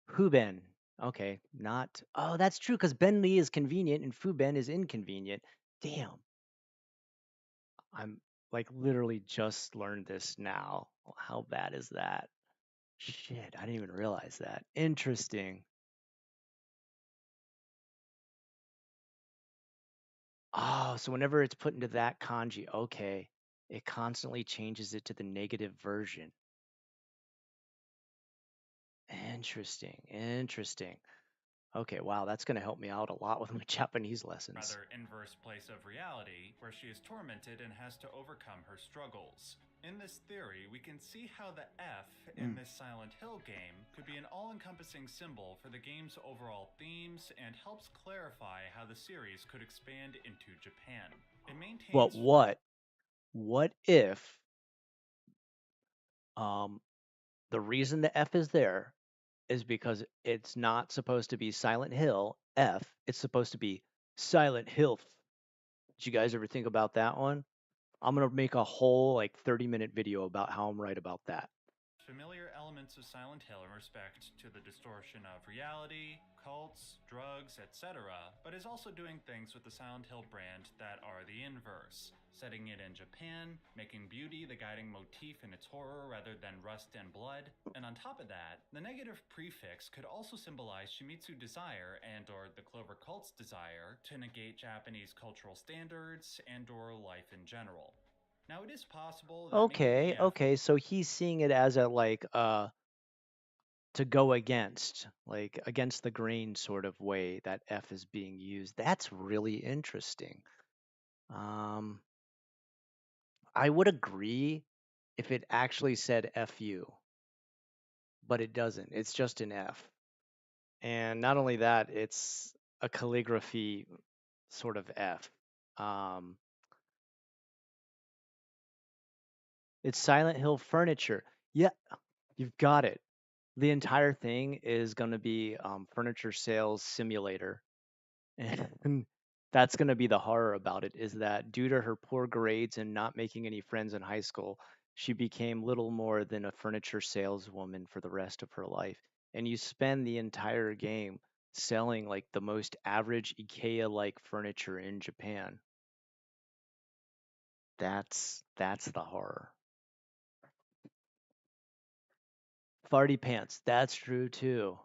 Fuben. Okay, not. Oh, that's true because benri is convenient and fuben is inconvenient. Damn. I'm like literally just learned this now. How bad is that? Shit, I didn't even realize that. Interesting. Oh, so whenever it's put into that kanji, okay, it constantly changes it to the negative version. Interesting. Interesting. Okay, wow, that's going to help me out a lot with my Japanese lessons. Rather inverse place of reality, where she is tormented and has to overcome her struggles. In this theory, we can see how the F in this Silent Hill game could be an all-encompassing symbol for the game's overall themes and helps clarify how the series could expand into Japan. It maintains... But what if the reason the F is there is because it's not supposed to be Silent Hill F, it's supposed to be Silent Hill. Did you guys ever think about that one? I'm going to make a whole 30-minute video about how I'm right about that. Familiar elements of Silent Hill in respect to the distortion of reality, cults, drugs, etc., but is also doing things with the Silent Hill brand that are the inverse, setting it in Japan, making beauty the guiding motif in its horror rather than rust and blood, and on top of that, the negative prefix could also symbolize Shimizu desire and or the Clover cult's desire to negate Japanese cultural standards and or life in general. Now, it is possible that Okay, so he's seeing it as a to go against, against the grain sort of way that F is being used. That's really interesting. I would agree if it actually said FU, but it doesn't. It's just an F. And not only that, it's a calligraphy sort of F. It's Silent Hill furniture. Yeah, you've got it. The entire thing is going to be furniture sales simulator. And that's going to be the horror about it, is that due to her poor grades and not making any friends in high school, she became little more than a furniture saleswoman for the rest of her life. And you spend the entire game selling the most average IKEA-like furniture in Japan. That's the horror. Farty pants, that's true too.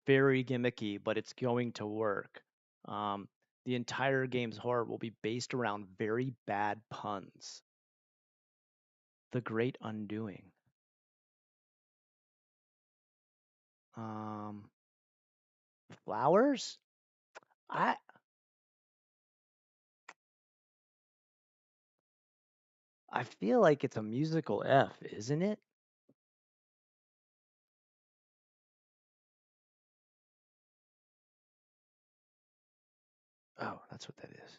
Very gimmicky, but it's going to work. The entire game's horror will be based around very bad puns. The Great Undoing. Flowers? I feel like it's a musical F, isn't it? Oh, that's what that is.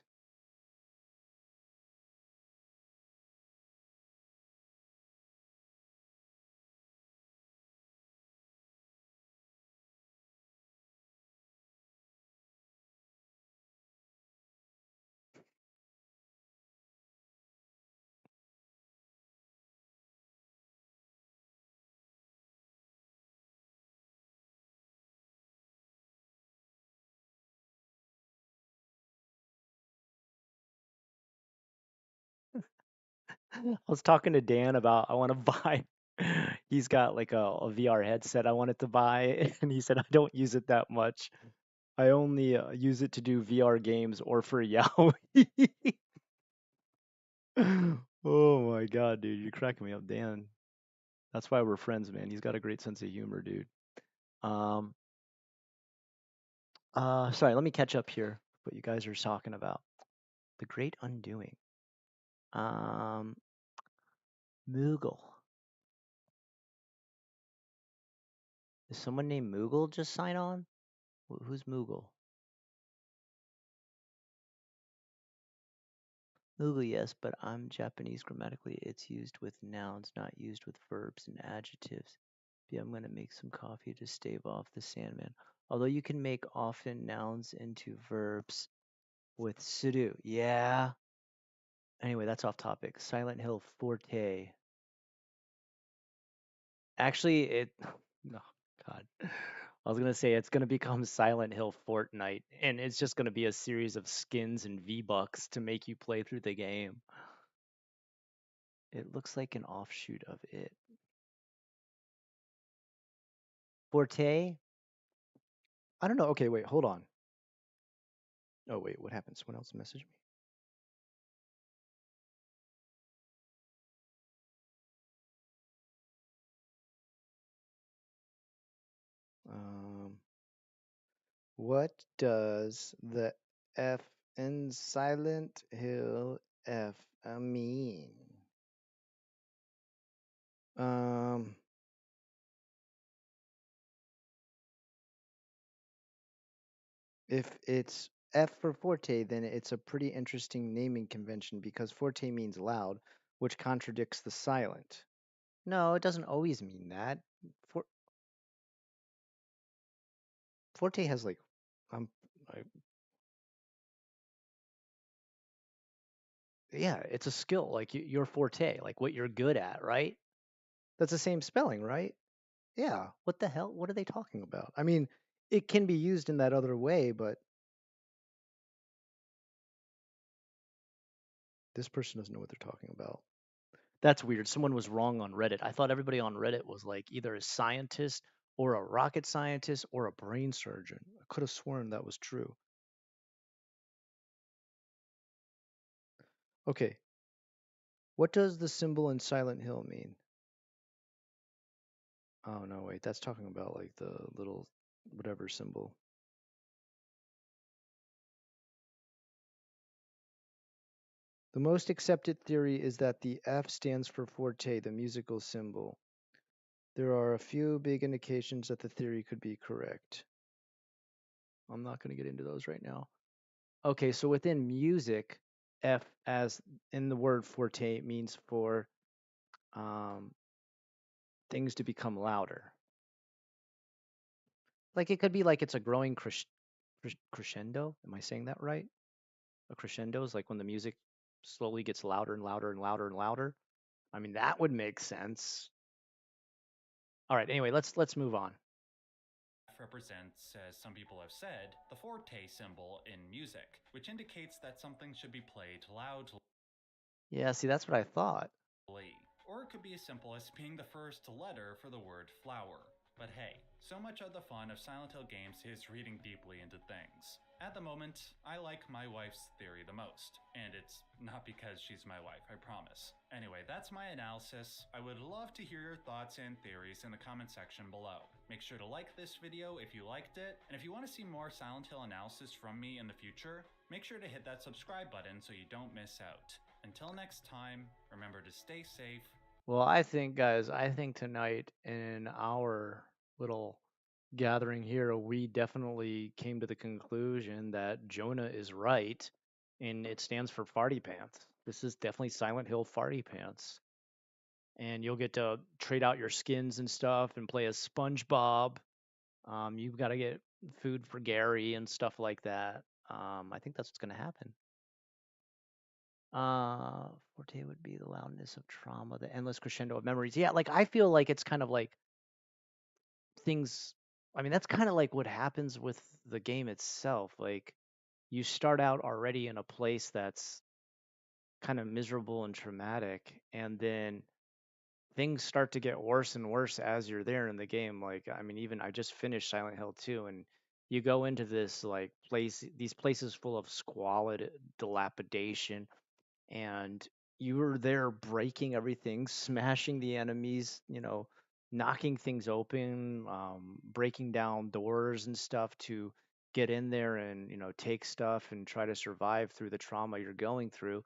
I was talking to Dan about I want to buy. He's got a VR headset I wanted to buy, and he said I don't use it that much. I only use it to do VR games or for Yaoi. Oh my god, dude, you're cracking me up, Dan. That's why we're friends, man. He's got a great sense of humor, dude. Sorry, let me catch up here. What you guys are talking about. The Great Undoing. Moogle. Is someone named Moogle just sign on? Who's Moogle? Moogle, yes, but I'm Japanese grammatically. It's used with nouns, not used with verbs and adjectives. Yeah, I'm going to make some coffee to stave off the Sandman. Although you can make often nouns into verbs with sudo. Yeah. Anyway, that's off topic. Silent Hill Forte. Actually, oh, God. I was going to say it's going to become Silent Hill Fortnite, and it's just going to be a series of skins and V-Bucks to make you play through the game. It looks like an offshoot of it. Forte? I don't know. Okay, wait, hold on. Oh, wait, what happened? Someone else messaged me? What does the F in Silent Hill F mean? If it's F for Forte, then it's a pretty interesting naming convention because Forte means loud, which contradicts the silent. No, it doesn't always mean that. Forte has like, I, yeah, it's a skill, like your forte, like what you're good at, right? That's the same spelling, right? Yeah. What the hell? What are they talking about? I mean, it can be used in that other way, but this person doesn't know what they're talking about. That's weird. Someone was wrong on Reddit. I thought everybody on Reddit was like either a scientist or a rocket scientist or a brain surgeon. I could have sworn that was true. Okay. What does the symbol in Silent Hill mean? Oh, no, wait. That's talking about like the little whatever symbol. The most accepted theory is that the F stands for forte, the musical symbol. There are a few big indications that the theory could be correct. I'm not going to get into those right now. Okay, so within music, F as in the word forte means for things to become louder. Like it could be like it's a growing crescendo. Am I saying that right? A crescendo is like when the music slowly gets louder and louder and louder and louder. I mean, that would make sense. All right, anyway, let's move on. Represents, as some people have said, the forte symbol in music, which indicates that something should be played loudly. Yeah, see, that's what I thought. Or it could be as simple as being the first letter for the word flower. But hey, so much of the fun of Silent Hill games is reading deeply into things. At the moment, I like my wife's theory the most, and it's not because she's my wife, I promise. Anyway, that's my analysis. I would love to hear your thoughts and theories in the comment section below. Make sure to like this video if you liked it, and if you want to see more Silent Hill analysis from me in the future, make sure to hit that subscribe button so you don't miss out. Until next time, remember to stay safe. Well, I think, guys, tonight in our little gathering here, we definitely came to the conclusion that Jonah is right, and it stands for Farty Pants. This is definitely Silent Hill Farty Pants. And you'll get to trade out your skins and stuff and play as SpongeBob. You've got to get food for Gary and stuff like that. I think that's what's going to happen. Forte would be the loudness of trauma, the endless crescendo of memories. Yeah, like I feel like it's kind of like things. I mean, that's kind of like what happens with the game itself. Like you start out already in a place that's kind of miserable and traumatic, and then things start to get worse and worse as you're there in the game. Like, I mean, even I just finished Silent Hill 2, and you go into this like these places full of squalid dilapidation, and you were there breaking everything, smashing the enemies, knocking things open, breaking down doors and stuff to get in there and, take stuff and try to survive through the trauma you're going through.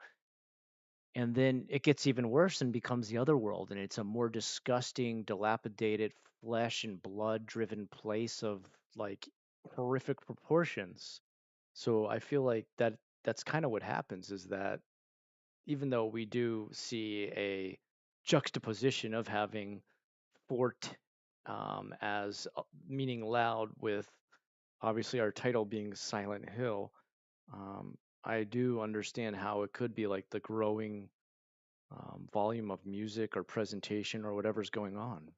And then it gets even worse and becomes the other world, and it's a more disgusting, dilapidated, flesh and blood driven place of like horrific proportions. So I feel like that's kind of what happens, is that even though we do see a juxtaposition of having fort as meaning loud, with obviously our title being Silent Hill, I do understand how it could be like the growing volume of music or presentation or whatever's going on.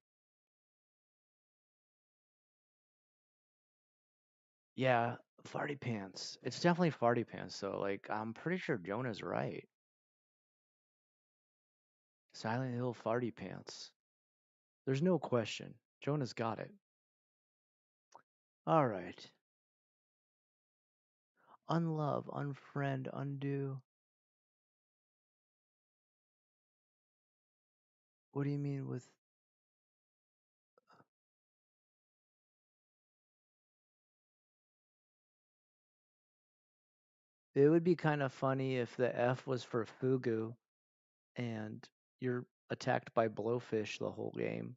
Yeah, Farty Pants. It's definitely Farty Pants, so like I'm pretty sure Jonah's right. Silent Hill Farty Pants. There's no question. Jonah's got it. All right. Unlove, unfriend, undo. What do you mean with It would be kind of funny if the F was for Fugu and you're attacked by blowfish the whole game.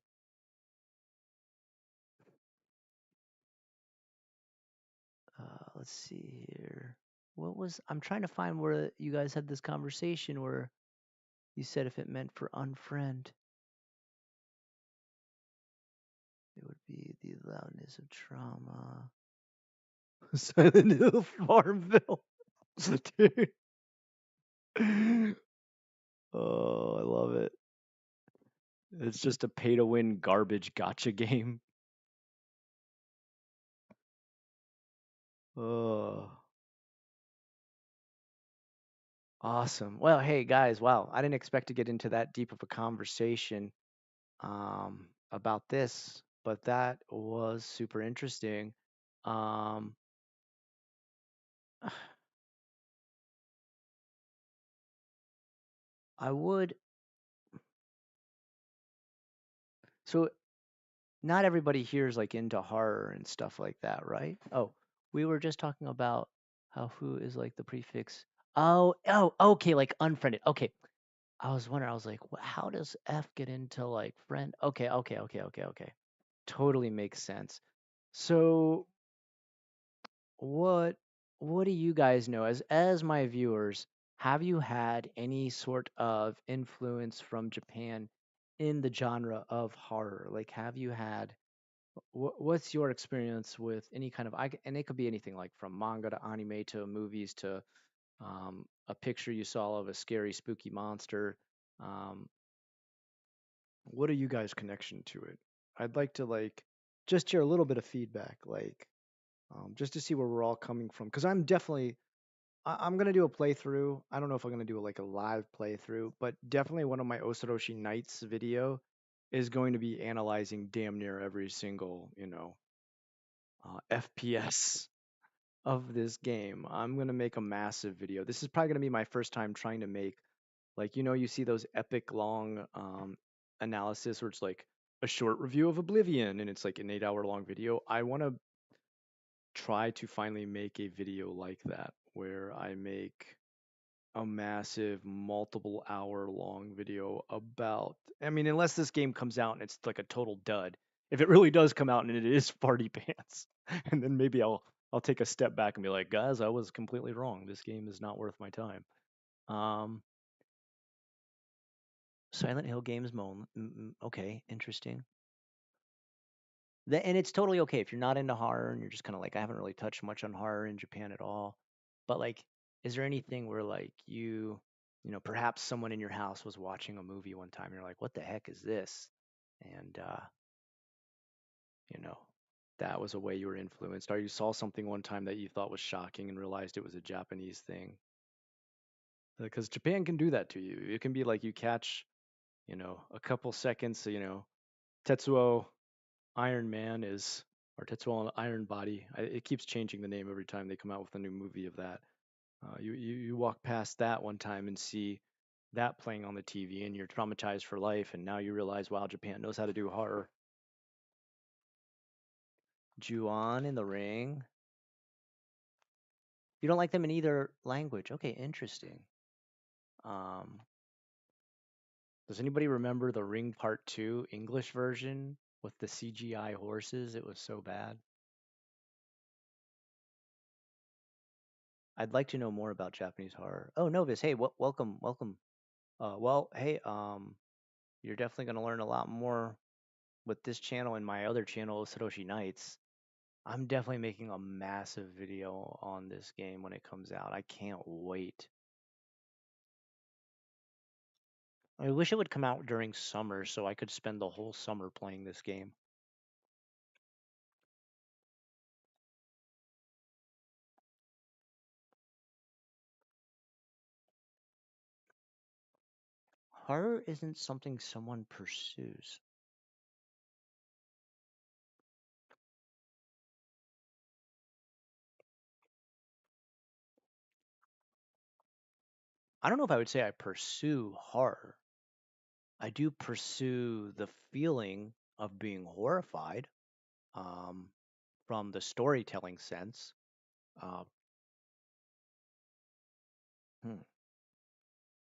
Let's see here. I'm trying to find where you guys had this conversation where you said if it meant for unfriend, it would be the loudness of trauma. Silent Hill Farmville. Dude. Oh, I love it. It's just a pay to win garbage gotcha game. Oh. Awesome. Well, hey guys, wow. I didn't expect to get into that deep of a conversation about this, but that was super interesting. Um, I would. So, not everybody here is like into horror and stuff like that, right? Oh, we were just talking about how who is like the prefix. Oh, okay, like unfriended. Okay. I was wondering, I was like, how does F get into like friend? Okay. Totally makes sense. So, what what do you guys know as my viewers, have you had any sort of influence from Japan in the genre of horror? Like have you had what's your experience with any kind of and it could be anything like from manga to anime to movies to a picture you saw of a scary spooky monster. Um, what are you guys' connection to it? I'd like to like just hear a little bit of feedback, like just to see where we're all coming from. Because I'm gonna do a playthrough. I don't know if I'm gonna do like a live playthrough, but definitely one of my Osoroshi Nights video is going to be analyzing damn near every single, FPS of this game. I'm gonna make a massive video. This is probably gonna be my first time trying to make like you see those epic long analysis where it's like a short review of Oblivion and it's like an 8 hour long video. I want to try to finally make a video like that where I make a massive multiple hour long video about I mean unless this game comes out and it's like a total dud. If it really does come out and it is farty pants, and then maybe I'll take a step back and be like, guys, I was completely wrong. This game is not worth my time. Um, Silent Hill games, okay, interesting. And it's totally okay if you're not into horror and you're just kind of like, I haven't really touched much on horror in Japan at all. But like, is there anything where like perhaps someone in your house was watching a movie one time, and you're like, what the heck is this? And you know, that was a way you were influenced. Or you saw something one time that you thought was shocking and realized it was a Japanese thing. Because Japan can do that to you. It can be like you catch, a couple seconds, Tetsuo Iron Man is, or Tetsuo Iron Body. It keeps changing the name every time they come out with a new movie of that. You walk past that one time and see that playing on the TV, and you're traumatized for life. And now you realize, wow, Japan knows how to do horror. Ju-on in the Ring. You don't like them in either language. Okay, interesting. Does anybody remember the Ring Part 2 English version with the CGI horses? It was so bad. I'd like to know more about Japanese horror. Oh, Novus, hey, welcome. Hey, you're definitely going to learn a lot more with this channel and my other channel, Satoshi Nights. I'm definitely making a massive video on this game when it comes out. I can't wait. I wish it would come out during summer so I could spend the whole summer playing this game. Horror isn't something someone pursues. I don't know if I would say I pursue horror. I do pursue the feeling of being horrified from the storytelling sense.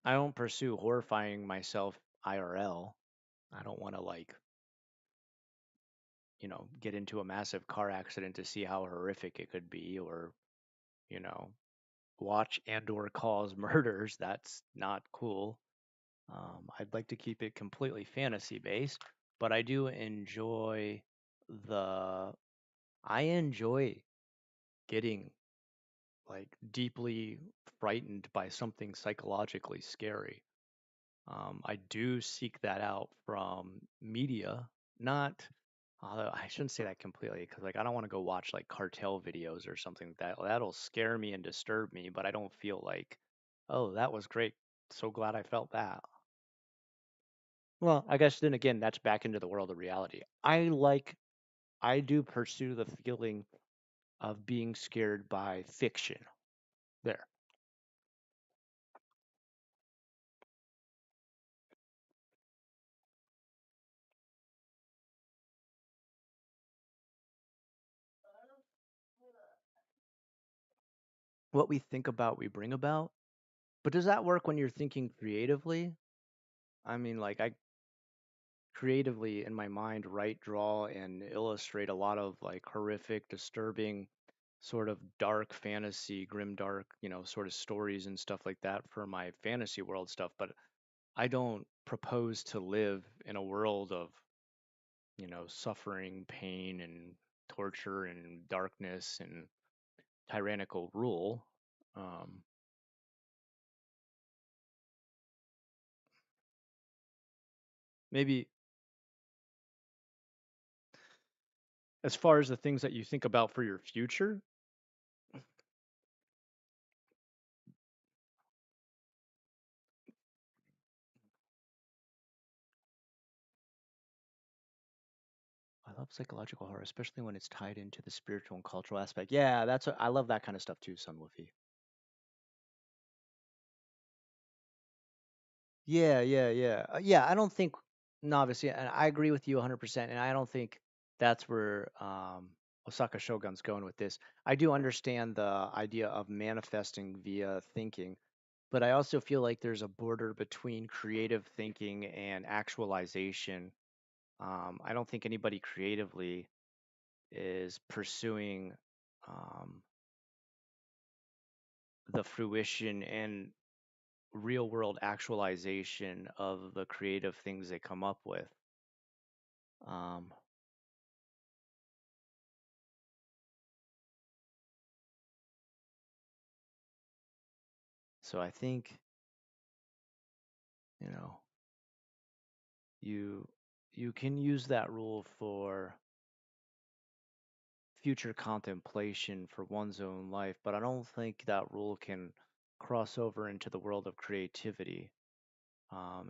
I don't pursue horrifying myself IRL. I don't want to like, get into a massive car accident to see how horrific it could be, or, you know, watch and/or cause murders. That's not cool. I'd like to keep it completely fantasy based, but I do enjoy the. I enjoy getting like deeply frightened by something psychologically scary. I do seek that out from media, not. Although I shouldn't say that completely, because like I don't want to go watch like cartel videos or something that'll scare me and disturb me, but I don't feel like, oh, that was great. So glad I felt that. Well, I guess then again, that's back into the world of reality. I do pursue the feeling of being scared by fiction. There. What we think about, we bring about. But does that work when you're thinking creatively? I mean, like I creatively in my mind write, draw, and illustrate a lot of like horrific, disturbing, sort of dark fantasy, grim dark, sort of stories and stuff like that for my fantasy world stuff. But I don't propose to live in a world of, suffering, pain, and torture, and darkness, and tyrannical rule. Um, maybe as far as the things that you think about for your future, I love psychological horror, especially when it's tied into the spiritual and cultural aspect. Yeah, I love that kind of stuff too, Sun Wolfie. Yeah, yeah, yeah. Yeah, I don't think novice, yeah, and I agree with you 100%, and I don't think that's where Osaka Shogun's going with this. I do understand the idea of manifesting via thinking, but I also feel like there's a border between creative thinking and actualization. I don't think anybody creatively is pursuing um, the fruition and real world actualization of the creative things they come up with. Um, so I think, you know, you you can use that rule for future contemplation for one's own life, but I don't think that rule can cross over into the world of creativity,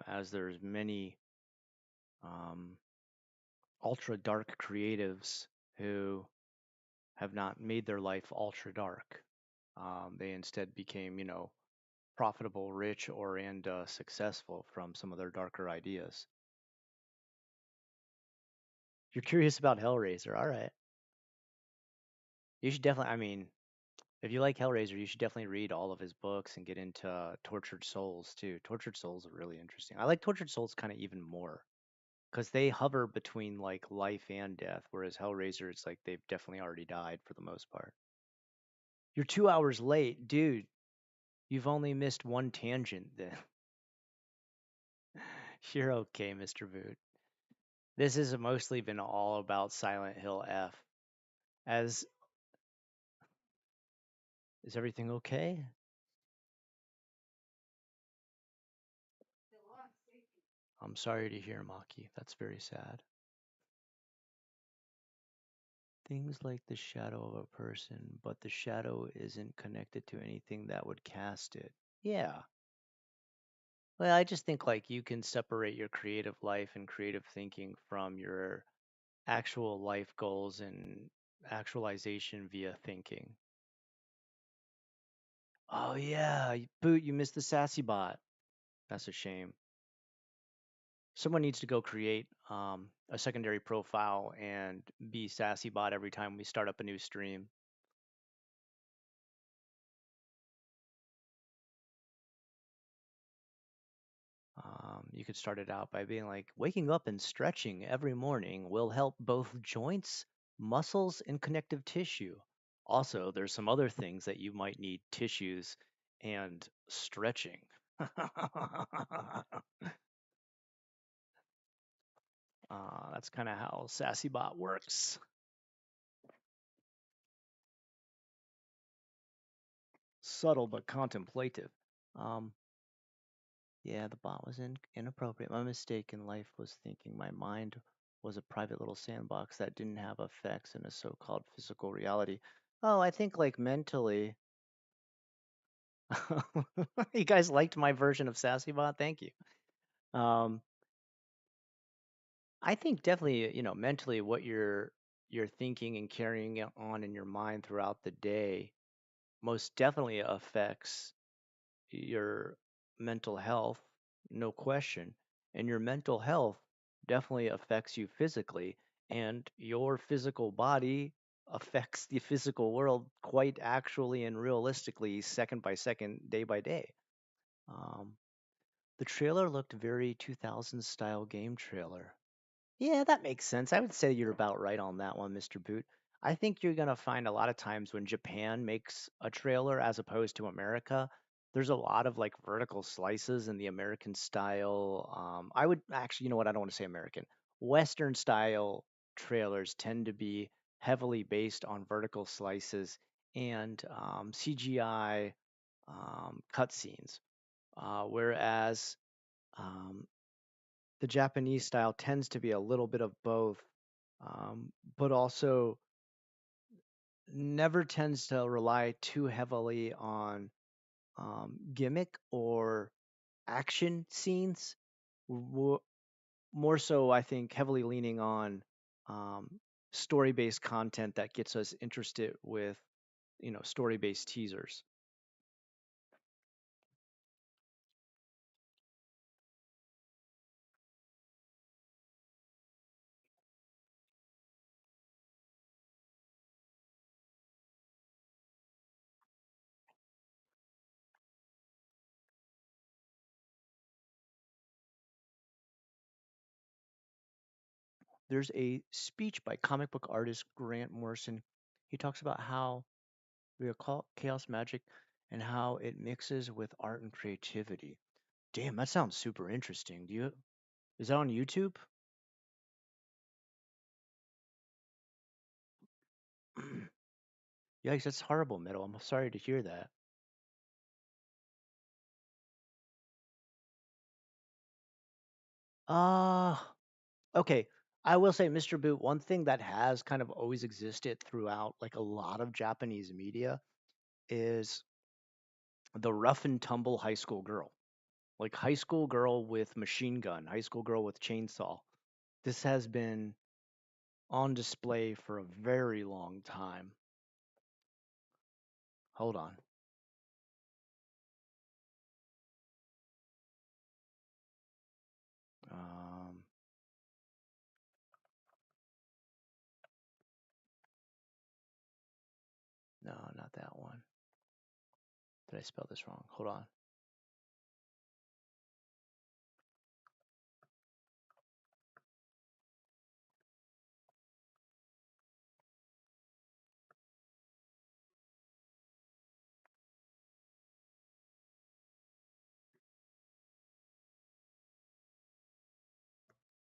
as there's many um, ultra dark creatives who have not made their life ultra dark. They instead became, profitable, rich, or and successful from some of their darker ideas. You're curious about Hellraiser, all right? You should definitely. I mean, if you like Hellraiser, you should definitely read all of his books and get into Tortured Souls too. Tortured Souls are really interesting. I like Tortured Souls kind of even more because they hover between like life and death, whereas Hellraiser, it's like they've definitely already died for the most part. You're 2 hours late, dude. You've only missed one tangent then. You're okay, Mr. Boot. This has mostly been all about Silent Hill F. As is everything okay? I'm sorry to hear, Maki. That's very sad. Things like the shadow of a person, but the shadow isn't connected to anything that would cast it. Yeah. Well, I just think like you can separate your creative life and creative thinking from your actual life goals and actualization via thinking. Oh yeah, Boot, you missed the sassy bot. That's a shame. Someone needs to go create a secondary profile and be sassy bot every time we start up a new stream. you could start it out by being like, waking up and stretching every morning will help both joints, muscles, and connective tissue. Also, there's some other things that you might need tissues and stretching. That's kind of how SassyBot works. Subtle but contemplative. Yeah, the bot was inappropriate. My mistake in life was thinking my mind was a private little sandbox that didn't have effects in a so-called physical reality. Oh, I think like mentally. You guys liked my version of SassyBot? Thank you. I think definitely, mentally what you're thinking and carrying on in your mind throughout the day most definitely affects your mental health, no question. And your mental health definitely affects you physically, and your physical body affects the physical world quite actually and realistically, second by second, day by day. Um, the trailer looked very 2000s style game trailer. Yeah, that makes sense. I would say you're about right on that one, Mr. Boot. I think you're going to find a lot of times when Japan makes a trailer as opposed to America, there's a lot of like vertical slices in the American style. I would actually, you know what? I don't want to say American. Western style trailers tend to be heavily based on vertical slices and CGI cutscenes, whereas um, the Japanese style tends to be a little bit of both, but also never tends to rely too heavily on gimmick or action scenes. More so, I think, heavily leaning on um, story-based content that gets us interested with, story-based teasers. There's a speech by comic book artist Grant Morrison. He talks about how we call chaos magic and how it mixes with art and creativity. Damn, that sounds super interesting. Is that on YouTube? Yikes, that's horrible, Metal. I'm sorry to hear that. Okay. I will say, Mr. Boot, one thing that has kind of always existed throughout like a lot of Japanese media is the rough and tumble high school girl. Like high school girl with machine gun, high school girl with chainsaw. This has been on display for a very long time. Hold on. No, not that one. Did I spell this wrong? Hold on.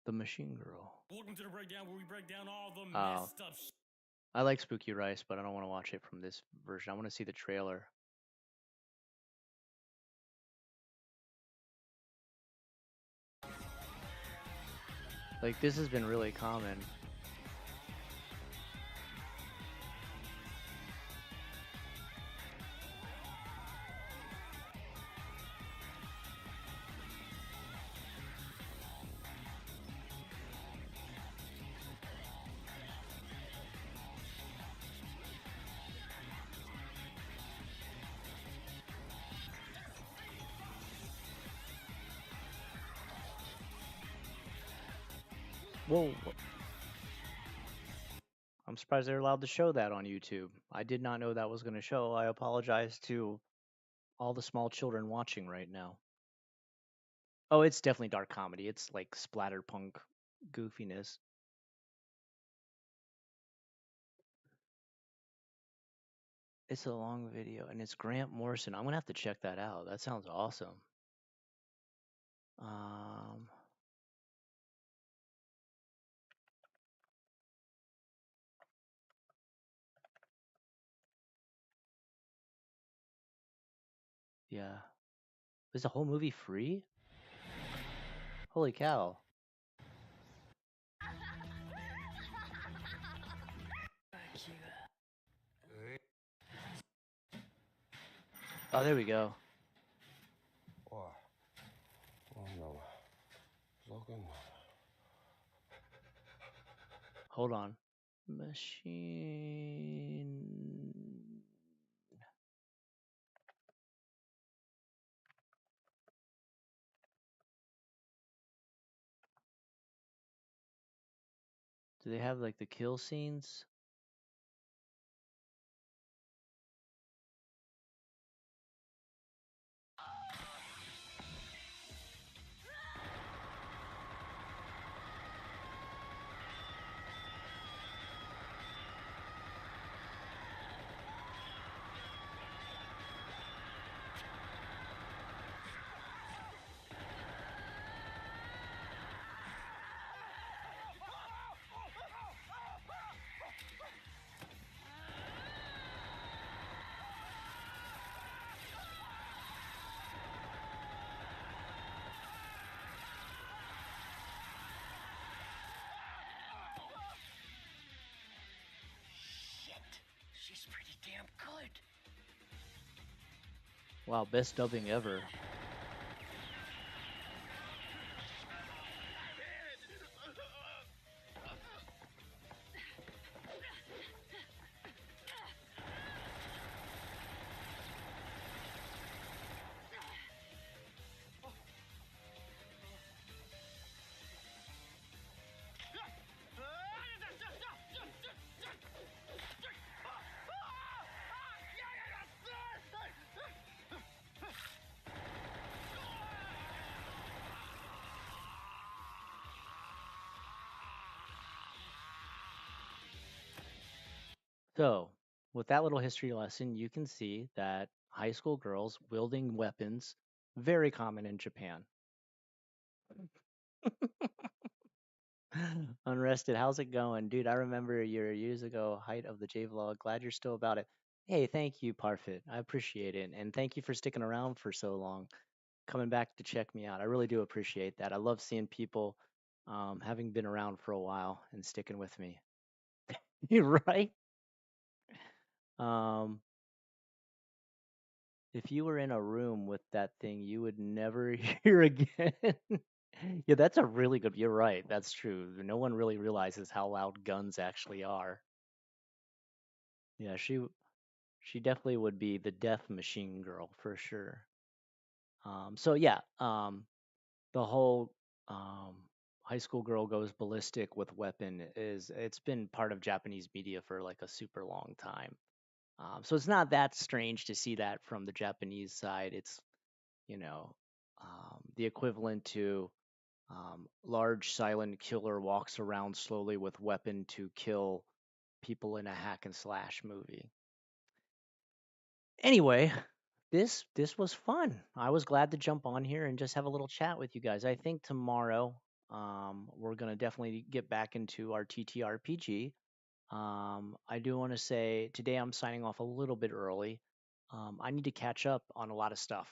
The Machine Girl. Welcome to the breakdown where we break down all the messed up shit. I like Spooky Rice, but I don't want to watch it from this version. I want to see the trailer. Like, this has been really common. Whoa. I'm surprised they're allowed to show that on YouTube. I did not know that was going to show. I apologize to all the small children watching right now. Oh, it's definitely dark comedy. It's like splatterpunk goofiness. It's a long video, and it's Grant Morrison. I'm gonna have to check that out. That sounds awesome. Yeah. Is the whole movie free? Holy cow. Oh, there we go. Hold on. Machine. Do they have like the kill scenes? She's pretty damn good. Wow, best dubbing ever. So, with that little history lesson, you can see that high school girls wielding weapons, very common in Japan. Unrested, how's it going? Dude, I remember your years ago height of the J-Vlog. Glad you're still about it. Hey, thank you, Parfit. I appreciate it. And thank you for sticking around for so long, coming back to check me out. I really do appreciate that. I love seeing people having been around for a while and sticking with me. You're right. If you were in a room with that thing, you would never hear again. Yeah, that's a really good. You're right. That's true. No one really realizes how loud guns actually are. Yeah, she definitely would be the death machine girl for sure. So yeah, the whole high school girl goes ballistic with weapon it's been part of Japanese media for like a super long time. So it's not that strange to see that from the Japanese side. It's you know the equivalent to large silent killer walks around slowly with weapon to kill people in a hack and slash movie. Anyway, this was fun. I was glad to jump on here and just have a little chat with you guys. I think tomorrow we're gonna definitely get back into our TTRPG. I do want to say today I'm signing off a little bit early. I need to catch up on a lot of stuff.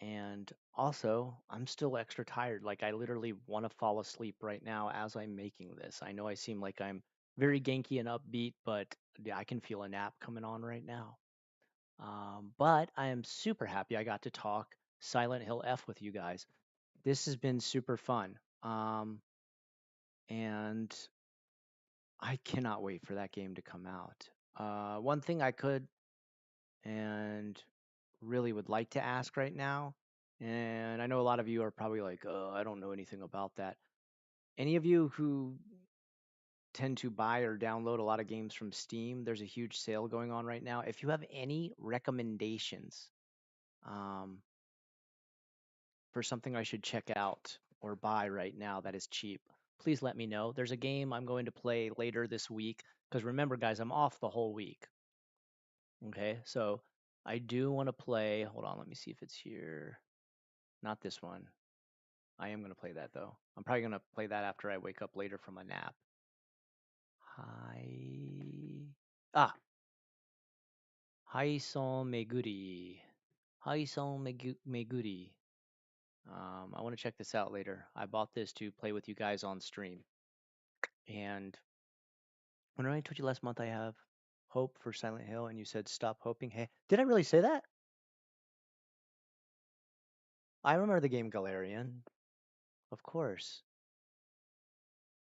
And also, I'm still extra tired. Like, I literally want to fall asleep right now as I'm making this. I know I seem like I'm very ganky and upbeat, but I can feel a nap coming on right now. But I am super happy I got to talk Silent Hill F with you guys. This has been super fun. And I cannot wait for that game to come out. One thing I could and really would like to ask right now, and I know a lot of you are probably like, oh, I don't know anything about that. Any of you who tend to buy or download a lot of games from Steam, there's a huge sale going on right now. If you have any recommendations, for something I should check out or buy right now that is cheap, please let me know. There's a game I'm going to play later this week because remember, guys, I'm off the whole week. Okay, so I do want to play. Hold on, let me see if it's here. Not this one. I am going to play that though. I'm probably going to play that after I wake up later from a nap. Haison Meguri. Haison Meguri. I want to check this out later. I bought this to play with you guys on stream. And when I told you last month I have hope for Silent Hill and you said stop hoping. Hey, did I really say that? I remember the game Galarian. Of course.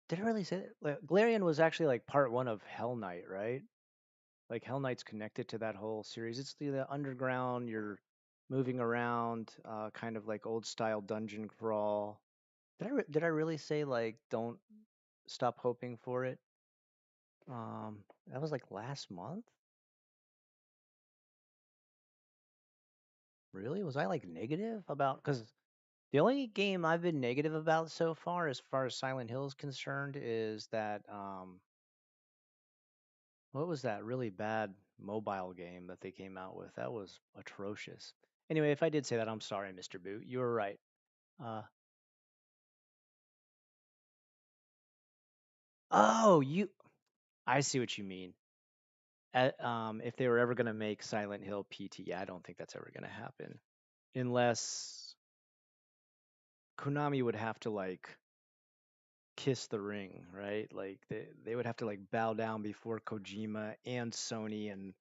Did I really say that? Galarian was actually like part 1 of Hell Knight, right? Like Hell Knight's connected to that whole series. It's the underground, you're moving around, kind of like old style dungeon crawl. Did I really say like don't stop hoping for it? That was like last month? Really? Was I like negative about cuz the only game I've been negative about so far as Silent Hill is concerned is that what was that really bad mobile game that they came out with? That was atrocious. Anyway, if I did say that, I'm sorry, Mr. Boot. You were right. Oh, I see what you mean. If they were ever going to make Silent Hill PT, yeah, I don't think that's ever going to happen. Unless Konami would have to like kiss the ring, right? Like they would have to like bow down before Kojima and Sony and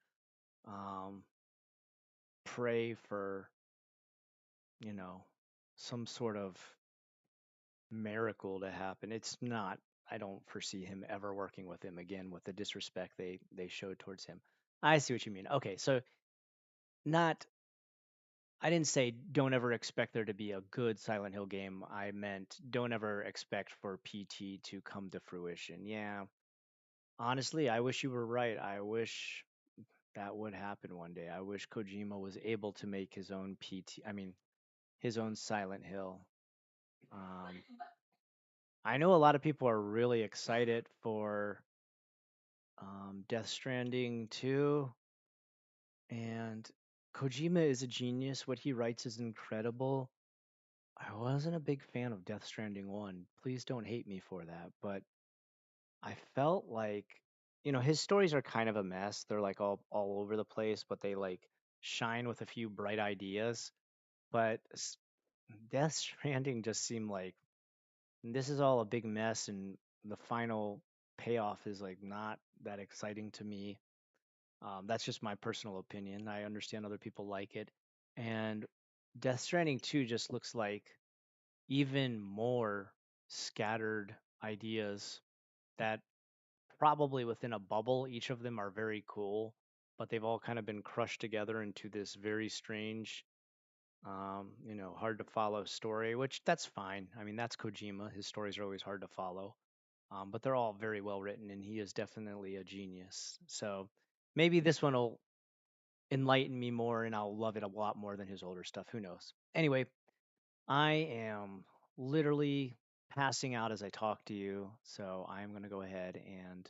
pray for, some sort of miracle to happen. It's not. I don't foresee him ever working with him again with the disrespect they showed towards him. I see what you mean. Okay, so not I didn't say don't ever expect there to be a good Silent Hill game. I meant don't ever expect for PT to come to fruition. Yeah. Honestly, I wish you were right. I wish that would happen one day. I wish Kojima was able to make his own his own Silent Hill. I know a lot of people are really excited for Death Stranding 2, and Kojima is a genius. What he writes is incredible. I wasn't a big fan of Death Stranding 1. Please don't hate me for that, but I felt like, his stories are kind of a mess. They're like all over the place, but they like shine with a few bright ideas. But Death Stranding just seemed like this is all a big mess, and the final payoff is like not that exciting to me. That's just my personal opinion. I understand other people like it, and Death Stranding 2 just looks like even more scattered ideas that probably within a bubble, each of them are very cool, but they've all kind of been crushed together into this very strange, hard to follow story, which that's fine. I mean, that's Kojima. His stories are always hard to follow, but they're all very well written, and he is definitely a genius. So maybe this one will enlighten me more, and I'll love it a lot more than his older stuff. Who knows? Anyway, I am literally passing out as I talk to you, so I'm going to go ahead and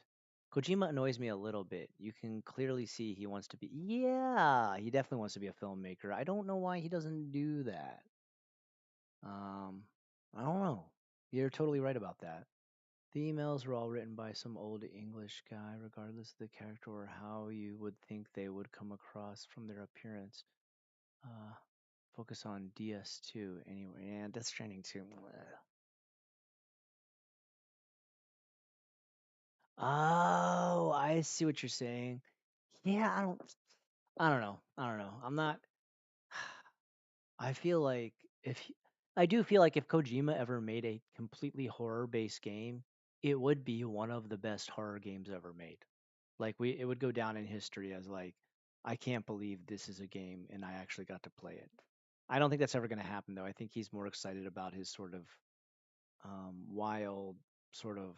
Kojima annoys me a little bit. You can clearly see he wants to be, yeah, he definitely wants to be a filmmaker. I don't know why he doesn't do that. I don't know. You're totally right about that. The emails were all written by some old English guy, regardless of the character or how you would think they would come across from their appearance. Focus on DS2 anyway, and Death Stranding 2. Oh, I see what you're saying. Yeah, I don't know. I'm not. I feel like I do feel like if Kojima ever made a completely horror-based game, it would be one of the best horror games ever made. Like it would go down in history as like, I can't believe this is a game and I actually got to play it. I don't think that's ever going to happen though. I think he's more excited about his sort of wild, sort of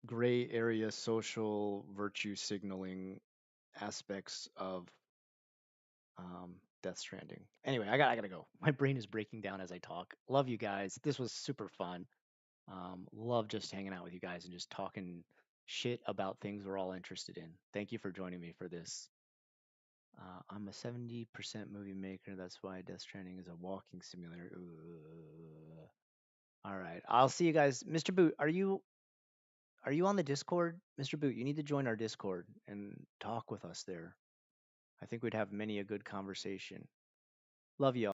gray area social virtue signaling aspects of Death Stranding. Anyway, I gotta go. My brain is breaking down as I talk. Love you guys. This was super fun. Love just hanging out with you guys and just talking shit about things we're all interested in. Thank you for joining me for this. I'm a 70% movie maker. That's why Death Stranding is a walking simulator. All right. I'll see you guys. Mr. Boot, are you on the Discord? Mr. Boot, you need to join our Discord and talk with us there. I think we'd have many a good conversation. Love you all.